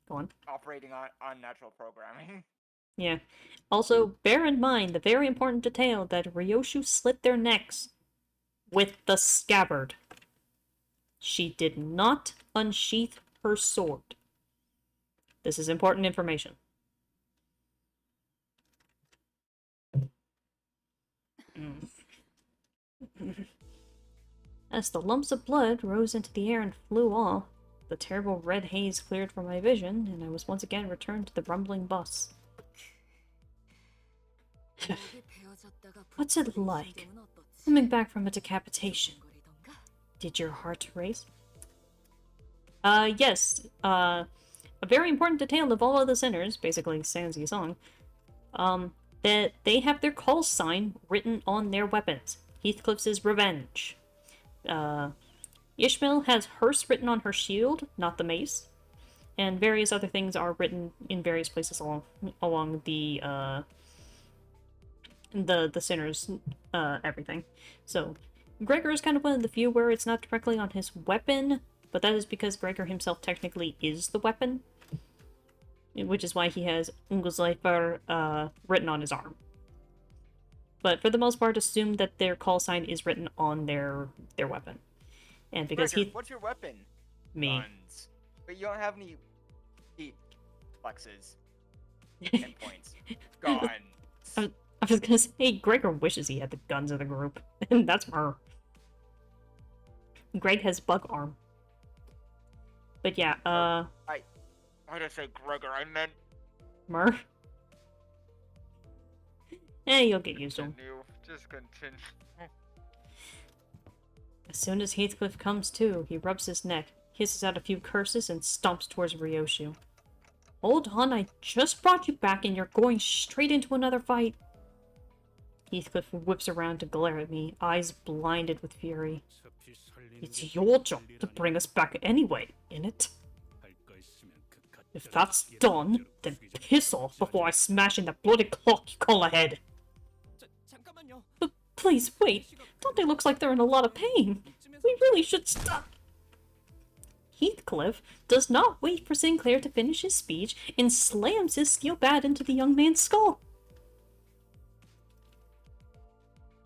Go on. operating on unnatural programming. Yeah. Also, bear in mind the very important detail that Ryoshu slit their necks with the scabbard. She did not unsheath her sword. This is important information. As the lumps of blood rose into the air and flew off, the terrible red haze cleared from my vision, and I was once again returned to the rumbling bus. What's it like, coming back from a decapitation? Did your heart race? Yes. A very important detail of all of the sinners, basically Sanzi's song, that they have their call sign written on their weapons. Heathcliff's is Revenge. Ishmael has Hearse written on her shield, not the mace. And various other things are written in various places along the sinners, everything. So, Gregor is kind of one of the few where it's not directly on his weapon, but that is because Gregor himself technically is the weapon. Which is why he has Ungelsleifer written on his arm. But for the most part, assume that their call sign is written on their weapon. And because Gregor, what's your weapon? Me. Guns. But you don't have any heat flexes. And points. Guns. I was gonna say, Gregor wishes he had the guns of the group. And that's her. Greg has bug arm. But yeah, Why did I say Gregor? I meant... Mur? You'll get used to him. Just continue. As soon as Heathcliff comes to, he rubs his neck, hisses out a few curses, and stomps towards Ryoshu. Hold on, I just brought you back and you're going straight into another fight. Heathcliff whips around to glare at me, eyes blinded with fury. It's your job to bring us back anyway, innit? If that's done, then piss off before I smash in that bloody clock you call ahead. But please wait, Dante looks like they're in a lot of pain. We really should stop. Heathcliff does not wait for Sinclair to finish his speech and slams his steel bat into the young man's skull.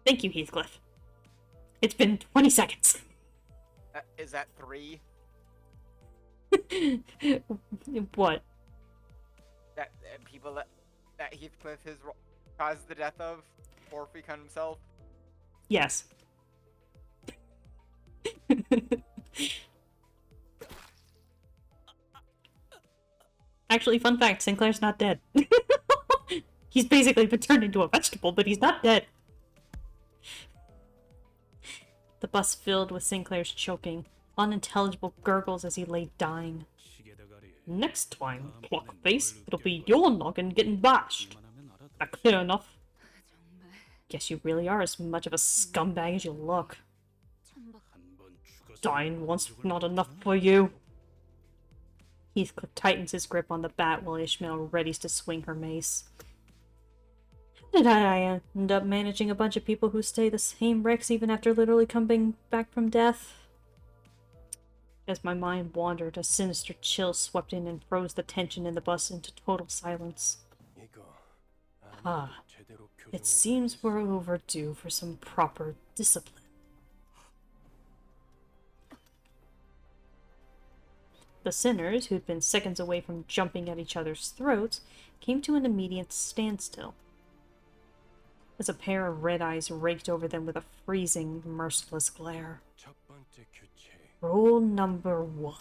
Thank you, Heathcliff. It's been 20 seconds. Is that 3? What? That people that Heathcliff has caused the death of, or Freecon himself? Yes. Actually, fun fact, Sinclair's not dead. He's basically been turned into a vegetable, but he's not dead. The bus filled with Sinclair's choking, unintelligible gurgles as he lay dying. Next time, Clockface, it'll be your noggin getting bashed. That clear enough? Guess you really are as much of a scumbag as you look. Dying once not enough for you. Heathcliff tightens his grip on the bat while Ishmael readies to swing her mace. How did I end up managing a bunch of people who stay the same wrecks even after literally coming back from death? As my mind wandered, a sinister chill swept in and froze the tension in the bus into total silence. It seems we're overdue for some proper discipline. The sinners, who'd been seconds away from jumping at each other's throats, came to an immediate standstill, as a pair of red eyes raked over them with a freezing, merciless glare. Rule number 1.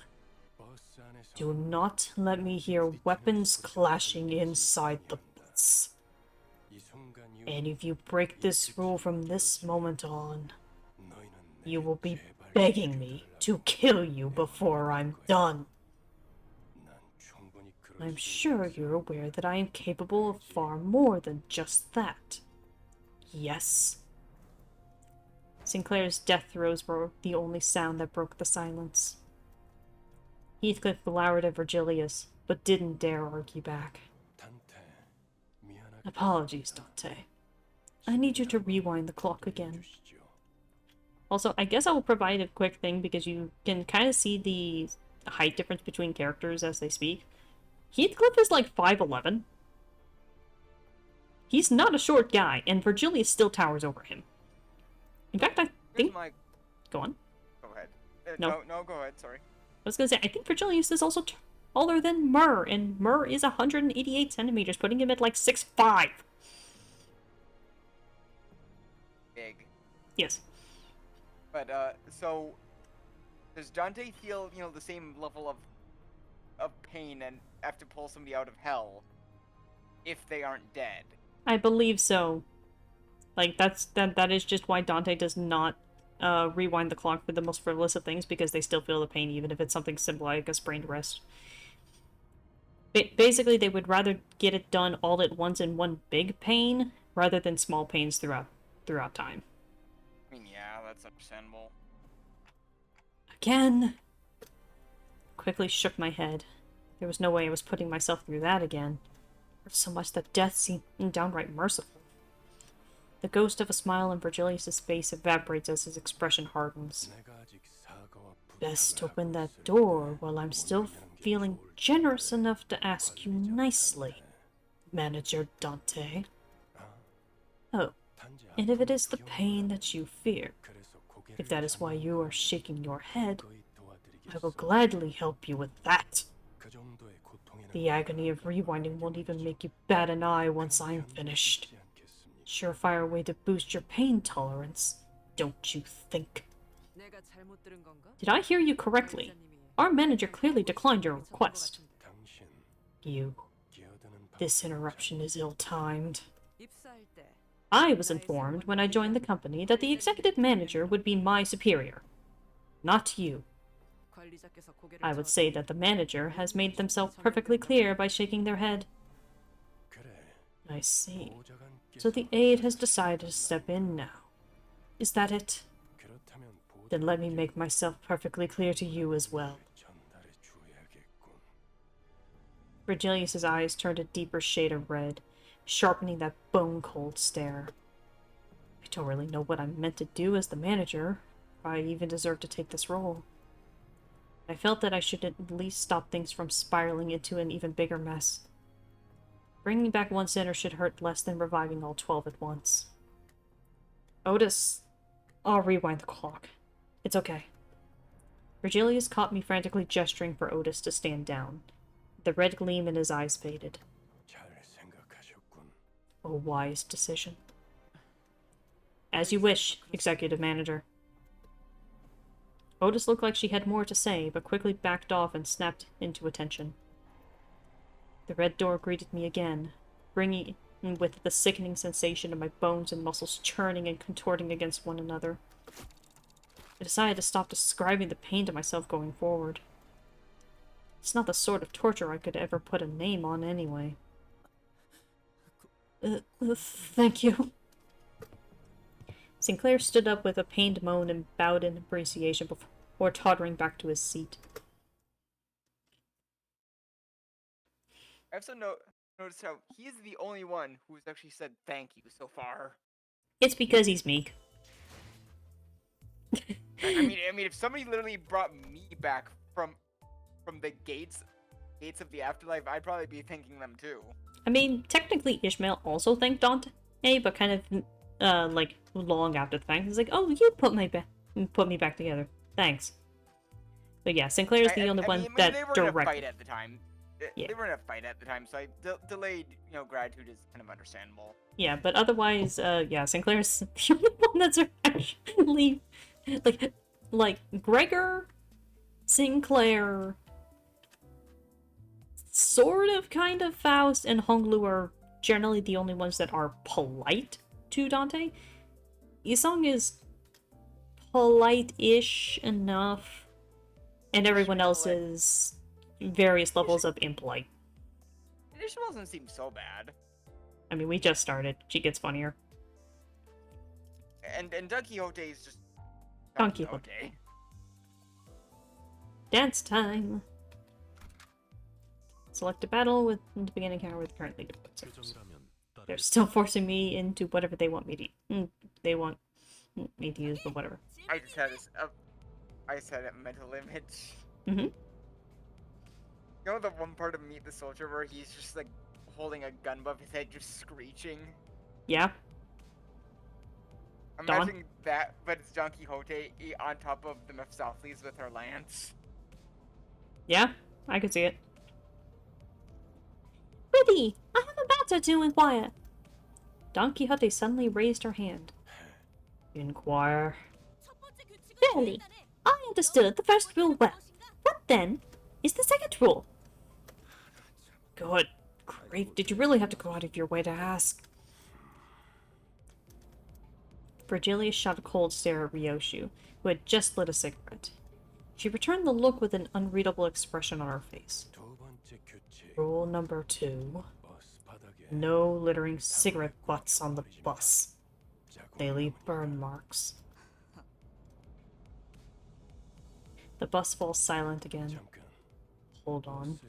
Do not let me hear weapons clashing inside the bus. And if you break this rule from this moment on, you will be begging me to kill you before I'm done. I'm sure you're aware that I am capable of far more than just that. Yes. Sinclair's death throes were the only sound that broke the silence. Heathcliff glowered at Virgilius, but didn't dare argue back. 단테, 미안하게 Apologies, Dante. I need you to rewind the clock again. Also, I guess I will provide a quick thing because you can kind of see the height difference between characters as they speak. Heathcliff is like 5'11". He's not a short guy, and Virgilius still towers over him. In fact, I Here's think... my... Go on. Go ahead. No. No, go ahead, sorry. I was gonna say, I think Virgilius is also taller than Myrrh, and Myrrh is 188 centimeters, putting him at like 6'5". Big. Yes. But, so... Does Dante feel, you know, the same level of pain and have to pull somebody out of hell if they aren't dead? I believe so. Like, that is just why Dante does not rewind the clock for the most frivolous of things, because they still feel the pain, even if it's something simple like a sprained wrist. Basically, they would rather get it done all at once in one big pain, rather than small pains throughout time. I mean, yeah, that's understandable. Again! Quickly shook my head. There was no way I was putting myself through that again. Or so much that death seemed downright merciful. The ghost of a smile on Virgilius' face evaporates as his expression hardens. Best open that door while I'm still feeling generous enough to ask you nicely, Manager Dante. Oh, and if it is the pain that you fear, if that is why you are shaking your head, I will gladly help you with that. The agony of rewinding won't even make you bat an eye once I'm finished. Surefire way to boost your pain tolerance, don't you think? Did I hear you correctly? Our manager clearly declined your request. You. This interruption is ill-timed. I was informed when I joined the company that the executive manager would be my superior, not you. I would say that the manager has made themselves perfectly clear by shaking their head. I see. So the aide has decided to step in now. Is that it? Then let me make myself perfectly clear to you as well. Virgilius' eyes turned a deeper shade of red, sharpening that bone-cold stare. I don't really know what I'm meant to do as the manager, if I even deserve to take this role. I felt that I should at least stop things from spiraling into an even bigger mess. Bringing back one sinner should hurt less than reviving all 12 at once. Otis, I'll rewind the clock. It's okay. Virgilius caught me frantically gesturing for Otis to stand down. The red gleam in his eyes faded. A wise decision. As you wish, Executive Manager. Otis looked like she had more to say, but quickly backed off and snapped into attention. The red door greeted me again, bringing with the sickening sensation of my bones and muscles churning and contorting against one another. I decided to stop describing the pain to myself going forward. It's not the sort of torture I could ever put a name on anyway. Thank you. Sinclair stood up with a pained moan and bowed in appreciation before tottering back to his seat. I also noticed how he's the only one who's actually said thank you so far. It's because he's meek. I mean, if somebody literally brought me back from the gates of the afterlife, I'd probably be thanking them too. I mean, technically Ishmael also thanked Dante, but kind of, like, long after the fact. He's like, oh, you put me back together. Thanks. But yeah, Sinclair's the only one that they were directly... in a fight at the time. Yeah. They were in a fight at the time, so delayed, gratitude is kind of understandable. Yeah, but otherwise, yeah, Sinclair's the only one that's actually... Like, Gregor, Sinclair... sort of, kind of, Faust, and Honglu are generally the only ones that are polite to Dante. Yisong is polite-ish enough, and everyone else is various levels of impolite. Initial doesn't seem so bad. I mean, we just started. She gets funnier. And Don Quixote is just Don Quixote. Dance time! Select a battle with the beginning encounter with currently deployed soldiers. They're still forcing me into whatever they want me to. They want me to use, but whatever. I just had this. I just had a mental image. Mm-hmm. You know the one part of Meet the Soldier where he's just like holding a gun above his head, just screeching. Yeah. Imagine that, but it's Don Quixote on top of the Mephistopheles with her lance. Yeah, I could see it. Prithee, I have a matter to inquire. Don Quixote suddenly raised her hand. Inquire. Fairly. I understood the first rule well. What then is the second rule? Good grief, did you really have to go out of your way to ask? Virgilius shot a cold stare at Ryoshu, who had just lit a cigarette. She returned the look with an unreadable expression on her face. Rule number 2. No littering cigarette butts on the bus. They leave burn marks. The bus falls silent again. Hold on.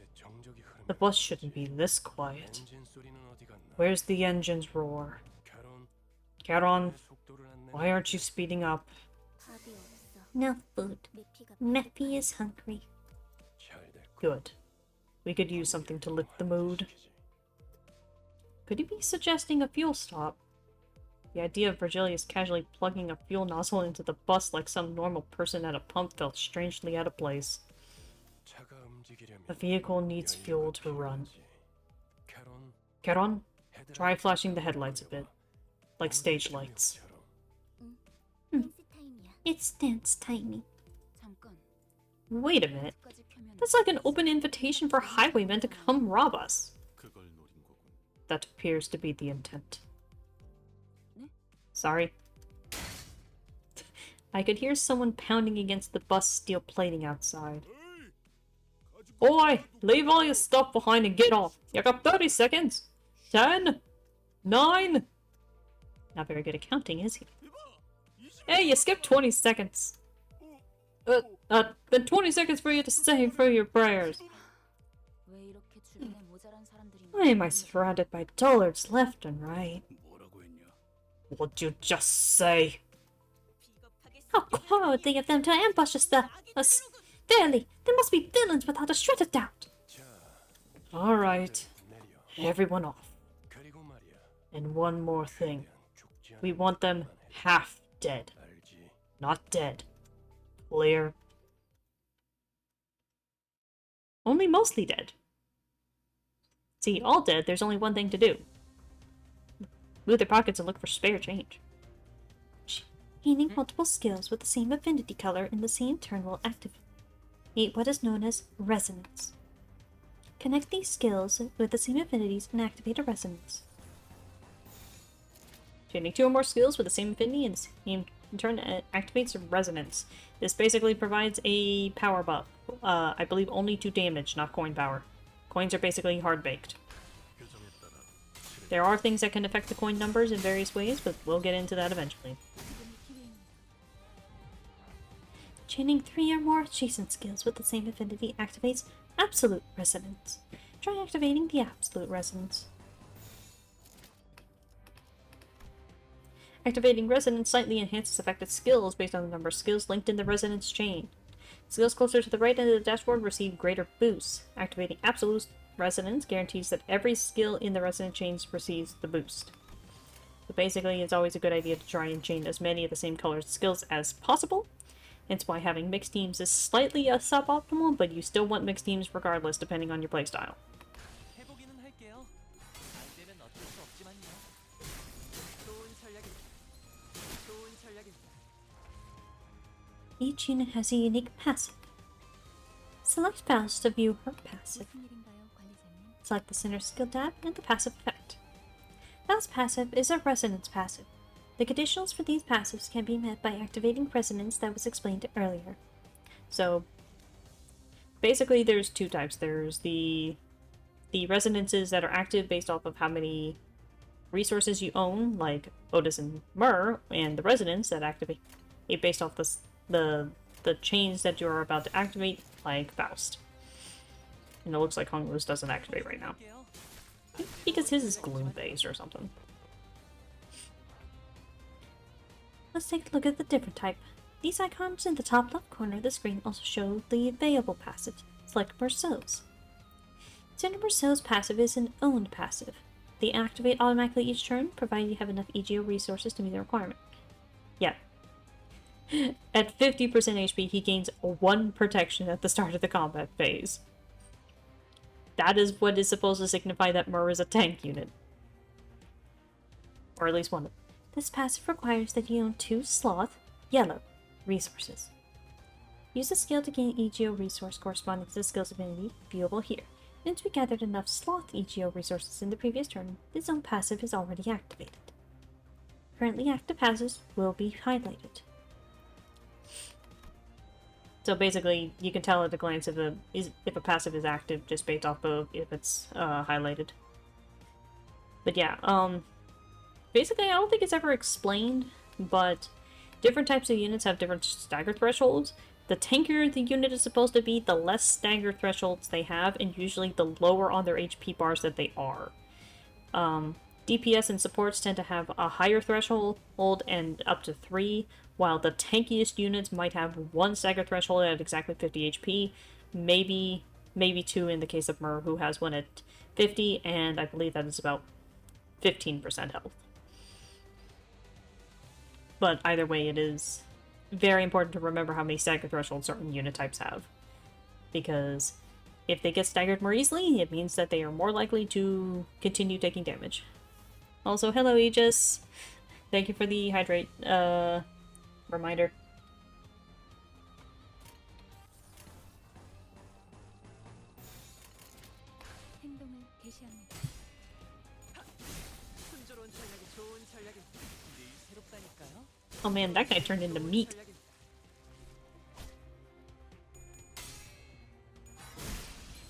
The bus shouldn't be this quiet. Where's the engine's roar? Charon, why aren't you speeding up? No food. Meppy is hungry. Good. We could use something to lift the mood. Could you be suggesting a fuel stop? The idea of Virgilius casually plugging a fuel nozzle into the bus like some normal person at a pump felt strangely out of place. The vehicle needs fuel to run. Charon, try flashing the headlights a bit. Like stage lights. It's dance timing. Wait a minute. That's like an open invitation for highwaymen to come rob us. That appears to be the intent. Sorry. I could hear someone pounding against the bus steel plating outside. Oi! Leave all your stuff behind and get off! You got 30 seconds! 10! 9! Not very good at counting, is he? Hey, you skipped 20 seconds! Then 20 seconds for you to say for your prayers. Why am I surrounded by dullards left and right? What'd you just say? How cowardly of them to ambush us! Verily, there must be villains without a shred of doubt. Alright. Everyone off. And one more thing. We want them half dead. Not dead. Clear? Only mostly dead. See, all dead, there's only one thing to do. Loot their pockets and look for spare change. Gaining multiple skills with the same affinity color in the same turn will activate what is known as resonance. Connect these skills with the same affinities and activate a resonance. Chaining 2 or more skills with the same affinity and in turn activates resonance. This basically provides a power buff. I believe only to damage, not coin power. Coins are basically hard-baked. There are things that can affect the coin numbers in various ways, but we'll get into that eventually. Chaining 3 or more adjacent skills with the same affinity activates absolute resonance. Try activating the absolute resonance. Activating resonance slightly enhances affected skills based on the number of skills linked in the resonance chain. Skills closer to the right end of the dashboard receive greater boosts. Activating absolute resonance guarantees that every skill in the resonance chain receives the boost. So basically, it's always a good idea to try and chain as many of the same colored skills as possible. Hence why having mixed teams is slightly suboptimal, but you still want mixed teams regardless, depending on your playstyle. Each unit has a unique passive. Select pass to view her passive. Select the center skill tab and the passive effect. Last passive is a resonance passive. The conditionals for these passives can be met by activating resonance that was explained earlier. So, basically there's two types. There's the the resonances that are active based off of how many resources you own, like Otis and Myrrh, and the resonance that activate based off the chains that you're about to activate, like Faust. And it looks like Honglu's doesn't activate right now. Because his is gloom-based or something. Let's take a look at the different type. These icons in the top left corner of the screen also show the available passive. Select Merceau's. Senator Merceau's passive is an owned passive. They activate automatically each turn, provided you have enough EGO resources to meet the requirement. Yeah. At 50% HP, he gains 1 protection at the start of the combat phase. That is what is supposed to signify that Myrrh is a tank unit. Or at least one of them. This passive requires that you own 2 sloth, yellow, resources. Use the skill to gain EGO resource corresponding to the skill's ability, viewable here. Since we gathered enough sloth EGO resources in the previous turn, this own passive is already activated. Currently active passives will be highlighted. So basically, you can tell at a glance if a passive is active just based off of if it's highlighted. But yeah, basically I don't think it's ever explained, but different types of units have different stagger thresholds. The tankier the unit is supposed to be, the less stagger thresholds they have, and usually the lower on their HP bars that they are. DPS and supports tend to have a higher threshold and up to 3, while the tankiest units might have 1 stagger threshold at exactly 50 HP, maybe 2 in the case of Myrrh, who has one at 50, and I believe that is about 15% health. But either way, it is very important to remember how many stagger thresholds certain unit types have. Because if they get staggered more easily, it means that they are more likely to continue taking damage. Also, hello Aegis! Thank you for the hydrate, reminder. Oh man, that guy turned into meat.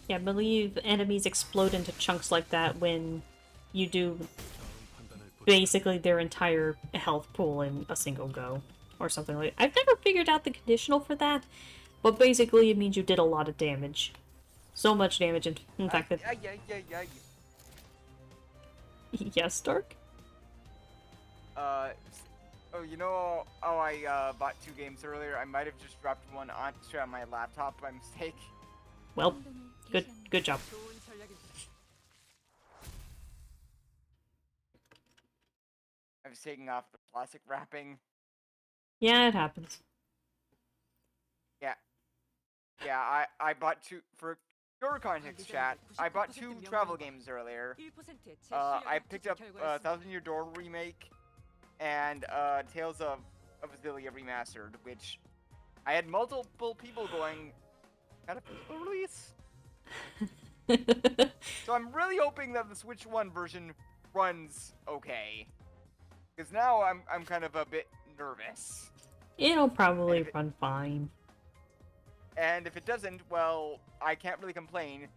Yeah, I believe enemies explode into chunks like that when you do basically their entire health pool in a single go. Or something like that. I've never figured out the conditional for that, but basically it means you did a lot of damage. So much damage, in fact that... Yes, Dark? Oh, you know how I bought 2 games earlier? I might have just dropped one onto my laptop by mistake. Well, good job. I was taking off the plastic wrapping. Yeah, it happens. Yeah, I bought 2, for your context, chat, I bought 2 travel games earlier. I picked up Thousand Year Door Remake and Tales of Azalea Remastered, which I had multiple people going, got a physical release? So I'm really hoping that the Switch 1 version runs okay. Because now I'm kind of a bit nervous. It'll probably run fine. And if it doesn't, well, I can't really complain.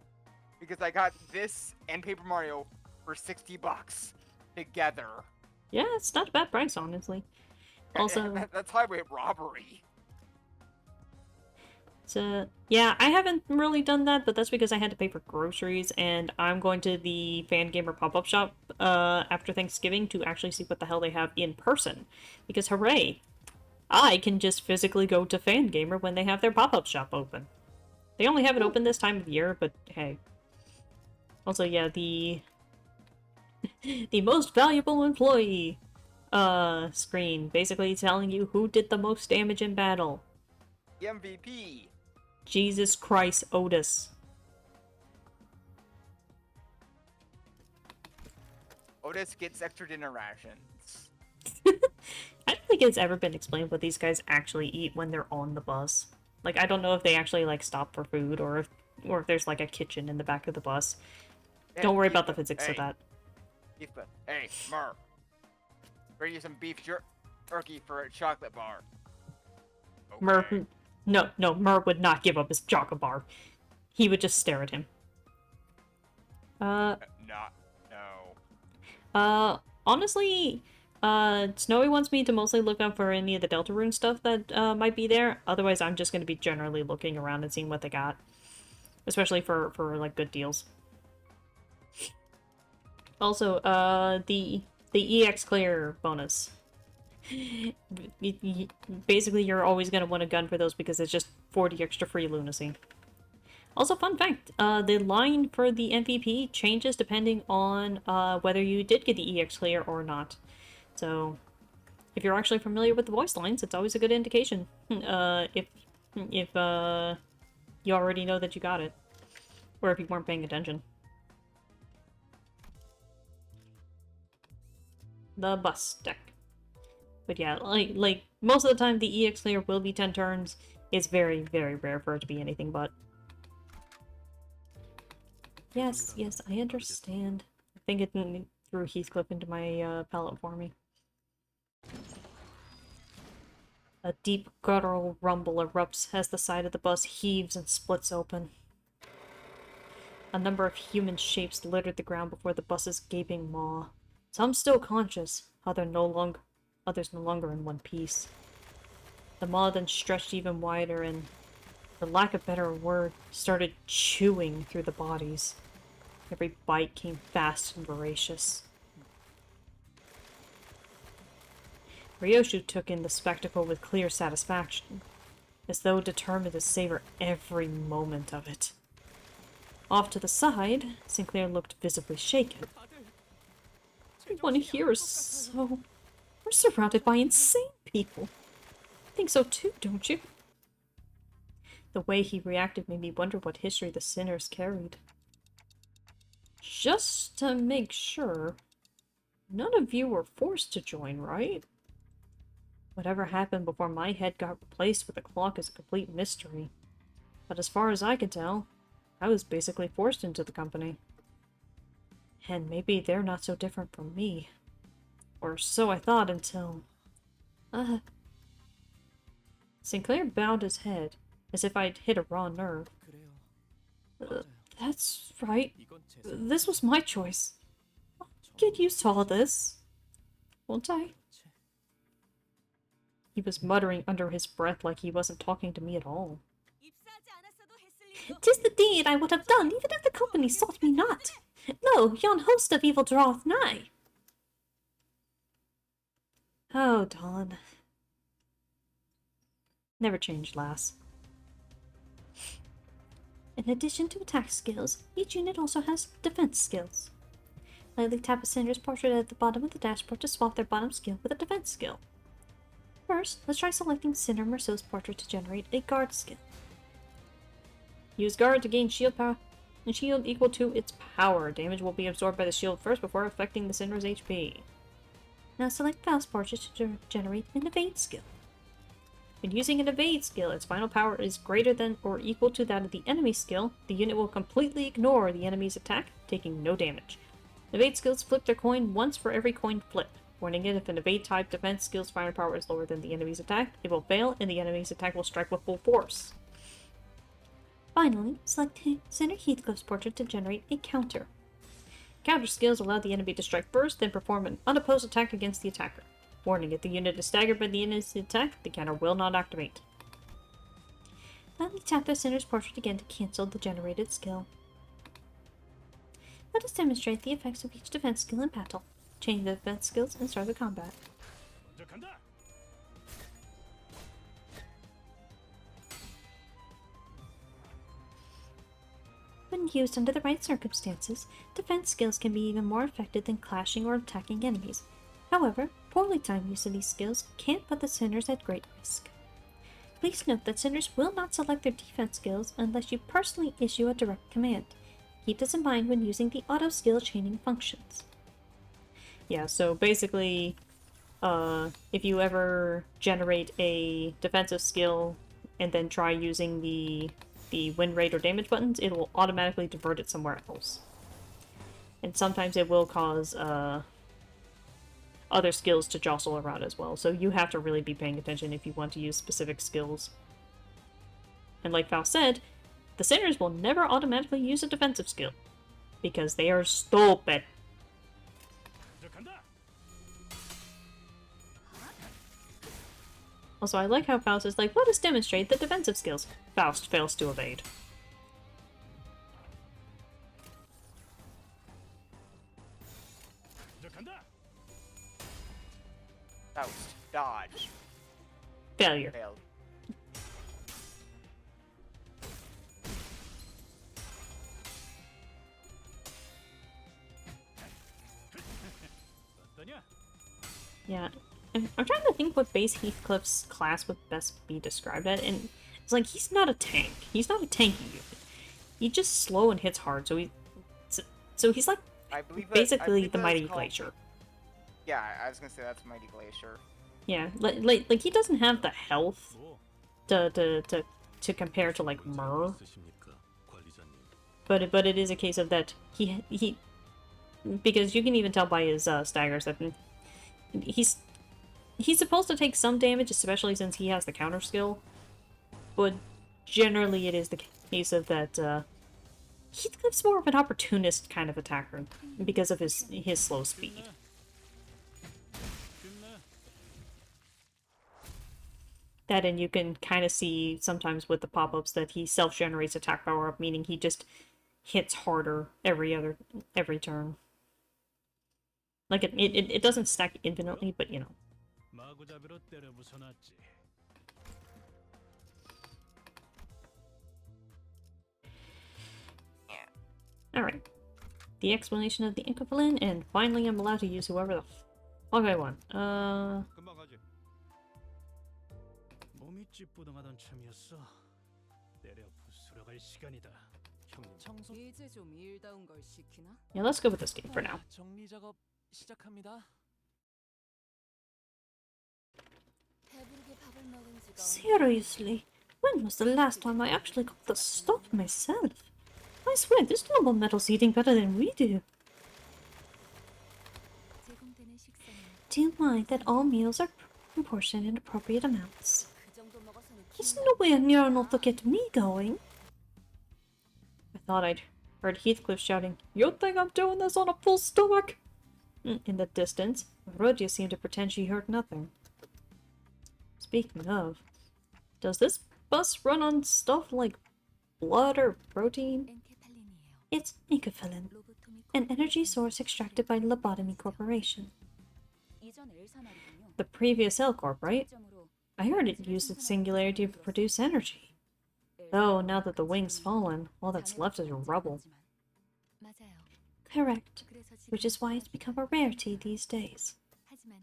Because I got this and Paper Mario for $60 together. Yeah, it's not a bad price, honestly. Also... That's highway robbery. So, yeah, I haven't really done that, but that's because I had to pay for groceries, and I'm going to the Fangamer pop-up shop after Thanksgiving to actually see what the hell they have in person. Because, hooray! I can just physically go to Fangamer when they have their pop-up shop open. They only have it open this time of year, but hey. Also, yeah, the most valuable employee screen, basically telling you who did the most damage in battle. The MVP. Jesus Christ, Otis. Otis gets extra dinner rations. I don't think it's ever been explained what these guys actually eat when they're on the bus. Like, I don't know if they actually, like, stop for food, or if there's, like, a kitchen in the back of the bus. Yeah, Don't worry about the physics of that. Hey, Murr. Bring you some beef jerky for a chocolate bar. Okay. Murr... No, Murr would not give up his chocolate bar. He would just stare at him. Not. No. Honestly, Snowy wants me to mostly look out for any of the Deltarune stuff that might be there. Otherwise, I'm just gonna be generally looking around and seeing what they got, especially for like good deals. Also, the EX clear bonus. Basically, you're always gonna want a gun for those because it's just 40 extra free lunacy. Also, fun fact, the line for the MVP changes depending on whether you did get the EX clear or not. So, if you're actually familiar with the voice lines, it's always a good indication if you already know that you got it, or if you weren't paying attention. The bus deck. But yeah, like most of the time, the EX clear will be 10 turns. It's very, very rare for it to be anything but. Yes, yes, I understand. I think it threw Heathcliff into my palette for me. A deep guttural rumble erupts as the side of the bus heaves and splits open. A number of human shapes littered the ground before the bus's gaping maw. Some still conscious, others no longer in one piece. The maw then stretched even wider and, for lack of a better word, started chewing through the bodies. Every bite came fast and voracious. Ryoshu took in the spectacle with clear satisfaction, as though determined to savor every moment of it. Off to the side, Sinclair looked visibly shaken. Everyone here is so... We're surrounded by insane people. I think so too, don't you? The way he reacted made me wonder what history the sinners carried. Just to make sure, none of you were forced to join, right? Whatever happened before my head got replaced with a clock is a complete mystery. But as far as I can tell, I was basically forced into the company. And maybe they're not so different from me. Or so I thought until... Sinclair bowed his head, as if I'd hit a raw nerve. That's right. This was my choice. I'll get used to all this. Won't I? He was muttering under his breath like he wasn't talking to me at all. 'Tis the deed I would have done, even if the company sought me not. Lo, yon host of evil draweth nigh. Oh, Dawn. Never change, lass. In addition to attack skills, each unit also has defense skills. Lightly tap a Cinder's portrait at the bottom of the dashboard to swap their bottom skill with a defense skill. First, let's try selecting Cinder Merceau's portrait to generate a guard skill. Use guard to gain shield power, and shield equal to its power. Damage will be absorbed by the shield first before affecting the Cinder's HP. Now select Val's portrait to generate an evade skill. When using an evade skill, its final power is greater than or equal to that of the enemy skill. The unit will completely ignore the enemy's attack, taking no damage. Evade skills flip their coin once for every coin flip. Warning it, if an evade type defense skill's final power is lower than the enemy's attack, it will fail and the enemy's attack will strike with full force. Finally, select Cinder Heathcliff's portrait to generate a counter. Counter skills allow the enemy to strike first, then perform an unopposed attack against the attacker. Warning, if the unit is staggered by the enemy's attack, the counter will not activate. Lightly tap the Cinder's portrait again to cancel the generated skill. Let us demonstrate the effects of each defense skill in battle. Change the defense skills and start the combat. When used under the right circumstances, defense skills can be even more effective than clashing or attacking enemies. However, poorly timed use of these skills can put the Cinders at great risk. Please note that Cinders will not select their defense skills unless you personally issue a direct command. Keep this in mind when using the auto skill chaining functions. Yeah, so basically, if you ever generate a defensive skill and then try using the win rate or damage buttons, it will automatically divert it somewhere else. And sometimes it will cause other skills to jostle around as well, so you have to really be paying attention if you want to use specific skills. And like Val said, the Cinders will never automatically use a defensive skill. because they are stupid. Also, I like how Faust is like, let us demonstrate the defensive skills. Faust fails to evade. Faust. Dodge. Failure. Failed. Yeah. I'm trying to think what base Heathcliff's class would best be described at, and it's like, he's not a tank. He's not a tanky unit. He's just slow and hits hard, so he's like I believe basically the that's Mighty called- Glacier. Yeah, I was gonna say that's Mighty Glacier. Yeah, like he doesn't have the health to compare to like Myrrh, but it is a case of that he because you can even tell by his staggers that he's supposed to take some damage, especially since he has the counter skill, but generally it is the case of that Heathcliff's more of an opportunist kind of attacker because of his slow speed. That, and you can kind of see sometimes with the pop-ups that he self-generates attack power-up, meaning he just hits harder every turn. Like it doesn't stack infinitely, but you know. Alright. The explanation of the Incovalin, and finally I'm allowed to use whoever the fuck I want. 금방 가지. 몸이 찌뿌둥하던 참이었어. 내려 부스러 갈 시간이다. 형님 청소. 이제 좀 일다운 걸 시키나? Yeah, let's go with this game for now. 정리 작업 시작합니다. 배부르게 밥을 먹은 지가 Seriously, when was the last time I actually got the stuff myself? I swear, this noble metal's eating better than we do. 제공되는 식사는 Do you mind that all meals are proportioned in appropriate amounts? 그 정도 먹어서는 It's 기운 nowhere near enough to get me going. I thought I'd heard Heathcliff shouting, "You think I'm doing this on a full stomach?" In the distance, Rodia seemed to pretend she heard nothing. Speaking of, does this bus run on stuff like blood or protein? 엔케팔린이에요. It's Incofilin, 로보토미 an energy source extracted by Lobotomy Corporation. 이전 엘사말이군요. The previous L Corp, right? 점으로 I heard it used its singularity to produce energy. Though, now that the wing's fallen, all that's left is rubble. 맞아요. Correct, 그래서 지금 which is why it's become a rarity these days. 하지만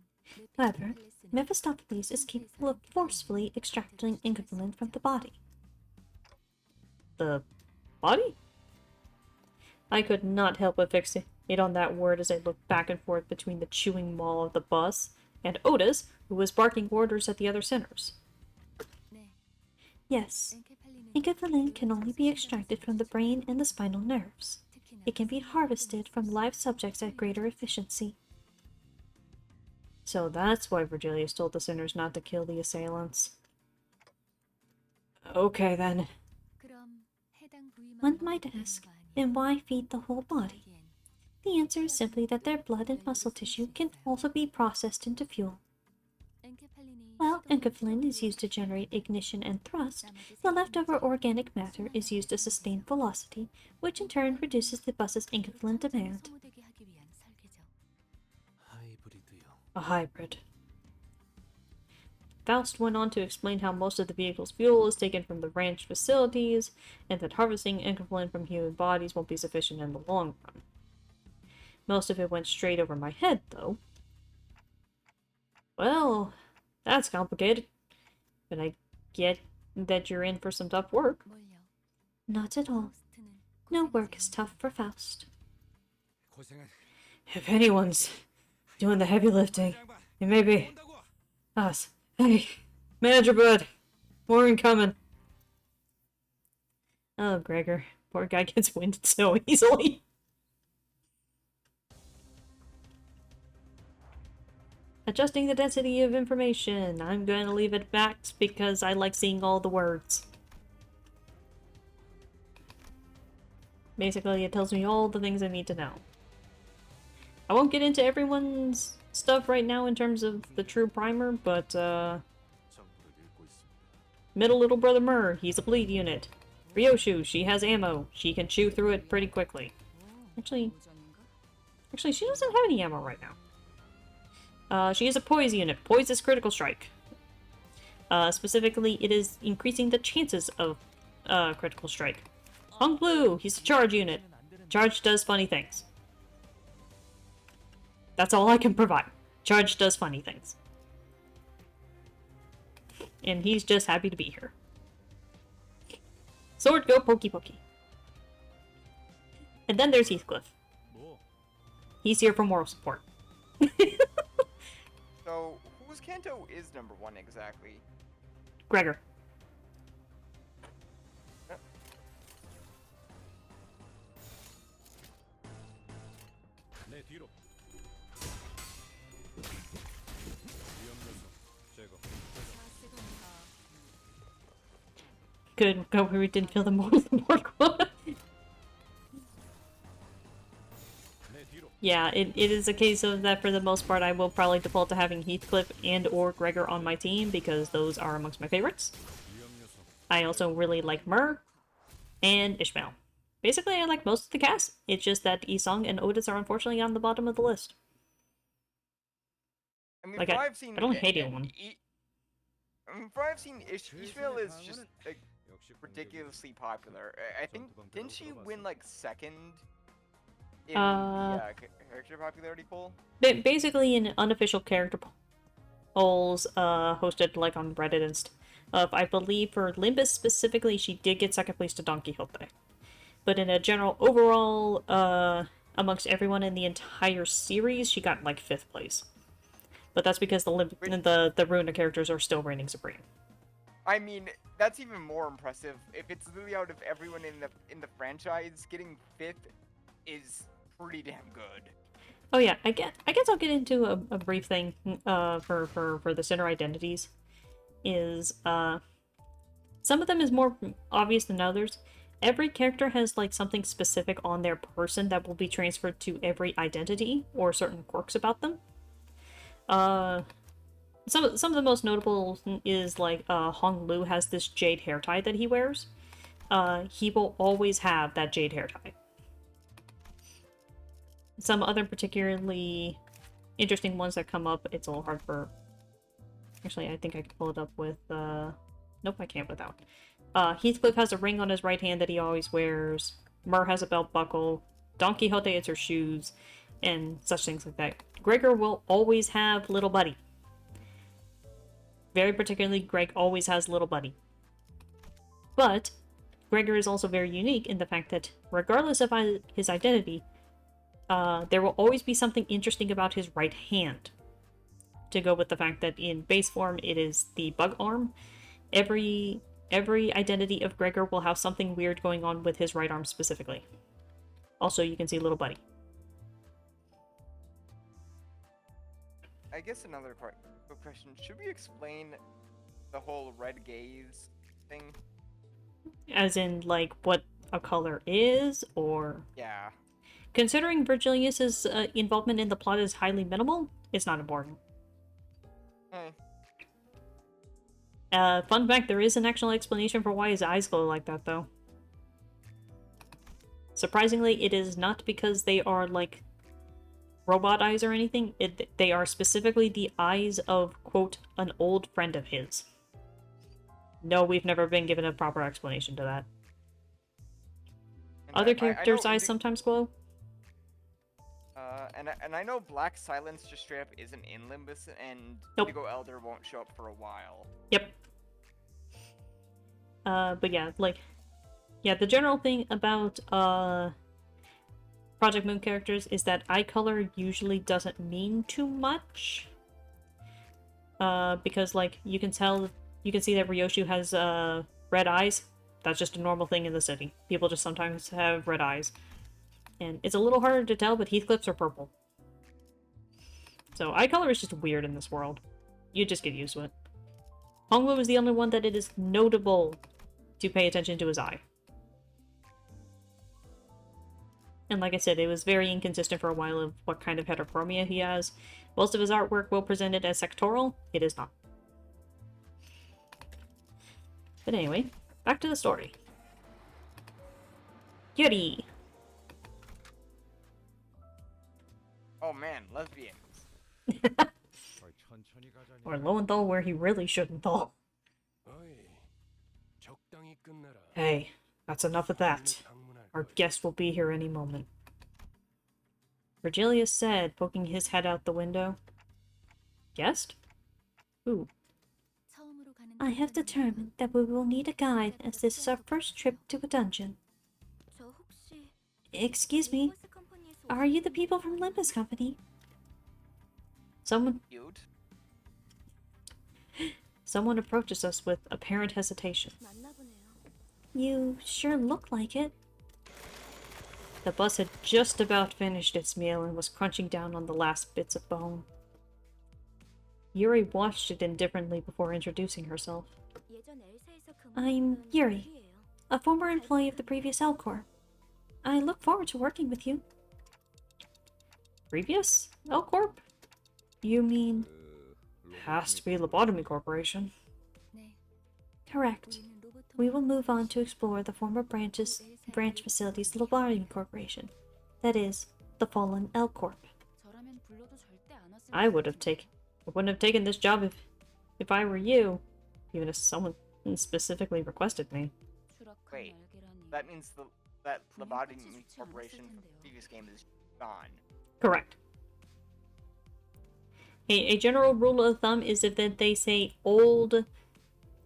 However, Mephistopheles is capable of forcefully extracting Incofilin from the body. The body? I could not help but fixate on that word as I looked back and forth between the chewing maw of the bus and Otis, who was barking orders at the other sinners. 네. Yes, 엔케팔린은 Incofilin can only be extracted from the brain and the spinal nerves. 특히나 It can be harvested from live subjects at greater efficiency. So that's why Virgilius told the sinners not to kill the assailants. Okay then. 그럼 해당 부위만 One 먹어도 might 되는 ask, 거 아니에요? then why feed the whole body? 하기엔 The answer is simply that their blood and muscle tissue can also be processed into fuel. 엔케팔린이 While 시동 Incofilin is used to generate ignition and thrust, the leftover organic matter is used to sustain velocity, which in turn reduces the bus's Incofilin demand. 소모되게 하기 위한 설계죠. 하이브리드요. A hybrid. Faust went on to explain how most of the vehicle's fuel is taken from the ranch facilities, and that harvesting Incofilin from human bodies won't be sufficient in the long run. Most of it went straight over my head, though. Well, that's complicated. But I get that you're in for some tough work. 뭘요? Not at all. 파우스트는 No 고생이 work is 많아요. tough for Faust. 고생한 If anyone's doing the heavy lifting, 양반. it may be 온다고. us. Hey, Manager Bud, more incoming. Oh, Gregor. Poor guy gets winded so easily. Adjusting the density of information. I'm going to leave it max because I like seeing all the words. Basically, it tells me all the things I need to know. I won't get into everyone's stuff right now in terms of the true primer, but, 정보를 읽고 있습니다. middle little brother Mur, he's a bleed unit. Ryoshu, she has ammo. She can chew through it pretty quickly. Actually, she doesn't have any ammo right now. She is a poise unit. Poise is critical strike. Specifically, it is increasing the chances of critical strike. Hung Blue, he's a charge unit. Charge does funny things. That's all I can provide. Charge does funny things. And he's just happy to be here. Sword go pokey pokey. And then there's Heathcliff. 뭐? He's here for moral support. So, whose Kanto is number 1 exactly? Gregor. 내 뒤로. 위험 요소 제거. Good. Go where we didn't feel the more quota. 내 뒤로. Yeah, it is a case of that for the most part I will probably default to having Heathcliff and or Gregor on my team because those are amongst my favorites. 위험 요소. I also really like Mur and Ishmael. Basically, I like most of the cast. It's just that Isung and Otis are unfortunately on the bottom of the list. I mean, Like, from I- what I've seen, I don't hate anyone. From what I've seen, Ishmael is just like 역시 공격이 ridiculously popular. I think didn't she win like second in Uh, the character popularity poll? Basically, in unofficial character polls, hosted like on Reddit and stuff, I believe for Limbus specifically, she did get second place to Don Quixote. But in a general overall, amongst everyone in the entire series, she got like 5th place. But that's because the Runa characters are still reigning supreme. I mean, that's even more impressive. If it's literally out of everyone in the franchise, getting 5th is pretty damn good. Oh yeah, I guess I'll get into a brief thing for the center identities. Is some of them is more obvious than others. Every character has like something specific on their person that will be transferred to every identity or certain quirks about them. Some of the most notable is like Hong Lu has this jade hair tie that he wears. He will always have that jade hair tie. Some other particularly interesting ones that come up, it's a little hard for... Actually, I think I can pull it up with... Nope, I can't without. Heathcliff has a ring on his right hand that he always wears. Mur has a belt buckle. Don Quixote, it's her shoes. And such things like that. Gregor will always have Little Buddy. Very particularly, Greg always has Little Buddy. But, Gregor is also very unique in the fact that, regardless of his identity, there will always be something interesting about his right hand. To go with the fact that in base form, it is the bug arm. Every identity of Gregor will have something weird going on with his right arm specifically. Also, you can see Little Buddy. I guess another quick question: should we explain the whole red gaze thing? As in, like, what a color is, or... Yeah. Considering Virgilius's involvement in the plot is highly minimal, it's not important. Hey. Fun fact, there is an actual explanation for why his eyes glow like that, though. Surprisingly, it is not because they are, like, robot eyes or anything. They are specifically the eyes of, quote, an old friend of his. No, we've never been given a proper explanation to that. And Other I characters' know eyes sometimes glow. And I know Black Silence just straight up isn't in Limbus, and Nope. Indigo Elder won't show up for a while. Yep. But yeah, like... Yeah, the general thing about, Project Moon characters is that eye color usually doesn't mean too much. Because, like, you can see that Ryoshu has, red eyes. That's just a normal thing in the city. People just sometimes have red eyes. And it's a little harder to tell, but Heathcliff's are purple. So eye color is just weird in this world. You just get used to it. Hongwu is the only one that it is notable to pay attention to his eye. And like I said, it was very inconsistent for a while of what kind of heterochromia he has. Most of his artwork will present it as sectoral. It is not. But anyway, back to the story. Yuri! Oh man, lesbians. 천천히 가자니. Or Lowenthal where he really shouldn't fall. 적당히 끝내라. Hey, that's enough of that. Our guest will be here any moment. Virgilius said, poking his head out the window. Guest? Who? I have determined that we will need a guide as this is our first trip to a dungeon. Excuse me, are you the people from Limbus Company? Someone Cute. approaches us with apparent hesitation. You sure look like it. The bus had just about finished its meal and was crunching down on the last bits of bone. Yuri watched it indifferently before introducing herself. I'm Yuri, a former employee of the previous L Corps. I look forward to working with you. Previous? L Corp? You mean... has to be Lobotomy Corporation. Correct. We will move on to explore the former branch facilities of the Lobotomy Corporation. That is, the fallen L Corp. I wouldn't have taken this job if I were you, even if someone specifically requested me. Wait, that means that Lobotomy Corporation from the previous game is gone. Correct. A general rule of thumb is if they say old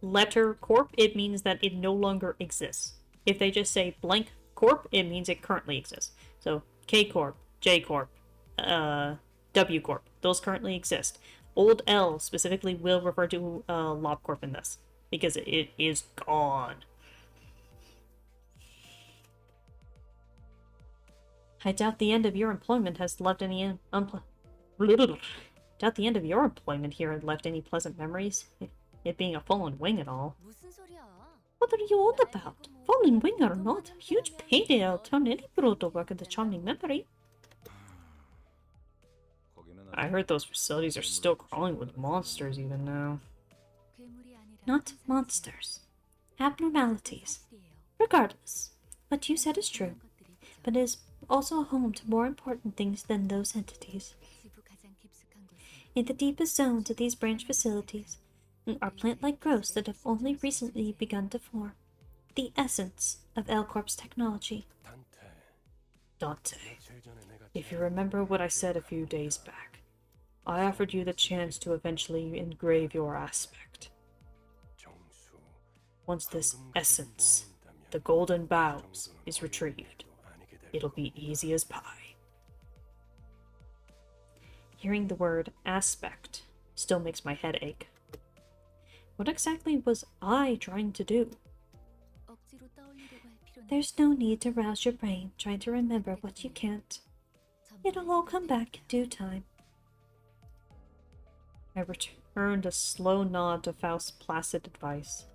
letter corp, it means that it no longer exists. If they just say blank corp, it means it currently exists. So K Corp, J Corp, W Corp, those currently exist. Old L specifically will refer to Lob Corp in this, because it is gone. I doubt the end of your employment has left any doubt the end of your employment here had left any pleasant memories. It being a fallen wing and all. What are you on about? Fallen wing or not, huge payday I'll turn any bro to work at the charming memory. I heard those facilities are still crawling with monsters even now. Not monsters. Abnormalities. Regardless, what you said is true, but it is also a home to more important things than those entities. In the deepest zones of these branch facilities are plant-like growths that have only recently begun to form. The essence of L Corp's technology. Dante, if you remember what I said a few days back, I offered you the chance to eventually engrave your aspect. Once this essence, the golden boughs, is retrieved, it'll be easy as pie. Hearing the word aspect still makes my head ache. What exactly was I trying to do? There's no need to rouse your brain trying to remember what you can't. It'll all come back in due time. I returned a slow nod to Faust's placid advice.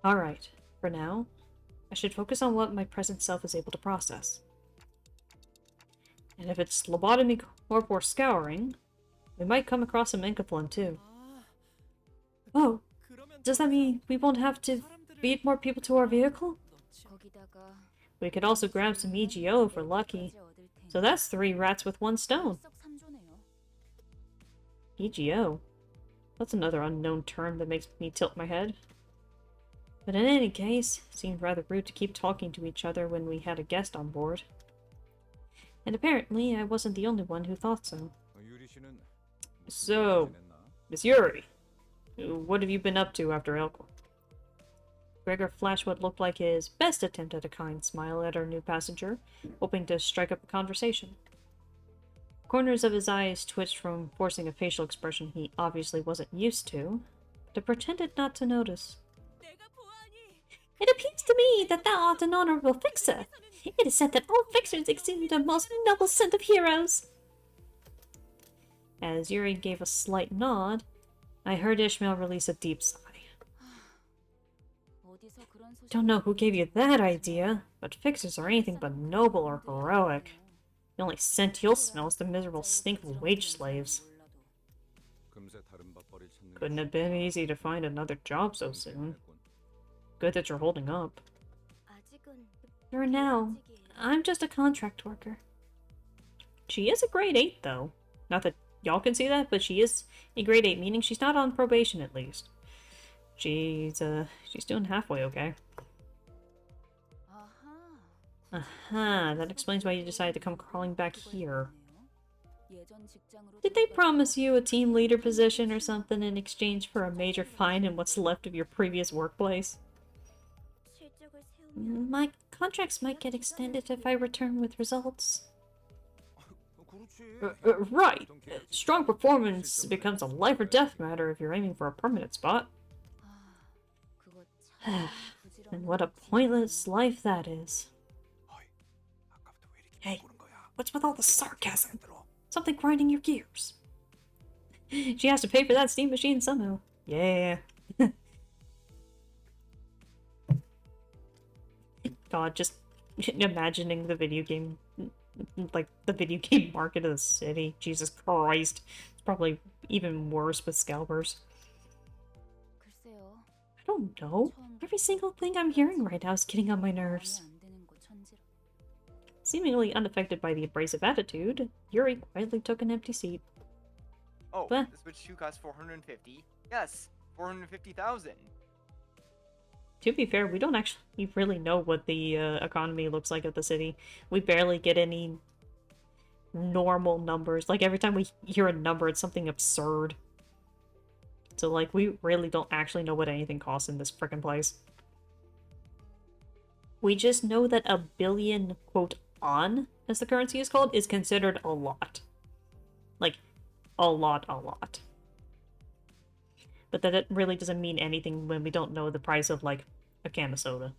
Alright, for now, I should focus on what my present self is able to process. And if it's Lobotomy Corp or scouring, we might come across some Inkathlon too. Oh, does that mean we won't have to feed more people to our vehicle? We could also grab some EGO if we're lucky. So that's 3 rats with 1 stone. EGO? That's another unknown term that makes me tilt my head. But in any case, it seemed rather rude to keep talking to each other when we had a guest on board. And apparently I wasn't the only one who thought so. So, Miss Yuri, what have you been up to after Elko? Gregor flashed what looked like his best attempt at a kind smile at our new passenger, hoping to strike up a conversation. Corners of his eyes twitched from forcing a facial expression he obviously wasn't used to, but pretended not to notice. It appears to me that thou art an honorable fixer. It is said that all fixers exude a most noble scent of heroes. As Yuri gave a slight nod, I heard Ishmael release a deep sigh. Don't know who gave you that idea, but fixers are anything but noble or heroic. The only scent you'll smell is the miserable stink of wage slaves. Couldn't have been easy to find another job so soon. Good that you're holding up. For now, I'm just a contract worker. She is a grade 8, though. Not that y'all can see that, but she is a grade 8, meaning she's not on probation, at least. She's doing halfway okay. Aha, that explains why you decided to come crawling back here. Did they promise you a team leader position or something in exchange for a major fine in what's left of your previous workplace? My contracts might get extended if I return with results. Right. Strong performance becomes a life or death matter if you're aiming for a permanent spot. And what a pointless life that is. Hey, what's with all the sarcasm? Something grinding your gears. She has to pay for that steam machine somehow. Yeah. God, just imagining the video game, like the video game market of the city. Jesus Christ. It's probably even worse with scalpers. I don't know. Every single thing I'm hearing right now is getting on my nerves. Seemingly unaffected by the abrasive attitude, Yuri quietly took an empty seat. Oh, What? the Switch 2 costs 450. Yes, 450,000. To be fair, we don't actually really know what the economy looks like of the city. We barely get any normal numbers. Like, every time we hear a number, it's something absurd. So, like, we really don't actually know what anything costs in this frickin' place. We just know that a billion, quote, on, as the currency is called, is considered a lot. Like, a lot. But that it really doesn't mean anything when we don't know the price of, like, a can of soda.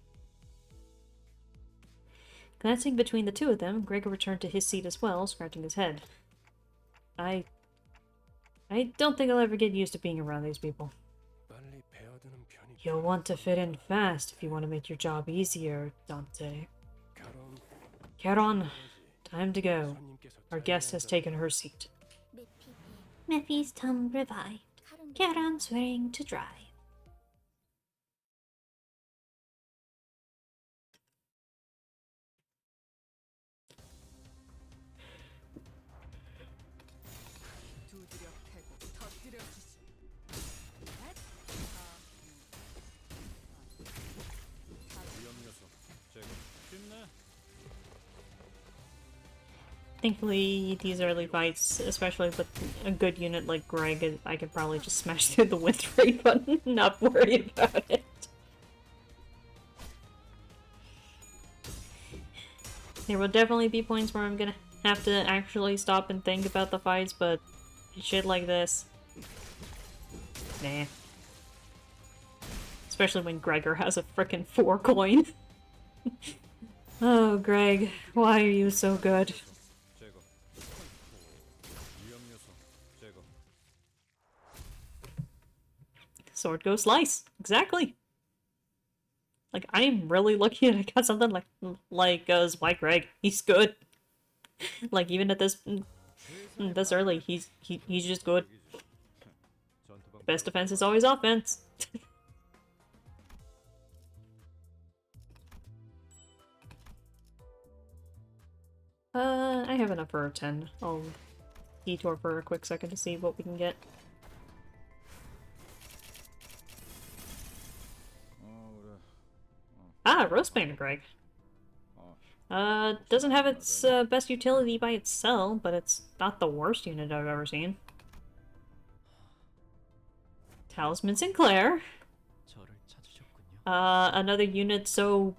Glancing between the two of them, Gregor returned to his seat as well, scratching his head. I don't think I'll ever get used to being around these people. You'll want to fit in fast if you want to make your job easier, Dante. Charon, time to go. Our guest has taken her seat. Mephie's tongue revived. Charon's ready to drive. Thankfully, these early fights, especially with a good unit like Greg, I could probably just smash through the win rate button and not worry about it. There will definitely be points where I'm gonna have to actually stop and think about the fights, but shit like this, nah. Especially when Gregor has a frickin' 4 coin. Oh, Greg, why are you so good? Sword go slice. Exactly. Like, I am really lucky that I got something like White Greg. He's good. Like, even at this early, he's just good. Best defense is always offense. I have enough for a 10. I'll detour for a quick second to see what we can get. Ah, Roast Banner Greg. Doesn't have its best utility by itself, but it's not the worst unit I've ever seen. Talisman Sinclair. Another unit so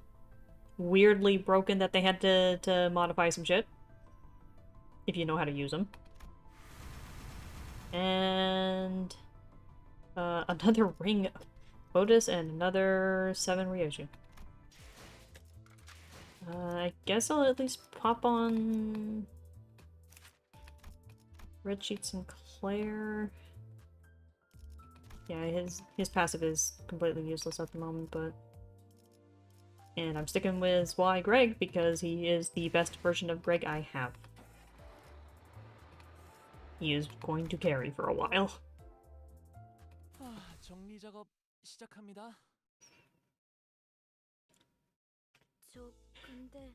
weirdly broken that they had to modify some shit. If you know how to use them. And another Ring of Otis and another 7 Ryoju. I guess I'll at least pop on Red Sheet Sinclair. Yeah, his passive is completely useless at the moment, but And I'm sticking with Y Greg because he is the best version of Greg I have. He is going to carry for a while. 정리 작업 시작합니다. 저 근데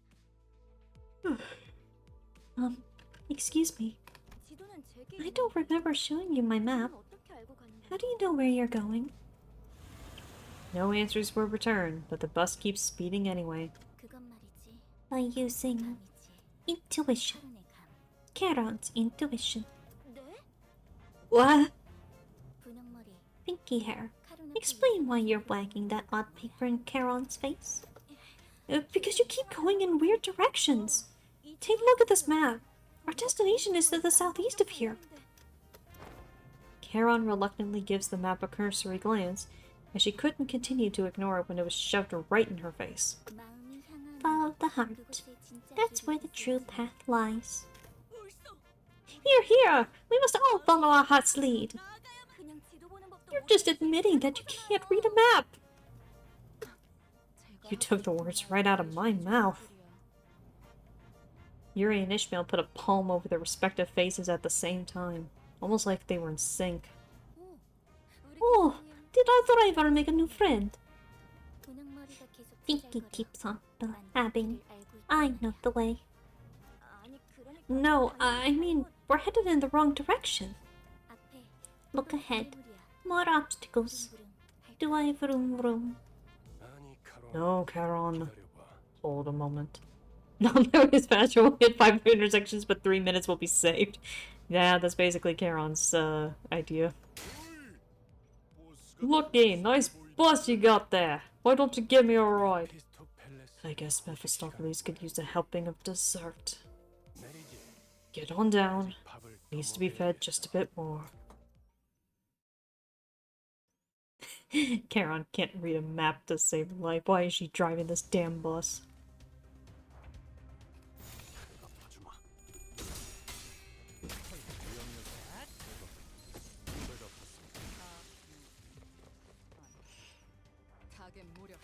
Excuse me. 지도는 제게 I don't remember showing you my map. 어떻게 알고 갔는데? How do you know where you're going? No answers were returned, but the bus keeps speeding anyway. 그건 말이지. By using 감이지. intuition. 카론의 감. Charon's intuition. 네? What? 분홍머리. Pinky hair. 카론한테 Explain why you're wagging that odd paper in Charon's face. Because you keep going in weird directions. Take a look at this map. Our destination is to the southeast of here. Charon reluctantly gives the map a cursory glance, as she couldn't continue to ignore it when it was shoved right in her face. 마음이 향하는 Follow the heart. 그곳에 진짜 That's 길이 where the 있을 true 거야. path lies. Here, here! We must all follow our heart's lead! 그냥 지도 보는 법도 You're just admitting that you can't read a map. You took the words right out of my mouth. Yuri and Ishmael put a palm over their respective faces at the same time, almost like they were in sync. Oh, did I thrive or make a new friend? 분홍머리가 계속 Pinky 투덜거려. keeps on 난 blabbing. 길을 알고 있다는 I know the way. 아니, 그러니까 No, 당연히 I mean, we're headed in the wrong direction. 앞에 Look ahead. 괴물이야. More obstacles. 둥그름. Do I vroom vroom? No, Charon. Hold a moment. Not very fast, you'll hit 5 intersections, but 3 minutes will be saved. Yeah, that's basically Charon's idea. Looky, nice bus you got there. Why don't you give me a ride? I guess Mephistopheles could use a helping of dessert. Get on down. Needs to be fed just a bit more. Charon can't read a map to save her life. Why is she driving this damn bus? 타겟 무력.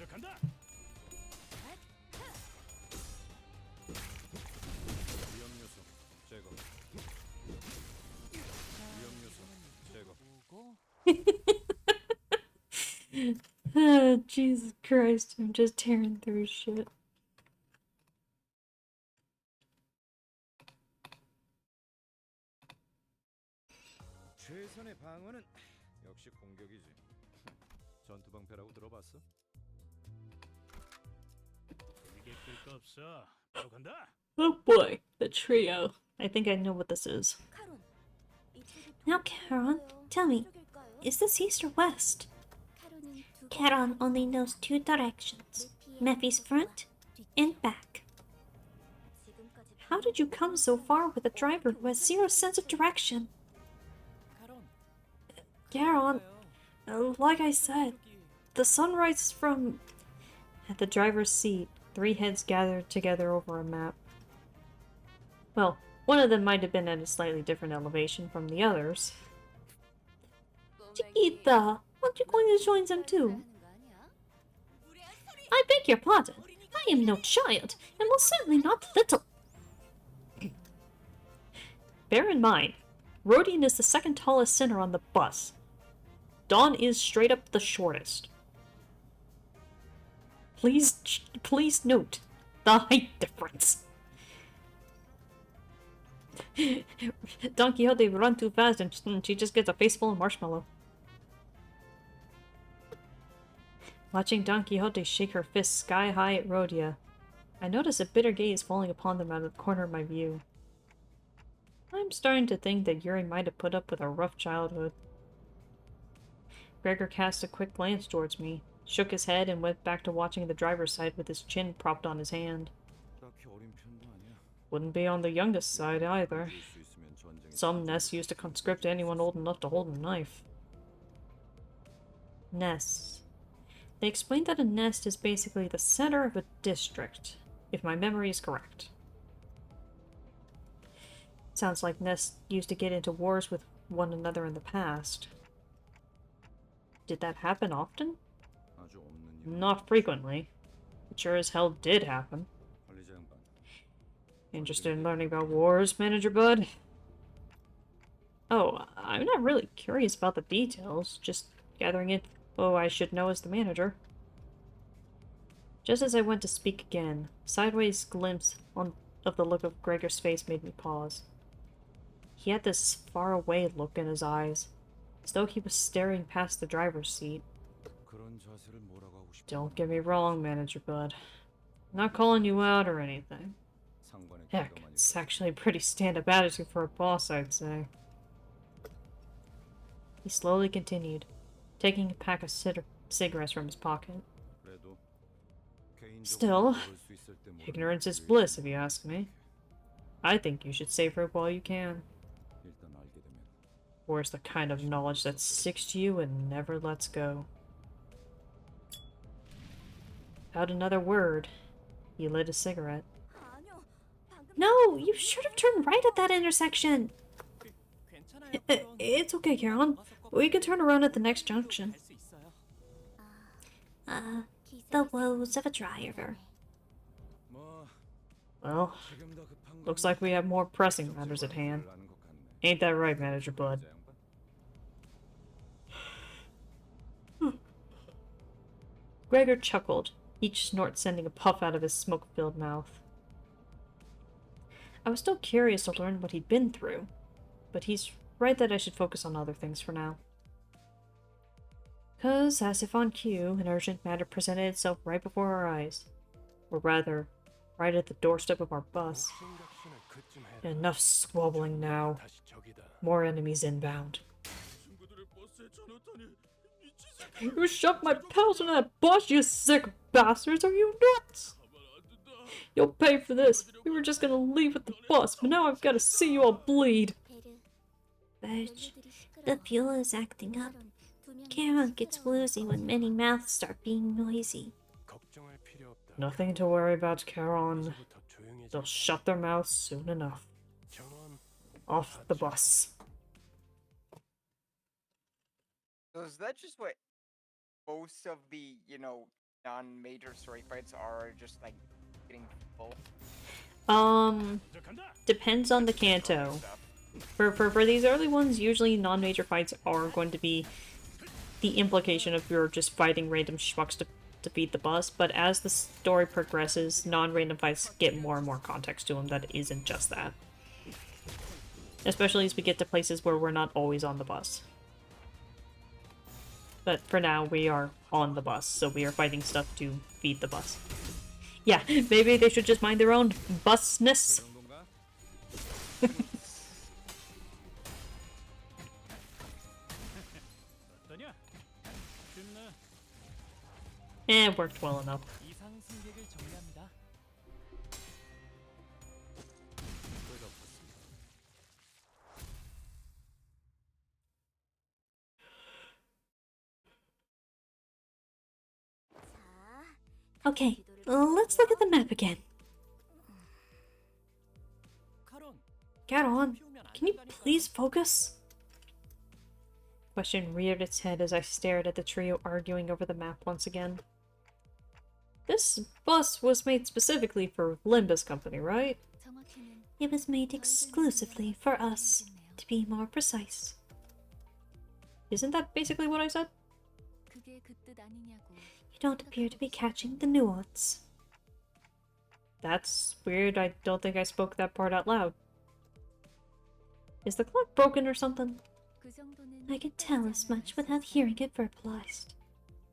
간다. 위험 요소 제거. 위험 요소 제거. Jesus Christ, I'm just tearing through shit. 최선의 방어는 역시 공격이지. 전투 방패라고 들어봤어? 이게 끌거 없어. 바로 간다. Oh boy, the trio. I think I know what this is. 카론. 이쪽이 Now, 동쪽일까요? Charon, tell me, 서쪽일까요? is this east or west? 카론은 두 Charon only knows two directions. Mephie's front and back. 지금까지 How did you come so far with a driver who has zero sense of direction? Charon, like I said, the sun rises from... At the driver's seat, 3 heads gathered together over a map. Well, one of them might have been at a slightly different elevation from the others. Chiquita, aren't you going to join them too? 하는 거 아니야? I beg your pardon. I am no child, and most certainly not little. Bear in mind, Rodian is the second tallest sinner on the bus. Dawn is straight up the shortest. Please note the height difference. Don Quixote would run too fast and she just gets a face full of marshmallow. Watching Don Quixote shake her fist sky high at Rhodia, I notice a bitter gaze falling upon them out of the corner of my view. I'm starting to think that Yuri might have put up with a rough childhood. Gregor cast a quick glance towards me, shook his head, and went back to watching the driver's side with his chin propped on his hand. 딱히 어린 편도 아니야. Wouldn't be on the youngest side either. 이길 수 있으면 전쟁에 Some nests used to conscript anyone old enough to hold a knife. Nests. They explained that a nest is basically the center of a district, if my memory is correct. Sounds like nests used to get into wars with one another in the past. Did that happen often? 아주 없는 일은 Not frequently. It sure as hell did happen. 관리자 양반. Interested in learning about wars, Manager Bud? Oh, I'm not really curious about the details, just gathering info I should know as the manager. Just as I went to speak again, a sideways glimpse of the look of Gregor's face made me pause. He had this far-away look in his eyes, as though he was staring past the driver's seat. 그런 자세를 몰아가고 싶어. Don't get me wrong, Manager Bud. I'm not calling you out or anything. 상관의 Heck, 기가 많이 it's actually a pretty stand-up attitude for a boss, I'd say. He slowly continued, taking a pack of cigarettes from his pocket. 그래도 개인적으로 Still, 모를 수 있을 때 모르는 ignorance is 게 bliss, if you ask me. I think you should savor it while you can. 일단 알게 되면 Or it's the kind of knowledge that sticks to you and never lets go. Without another word, he lit a cigarette. 아니요. 방금 No, you should have turned right at that intersection. 괜찮아요. It's okay, Caroline. We can turn around at the next junction. 갈수 있어요. The woes of a driver. 뭐 Well, 지금 더 급한 looks like we have more pressing matters at hand. Ain't that right, Manager Bud? Gregor chuckled, each snort sending a puff out of his smoke-filled mouth. I was still curious to learn what he'd been through, but he's right that I should focus on other things for now. 'Cause, as if on cue, an urgent matter presented itself right before our eyes. Or rather, right at the doorstep of our bus. Enough squabbling now. More enemies inbound. You shoved my pals in that bus, you sick bastards! Are you nuts? You'll pay for this. We were just gonna leave with the bus, but now I've gotta see you all bleed. Birch, the fuel is acting up. Caroline gets woozy when many mouths start being noisy. Nothing to worry about, Caron. They'll shut their mouths soon enough. Off the bus. So is that just what most of the, you know, non-major story fights are, just like getting full? Depends on the canto. For these early ones, usually non-major fights are going to be the implication of you're just fighting random schmucks to defeat the bus, but as the story progresses, non-random fights get more and more context to them that isn't just that. Especially as we get to places where we're not always on the bus. But for now, we are on the bus, so we are fighting stuff to feed the bus. Yeah, maybe they should just mind their own busness. It worked well enough. 이상 승객을 정리합니다. Okay, let's look at the map again. 카론, Caroline, 피우면 안 can you 된다니까요. please focus? Question reared its head as I stared at the trio arguing over the map once again. This bus was made specifically for Limbus Company, right? 정확히는 It was made exclusively for us, to be more precise. Isn't that basically what I said? 그게 그 뜻 아니냐고. You don't appear to be catching the nuance. That's weird. I don't think I spoke that part out loud. Is the clock broken or something? 그 정도는 I can tell as much without hearing it verbalized.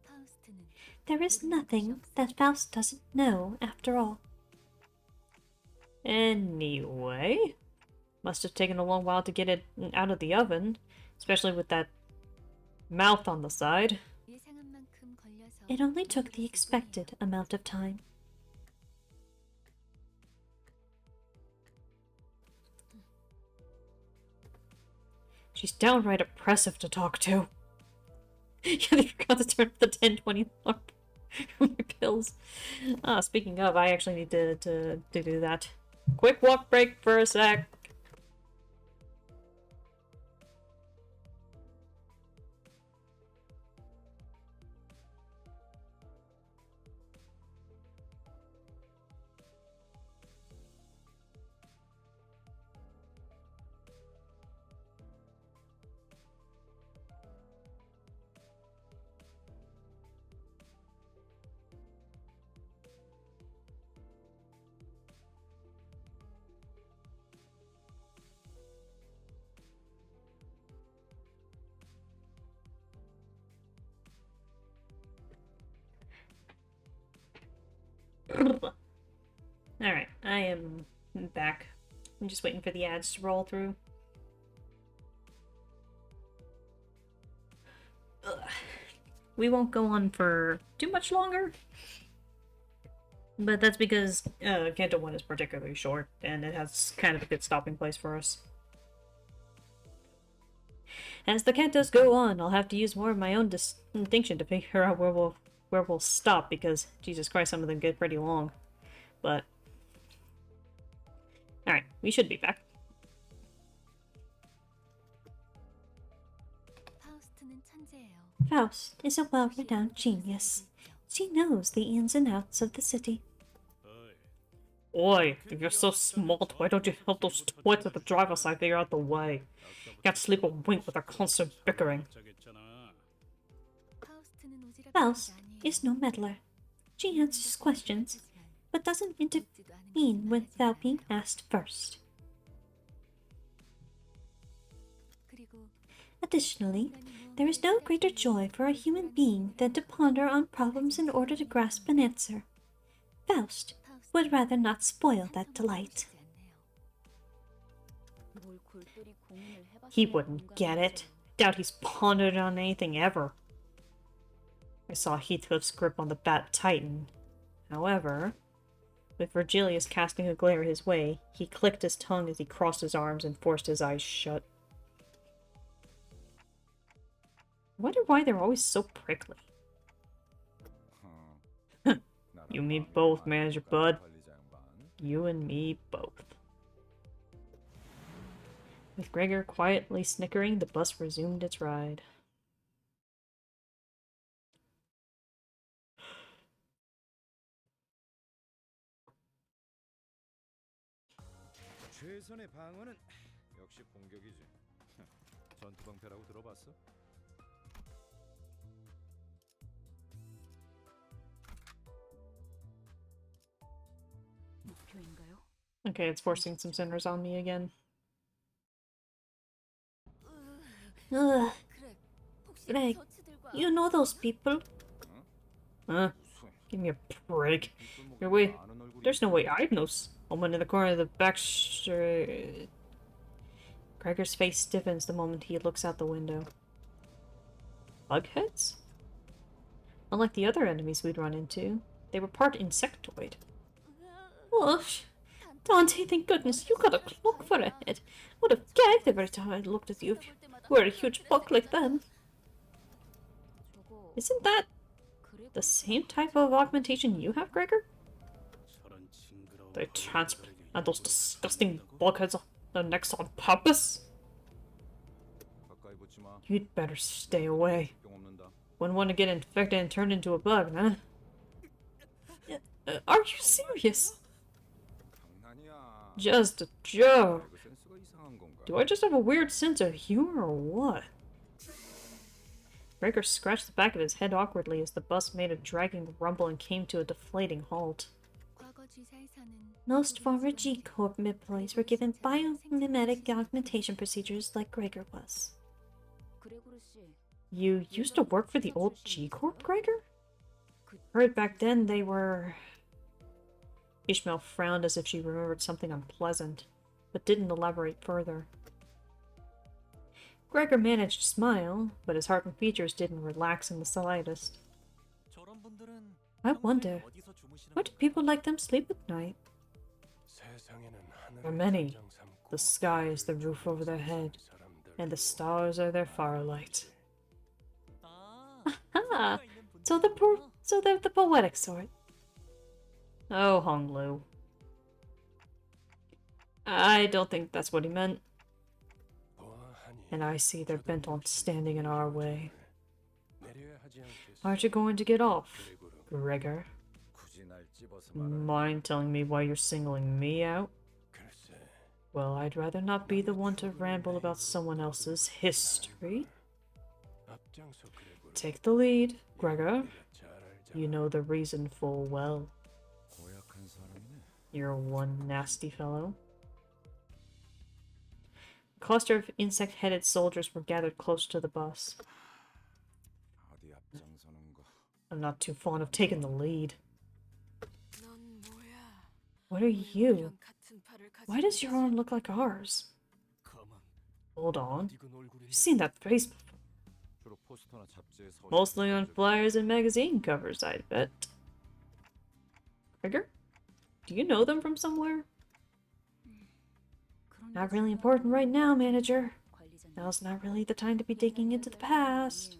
파우스트는 There is nothing that Faust doesn't know, after all. Anyway, must have taken a long while to get it out of the oven, especially with that mouth on the side. 예상한 만큼 걸려서 It only took the expected amount of time. She's downright oppressive to talk to. Yeah, they forgot to turn off the 1020 alarm for my pills. Speaking of, I actually need to do that. Quick walk break for a sec. Alright, I am back. I'm just waiting for the ads to roll through. Ugh. We won't go on for too much longer. But that's because Canto 1 is particularly short, and it has kind of a good stopping place for us. As the cantos go on, I'll have to use more of my own distinction to figure out where we'll stop, because, Jesus Christ, some of them get pretty long. But... Alright, we should be back. Faust is a well-renowned genius. She knows the ins and outs of the city. Oi, if you're so smart, why don't you help those twits at the driver's side figure out the way? Can't sleep a wink with their constant bickering. Faust is no meddler. She answers questions, but doesn't intervene without being asked first. Additionally, there is no greater joy for a human being than to ponder on problems in order to grasp an answer. Faust would rather not spoil that delight. He wouldn't get it. Doubt he's pondered on anything ever. I saw Heathcliff's grip on the Bat tighten. However, with Virgilius casting a glare his way, he clicked his tongue as he crossed his arms and forced his eyes shut. I wonder why they're always so prickly. You and me both, Manager Bud. You and me both. With Gregor quietly snickering, the bus resumed its ride. 최선의 방어는 역시 공격이지. 전투 방패라고 들어봤어? Okay, it's forcing some sinners on me again. Ugh. Greg, you know those people? Huh? Give me a break. Your way. There's no way I'd know someone in the corner of the back. Gregor's face stiffens the moment he looks out the window. Bugheads? Unlike the other enemies we'd run into, they were part insectoid. Oh, Dante, thank goodness you got a clock for a head. Would have gagged every time I looked at you if you were a huge bug like them. Isn't that the same type of augmentation you have, Gregor? They transplant those disgusting bulkheads on their necks on purpose? You'd better stay away. Wouldn't want to get infected and turn into a bug, huh? Are you serious? Just a joke. Do I just have a weird sense of humor or what? Gregor scratched the back of his head awkwardly as the bus made a dragging rumble and came to a deflating halt. Most former G-Corp employees were given biomimetic augmentation procedures like Gregor was. You used to work for the old G-Corp, Gregor? Heard back then they were... Ishmael frowned as if she remembered something unpleasant, but didn't elaborate further. Gregor managed to smile, but his hardened features didn't relax in the slightest. I wonder, where do people like them sleep at night? For many, the sky is the roof over their head, and the stars are their firelight. Aha! So they're the poetic sort. Oh, Hong Lu. I don't think that's what he meant. And I see they're bent on standing in our way. Aren't you going to get off, Gregor? Mind telling me why you're singling me out? Well, I'd rather not be the one to ramble about someone else's history. Take the lead, Gregor. You know the reason full well. You're one nasty fellow. A cluster of insect-headed soldiers were gathered close to the bus. I'm not too fond of taking the lead. What are you? 우리랑 같은 팔을 가지고 Why does your 있지. arm look like ours? 가만. Hold on. 익은 얼굴인데. I've seen that face before. 주로 포스터나 잡지에 서식 Mostly on flyers and magazine covers, I bet. Trigger? Do you know them from somewhere? Not really important right now, manager. Now's not really the time to be digging into the past.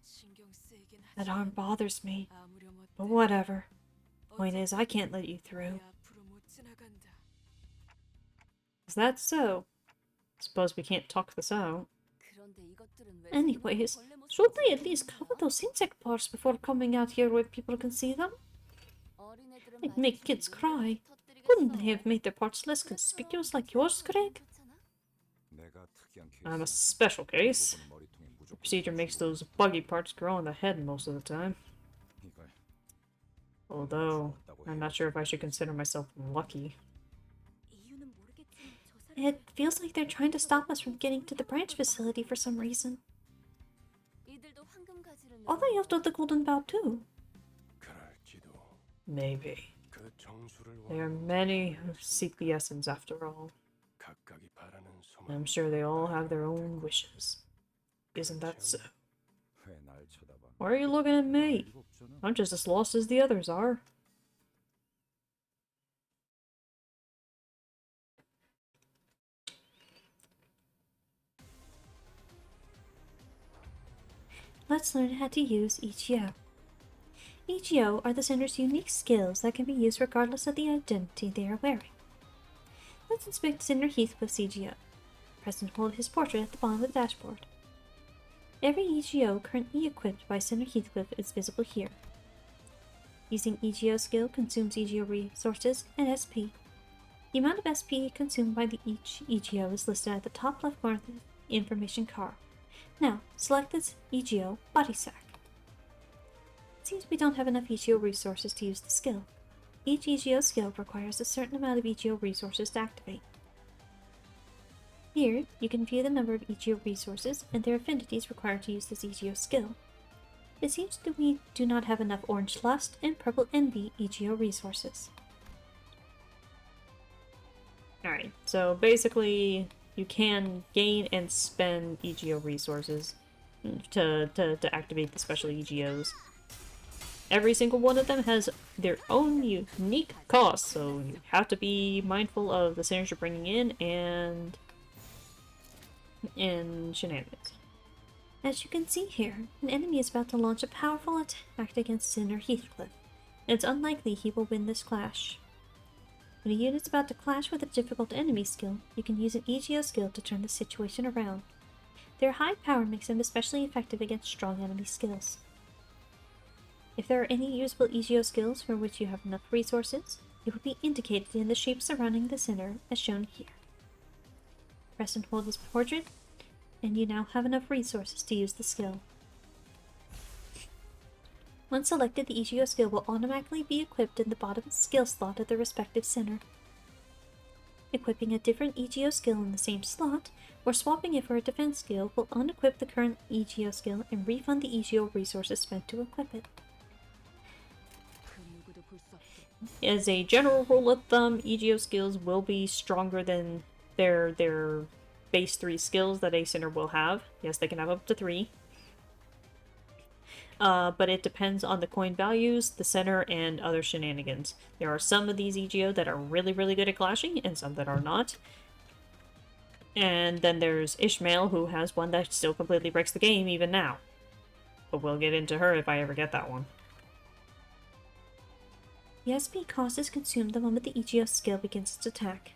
신경 쓰이긴 That 하지만 arm bothers me, 아무렴 어때? but whatever. Point is, I can't let you through. 내 앞으로 못 지나간다. Is that so? Suppose we can't talk this out. Anyways, should they at least cover those insect parts before coming out here where people can see them? They'd make kids cry. Wouldn't they have made their parts less conspicuous like yours, Craig? 내가 특이한 I'm a 케이스. special case. 물어보는 머리통에 The 무조건 procedure makes 필요해. those buggy parts grow on the head most of the time. 이걸 Although, I'm not sure if I should consider myself lucky. It feels like they're trying to stop us from getting to the branch facility for some reason. Are they after the Golden Bough too? 그럴지도. Maybe. 그 정수를 There are many who seek the essence after all. 각각이 바라는 소망. I'm sure they all have their own wishes. Isn't that so? 왜날 쳐다봐? Why are you looking at me? 이거 없잖아. I'm just as lost as the others are. Let's learn how to use EGO. EGO are the center's unique skills that can be used regardless of the identity they are wearing. Let's inspect Senator Heathcliff's EGO. Press and hold his portrait at the bottom of the dashboard. Every EGO currently equipped by Senator Heathcliff is visible here. Using EGO skill consumes EGO resources and SP. The amount of SP consumed by each EGO is listed at the top left corner of the information card. Now, select this EGO body sack. It seems we don't have enough EGO resources to use the skill. Each EGO skill requires a certain amount of EGO resources to activate. Here, you can view the number of EGO resources and their affinities required to use this EGO skill. It seems that we do not have enough Orange Lust and Purple Envy EGO resources. Alright, so basically you can gain and spend EGO resources to activate the special EGOs. Every single one of them has their own unique costs, so you have to be mindful of the sinners you're bringing in and shenanigans. As you can see here, an enemy is about to launch a powerful attack against Sinner Heathcliff. It's unlikely he will win this clash. When a unit's about to clash with a difficult enemy skill, you can use an EGO skill to turn the situation around. Their high power makes them especially effective against strong enemy skills. If there are any usable EGO skills for which you have enough resources, it will be indicated in the shape surrounding the sinner as shown here. Press and hold his portrait, and you now have enough resources to use the skill. Once selected, the EGO skill will automatically be equipped in the bottom skill slot of the respective center. Equipping a different EGO skill in the same slot, or swapping it for a defense skill, will unequip the current EGO skill and refund the EGO resources spent to equip it. As a general rule of thumb, EGO skills will be stronger than their base 3 skills that a center will have. Yes, they can have up to 3. But it depends on the coin values, the center, and other shenanigans. There are some of these EGO that are really, really good at clashing, and some that are not. And then there's Ishmael, who has one that still completely breaks the game even now. But we'll get into her if I ever get that one. The SP cost is consumed the moment the EGO skill begins its attack.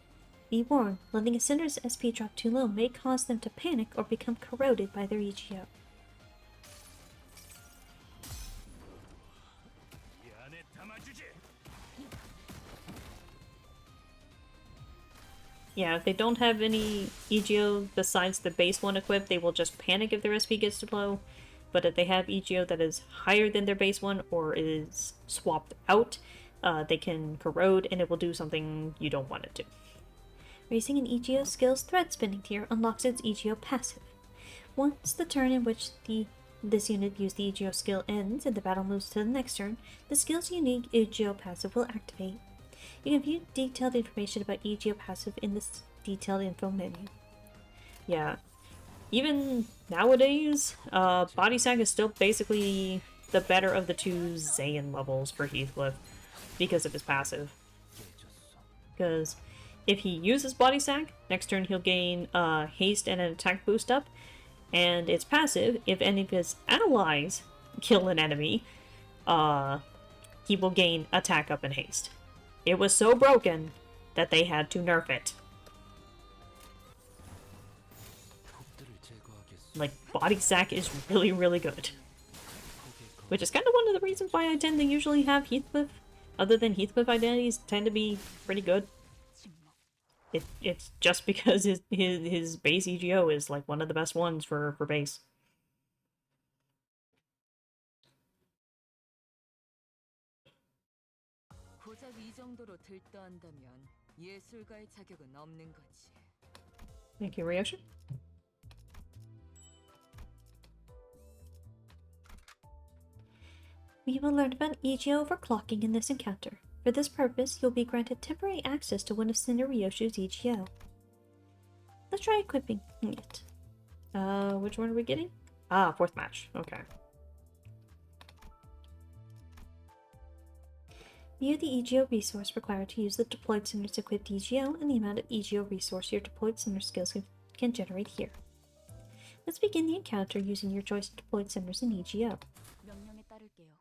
Be warned, letting a center's SP drop too low may cause them to panic or become corroded by their EGO. Yeah, if they don't have any EGO besides the base one equipped, they will just panic if their SP gets too low. But if they have EGO that is higher than their base one or is swapped out, they can corrode and it will do something you don't want it to. Raising an EGO skill's thread spinning tier unlocks its EGO passive. Once the turn in which this unit used the EGO skill ends and the battle moves to the next turn, the skill's unique EGO passive will activate. You can view detailed information about EGO passive in this detailed info menu. Yeah. Even nowadays, Body Sack is still basically the better of the two Zayn levels for Heathcliff because of his passive. Because if he uses Body Sack, next turn he'll gain haste and an attack boost up, and it's passive. If any of his allies kill an enemy, he will gain attack up and haste. It was so broken that they had to nerf it. Like, Body Sack is really, really good. Which is kind of one of the reasons why I tend to usually have Heathcliff. Other than Heathcliff identities tend to be pretty good. It's just because his base EGO is like one of the best ones for base. 고작 이 정도로 들떠한다면 예술가의 자격은 없는 거지. Thank you, Ryoshi. We will learn about EGO overclocking in this encounter. For this purpose, you'll be granted temporary access to one of Cinder Ryoshu's EGO. Let's try equipping it. Which one are we getting? Ah, fourth match. Okay. View the EGO resource required to use the deployed Cinder's equipped EGO and the amount of EGO resource your deployed Cinder skills can generate here. Let's begin the encounter using your choice of deployed Cinders in EGO. 명령에 따를게요.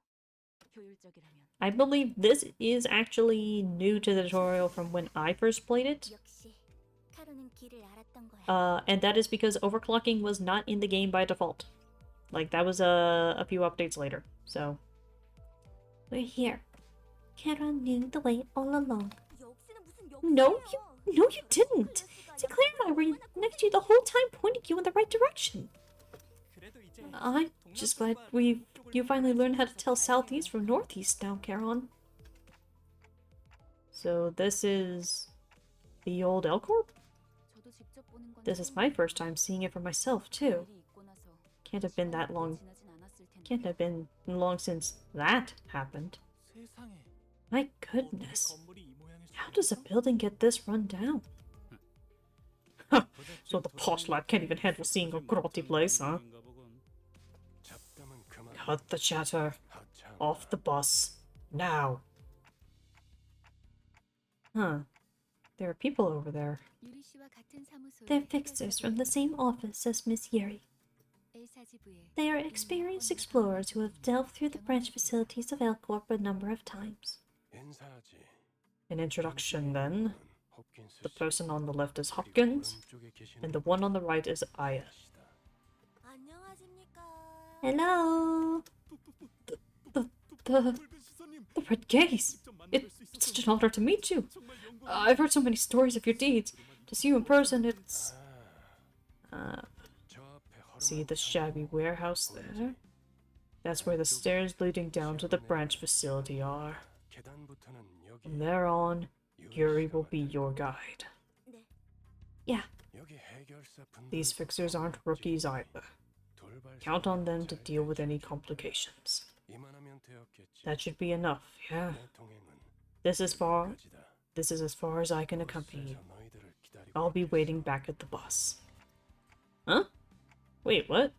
효율적이라면. I believe this is actually new to the tutorial from when I first played it. 역시 카로는 길을 알았던 거야. And that is because overclocking was not in the game by default. Like, that was a few updates later, so... We're here. Charon knew the way all along. 역시는 무슨 No, 역시예요. you didn't! Sinclair and I were next to you the whole time pointing you in the right direction. 그래도 이제 I'm just glad you finally learned how to tell southeast from northeast now, Charon. So this is... the old L-Corp? 저도 직접 보는 건 This is my first time seeing it for myself, too. 일이 있고 나서 Can't have been that long... 지나진 않았을 텐데. Can't have been long since that happened. 세상에 My 어떻게 goodness. 건물이 이 모양일 수 How does a 있어? building get this run down? So the posh lad can't even handle seeing a grotty place, huh? Cut the chatter. Off the bus. Now. Huh. There are people over there. 유리 씨와 같은 사무소에 They're fixers from the same office as Miss Yuri. L사지부에 They are experienced explorers who have delved through the branch facilities of L-Corp a number of times. An introduction, then. The person on the left is Hopkins, and the one on the right is Aya. 안녕하십니까. Hello! The Red Gaze! It's such an honor to meet you! I've heard so many stories of your deeds. To see you in person, it's... See the shabby warehouse there? That's where the stairs leading down to the branch facility are. From there on, Yuri will be your guide. Yeah, These fixers aren't rookies either. Count on them to deal with any complications. That should be enough, yeah? This is as far as I can accompany you. I'll be waiting back at the bus. Huh? Wait, what?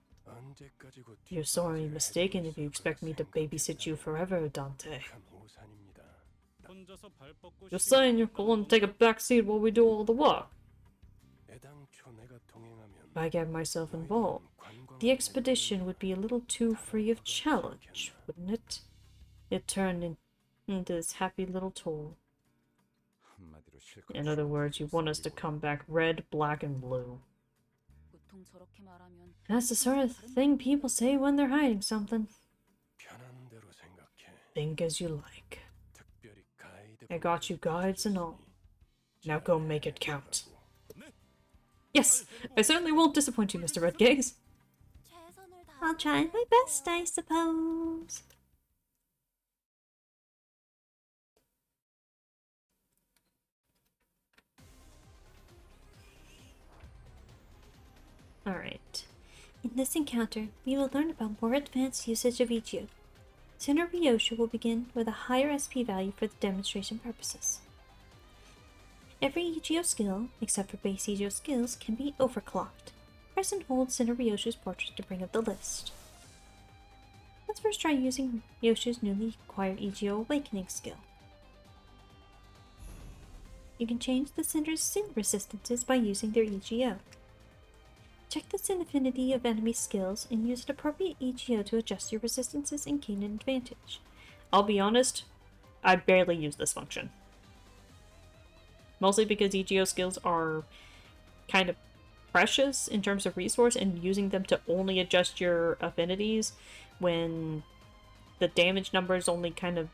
You're sorely mistaken if you expect me to babysit you forever, Dante. You're saying you're going to take a back seat while we do all the work? If I get myself involved, the expedition would be a little too free of challenge, wouldn't it? It turned into this happy little tour. In other words, you want us to come back red, black, and blue. 보통 저렇게 말하면 that's the sort of thing people say when they're hiding something. Think as you like. I got you guides and all. Now go make it count. Yes, I certainly won't disappoint you, Mr. Redgaze. 최선을 다. I'll try my best, I suppose. Alright. In this encounter, we will learn about more advanced usage of EGO. Sooner Ryoshu will begin with a higher SP value for the demonstration purposes. Every EGO skill, except for base EGO skills, can be overclocked. Press and hold Center Ryoshu's portrait to bring up the list. Let's first try using Ryoshu's newly acquired EGO Awakening skill. You can change the Cinder's Sin resistances by using their EGO. Check the Sin affinity of enemy skills and use an appropriate EGO to adjust your resistances and gain an advantage. I'll be honest, I barely use this function. Mostly because EGO skills are kind of precious in terms of resource, and using them to only adjust your affinities when the damage numbers only kind of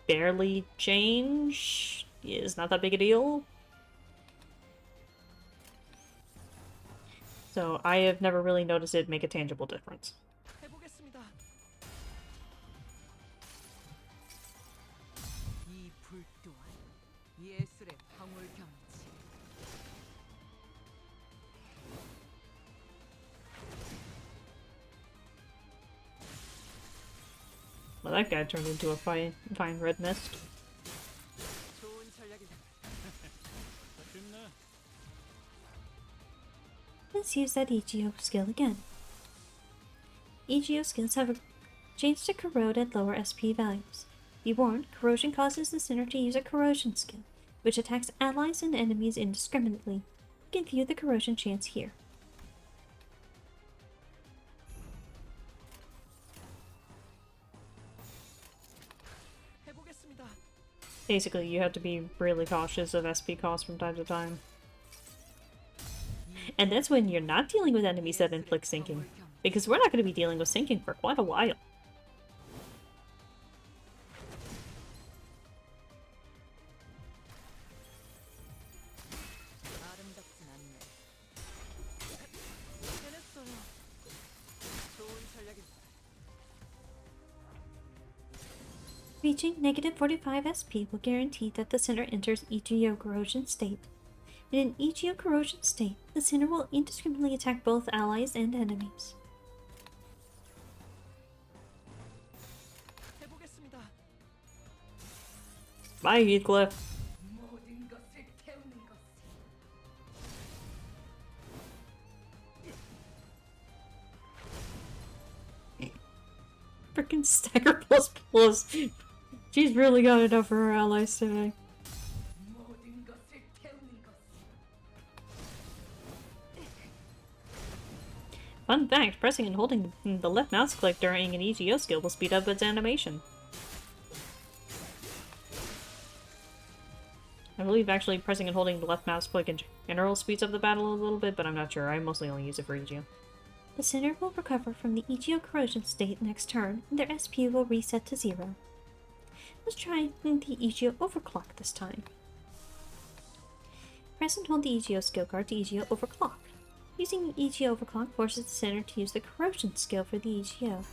barely change is not that big a deal. So I have never really noticed it make a tangible difference. 해보겠습니다. 이 불 또한 예술의 방울경이지. Well, that guy turned into a fine red mist. 좋은 전략이다. 힘내. Let's use that EGO skill again. EGO skills have a chance to corrode at lower SP values. Be warned, corrosion causes the Sinner to use a corrosion skill, which attacks allies and enemies indiscriminately. You can view the corrosion chance here. 해보겠습니다. Basically, you have to be really cautious of SP costs from time to time. And that's when you're not dealing with enemies that inflict sinking, because we're not going to be dealing with sinking for quite a while. 아름답진 않네. 해냈어요. 좋은 전략이다. Reaching negative 45 SP will guarantee that the Sinner enters EGO corrosion state. In an EGO corrosion state, the Sinner will indiscriminately attack both allies and enemies. 해보겠습니다. Bye, Heathcliff. 모든 것을 태우는 것. Frickin' Stagger plus plus. She's really got enough for her allies today. 모든 것을 태우는 것. Fun fact, pressing and holding the left mouse click during an EGO skill will speed up its animation. I believe actually pressing and holding the left mouse click in general speeds up the battle a little bit, but I'm not sure. I mostly only use it for EGO. The Sinner will recover from the EGO corrosion state next turn, and their SP will reset to 0. Let's try the EGO overclock this time. Press and hold the EGO skill card to EGO overclock. Using the EGO overclock forces the Sinner to use the corrosion skill for the EGO.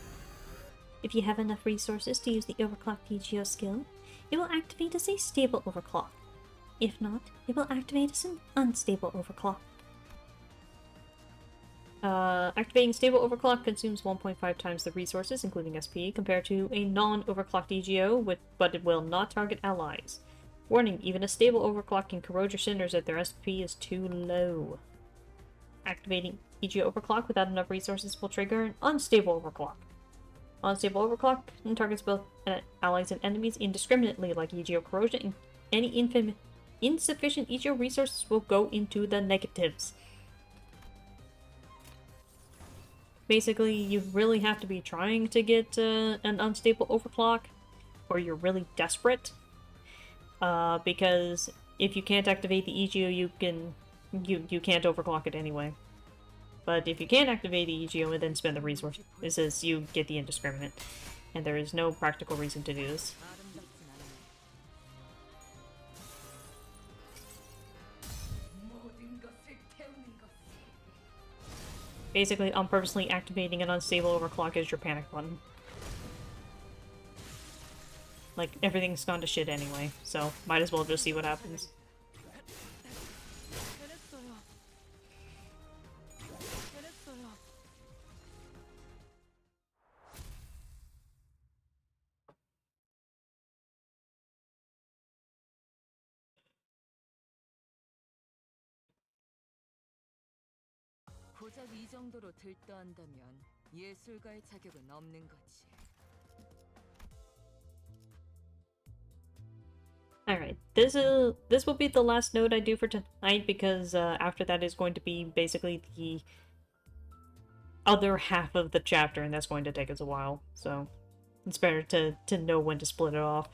If you have enough resources to use the overclocked EGO skill, it will activate as a stable overclock. If not, it will activate as an unstable overclock. Activating stable overclock consumes 1.5 times the resources, including SP, compared to a non-overclocked EGO, but it will not target allies. Warning, even a stable overclock can corrode your cinders if their SP is too low. Activating EGO overclock without enough resources will trigger an unstable overclock. Unstable overclock targets both allies and enemies indiscriminately, like EGO corrosion, and any insufficient EGO resources will go into the negatives. Basically, you really have to be trying to get an unstable overclock, or you're really desperate. Because if you can't activate the EGO, you can't overclock it anyway. But if you can't activate the EGO and then spend the resources, you get the indiscriminate. And there is no practical reason to do this. 아름답진 않네. 모든 것을 태우는 것. Basically, unpurposely activating an unstable overclock is your panic button. Like, everything's gone to shit anyway, so might as well just see what happens. 고작 이 정도로 들떠한다면 예술가의 자격은 없는 거지. Alright, this will be the last note I do for tonight, because after that is going to be basically the other half of the chapter, and that's going to take us a while, so it's better to know when to split it off.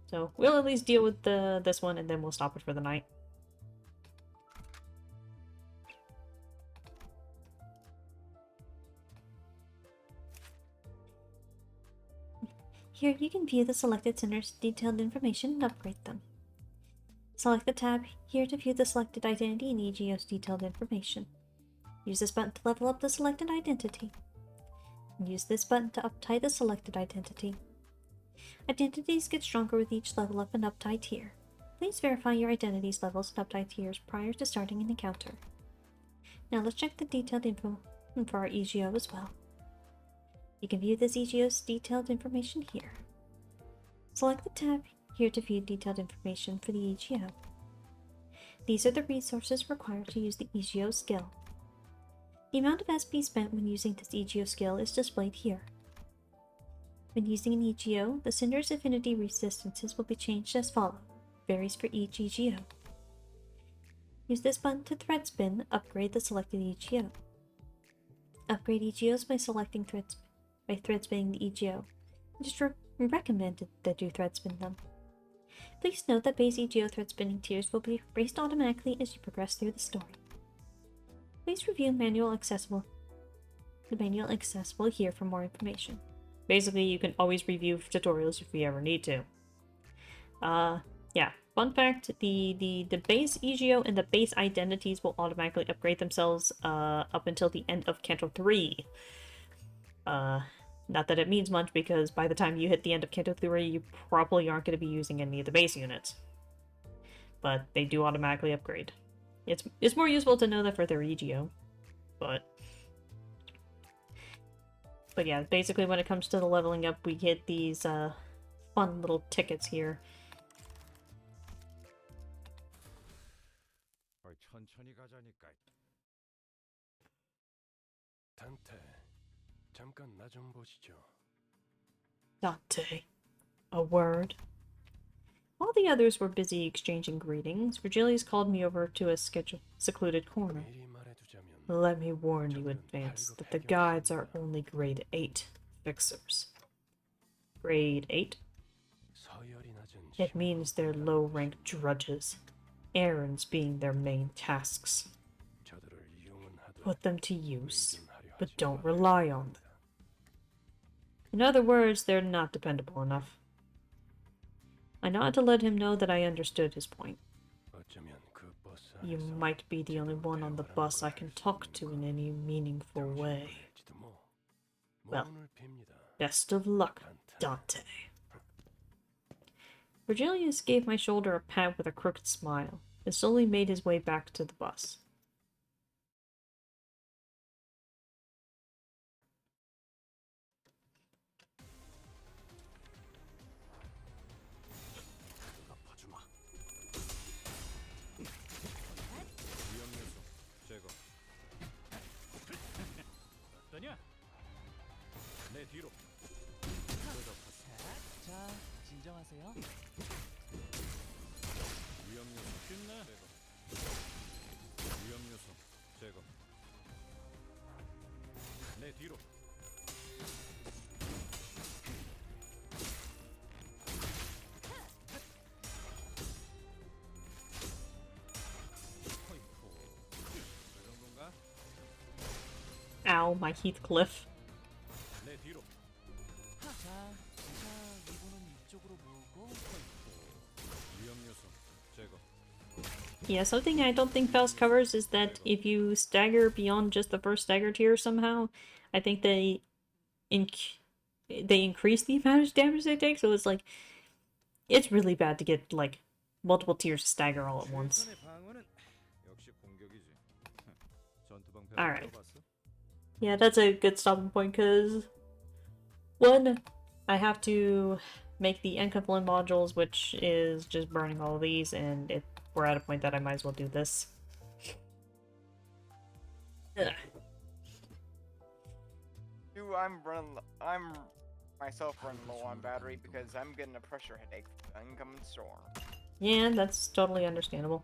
So we'll at least deal with this one, and then we'll stop it for the night. Here you can view the selected center's detailed information and upgrade them. Select the tab here to view the selected identity and EGO's detailed information. Use this button to level up the selected identity. And use this button to uptie the selected identity. Identities get stronger with each level up and uptie tier. Please verify your identity's levels and uptie tiers prior to starting an encounter. Now let's check the detailed info for our EGO as well. You can view this EGO's detailed information here. Select the tab here to view detailed information for the EGO. These are the resources required to use the EGO skill. The amount of SP spent when using this EGO skill is displayed here. When using an EGO, the Cinder's affinity resistances will be changed as follows. Varies for each EGO. Use this button to thread spin, upgrade the selected EGO. Upgrade EGOs by selecting thread spinning the EGO. It is recommended that you thread spin them. Please note that base EGO thread spinning tiers will be raised automatically as you progress through the story. Please review the manual accessible here for more information. Basically, you can always review tutorials if we ever need to. Yeah. Fun fact, the base EGO and the base identities will automatically upgrade themselves up until the end of Canto 3. Not that it means much, because by the time you hit the end of Canto 3, you probably aren't going to be using any of the base units. But they do automatically upgrade. It's more useful to know that for their EGO, but yeah, basically when it comes to the leveling up, we get these fun little tickets here. 천천히 가자니까. 단테, 잠깐 나 좀 보시죠. Dante. A word. While the others were busy exchanging greetings, Virgilius called me over to a secluded corner. 미리 말해두자면 Let me warn you in advance that the guides are only grade 8 fixers. Grade 8? 서열이 낮은 It means they're low-ranked drudges, errands being their main tasks. 저들을 이용은 하되 Put them to use, 의존하려 but 하지 don't 말아야 rely on them. In other words, they're not dependable enough. I nodded to let him know that I understood his point. 어쩌면 그 버스 You 안에서 might be the only one on the bus I can talk to in any meaningful way. 당신을 뭐. Well, 모험을 빕니다. Best of luck, Dante. Virgilius gave my shoulder a pat with a crooked smile, and slowly made his way back to the bus. 엎어주마. 위험 요소 제거. 어떠냐? 내 뒤로. 자, 진정하세요. 위험 요소 끝나. 제거. 위험 요소 제거. 내 뒤로. 허이포. 그 정도인가? Ow, my Heathcliff. 내 뒤로. 자, 이분은 이쪽으로 모으고. 위험 요소 제거. Yeah, something I don't think Faust covers is that if you stagger beyond just the first stagger tier somehow, I think they increase the amount of damage they take, so it's like, it's really bad to get, like, multiple tiers of stagger all at once. 최선의 방어는 역시 공격이지. 전투방패 Alright. 들어봤어? Yeah, that's a good stopping point, because one, I have to make the Encufflin modules, which is just burning all of these, and we're at a point that I might as well do this. Ugh. too. I'm myself running low on battery because I'm getting a pressure headache from the incoming storm. Yeah, that's totally understandable.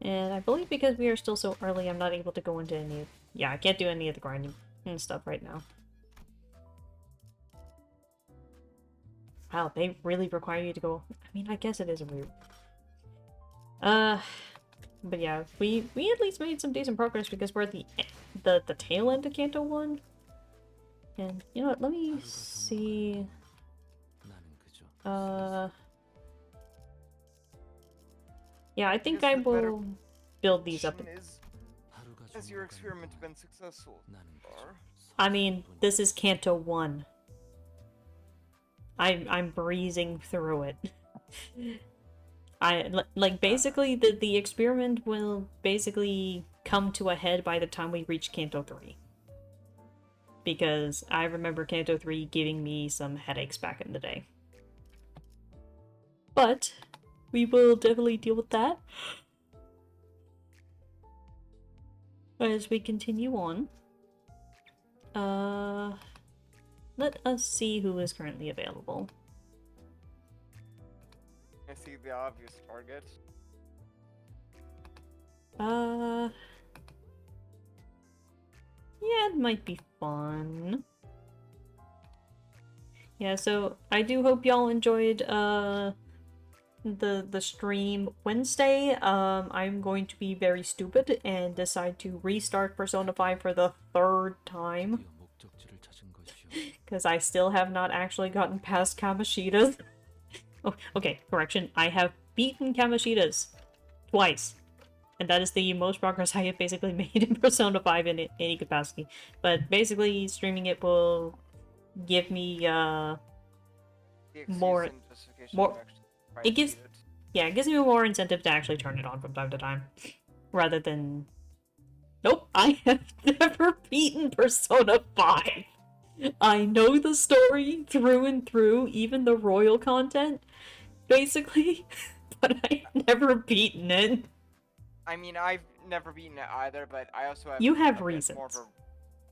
And I believe because we are still so early, I'm not able to go into any... Yeah, I can't do any of the grinding and stuff right now. Wow, they really require you to go... I mean, I guess it is a weird... But yeah, we at least made some decent progress because we're at the tail end of Kanto 1. And, you know what, let me see... Yeah, I think I will build these up. Has your experiment been successful? I mean, this is Kanto 1. I'm breezing through it. Like basically the experiment will basically come to a head by the time we reach Kanto 3. Because I remember Kanto 3 giving me some headaches back in the day. But we will definitely deal with that as we continue on. Let us see who is currently available. I see the obvious target. Yeah, it might be fun. Yeah, so I do hope y'all enjoyed the stream Wednesday. I'm going to be very stupid and decide to restart Persona 5 for the 3rd time. Because I still have not actually gotten past Kamoshida's. Oh, okay, correction. I have beaten Kamoshida's twice. And that is the most progress I have basically made in Persona 5 in any capacity. But basically, streaming it will give me, more... It gives... Yeah, it gives me more incentive to actually turn it on from time to time. Rather than... Nope, I have never beaten Persona 5! I know the story through and through, even the royal content, basically, but I've never beaten it. I mean, I've never beaten it either, but I also have... You have reasons.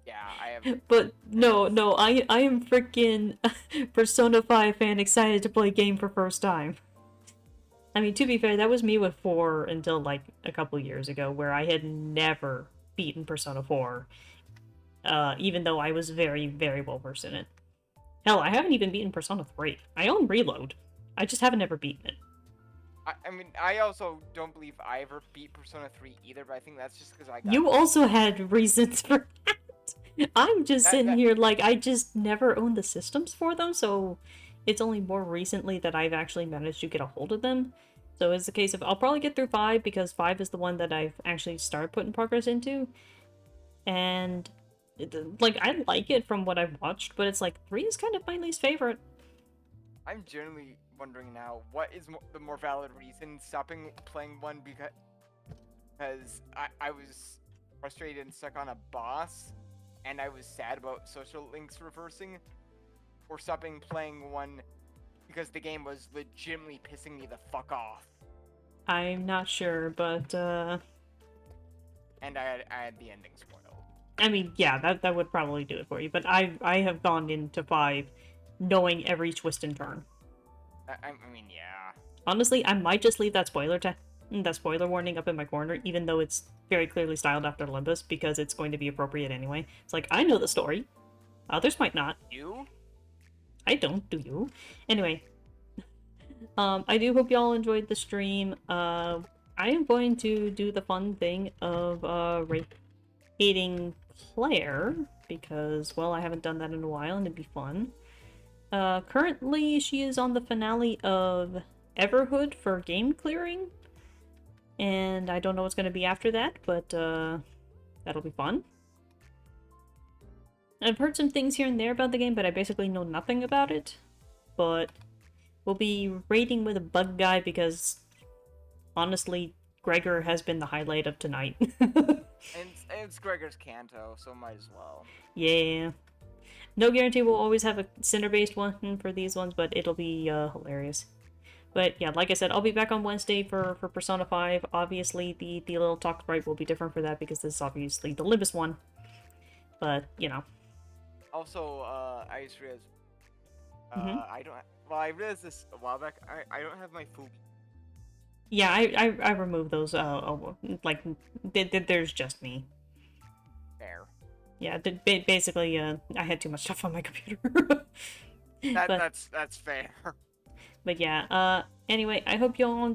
Yeah, I have... But no, I am freaking Persona 5 fan excited to play game for first time. I mean, to be fair, that was me with 4 until, like, a couple years ago, where I had never beaten Persona 4. Even though I was very, very well versed in it. Hell, I haven't even beaten Persona 3. I own Reload. I just haven't ever beaten it. I mean, I also don't believe I ever beat Persona 3 either, but I think that's just because I got... You also had reasons for that. I'm just sitting here like, I just never owned the systems for them, so it's only more recently that I've actually managed to get a hold of them. So it's the case of, I'll probably get through 5, because 5 is the one that I've actually started putting progress into. And... like, I like it from what I've watched, but it's like, 3 is kind of my least favorite. I'm generally wondering now, what is the more valid reason stopping playing 1 because I was frustrated and stuck on a boss, and I was sad about social links reversing, or stopping playing 1 because the game was legitimately pissing me the fuck off. I'm not sure, but, And I had the ending spoiled. I mean, yeah, that would probably do it for you, but I have gone into 5 knowing every twist and turn. I mean, yeah. Honestly, I might just leave that spoiler warning up in my corner, even though it's very clearly styled after Limbus, because it's going to be appropriate anyway. It's like, I know the story. Others might not. You? I don't, do you? Anyway. I do hope y'all enjoyed the stream. I am going to do the fun thing of, rating Claire, because, well, I haven't done that in a while, and it'd be fun. Currently, she is on the finale of Everhood for game clearing, and I don't know what's going to be after that, but, that'll be fun. I've heard some things here and there about the game, but I basically know nothing about it, but we'll be rating with a bug guy because, honestly, Gregor has been the highlight of tonight. And it's Gregor's Kanto, so might as well. Yeah. No guarantee we'll always have a center-based one for these ones, but it'll be hilarious. But yeah, like I said, I'll be back on Wednesday for Persona 5. Obviously, the little talk sprite will be different for that because this is obviously the Limbus one. But, you know. Also, I just realized. Mhm. I don't. Well, I realized this a while back. I don't have my phobia. Yeah, I removed those. Like, there's just me. Fair. Yeah, basically, I had too much stuff on my computer. That but that's fair. but yeah. Anyway, I hope you all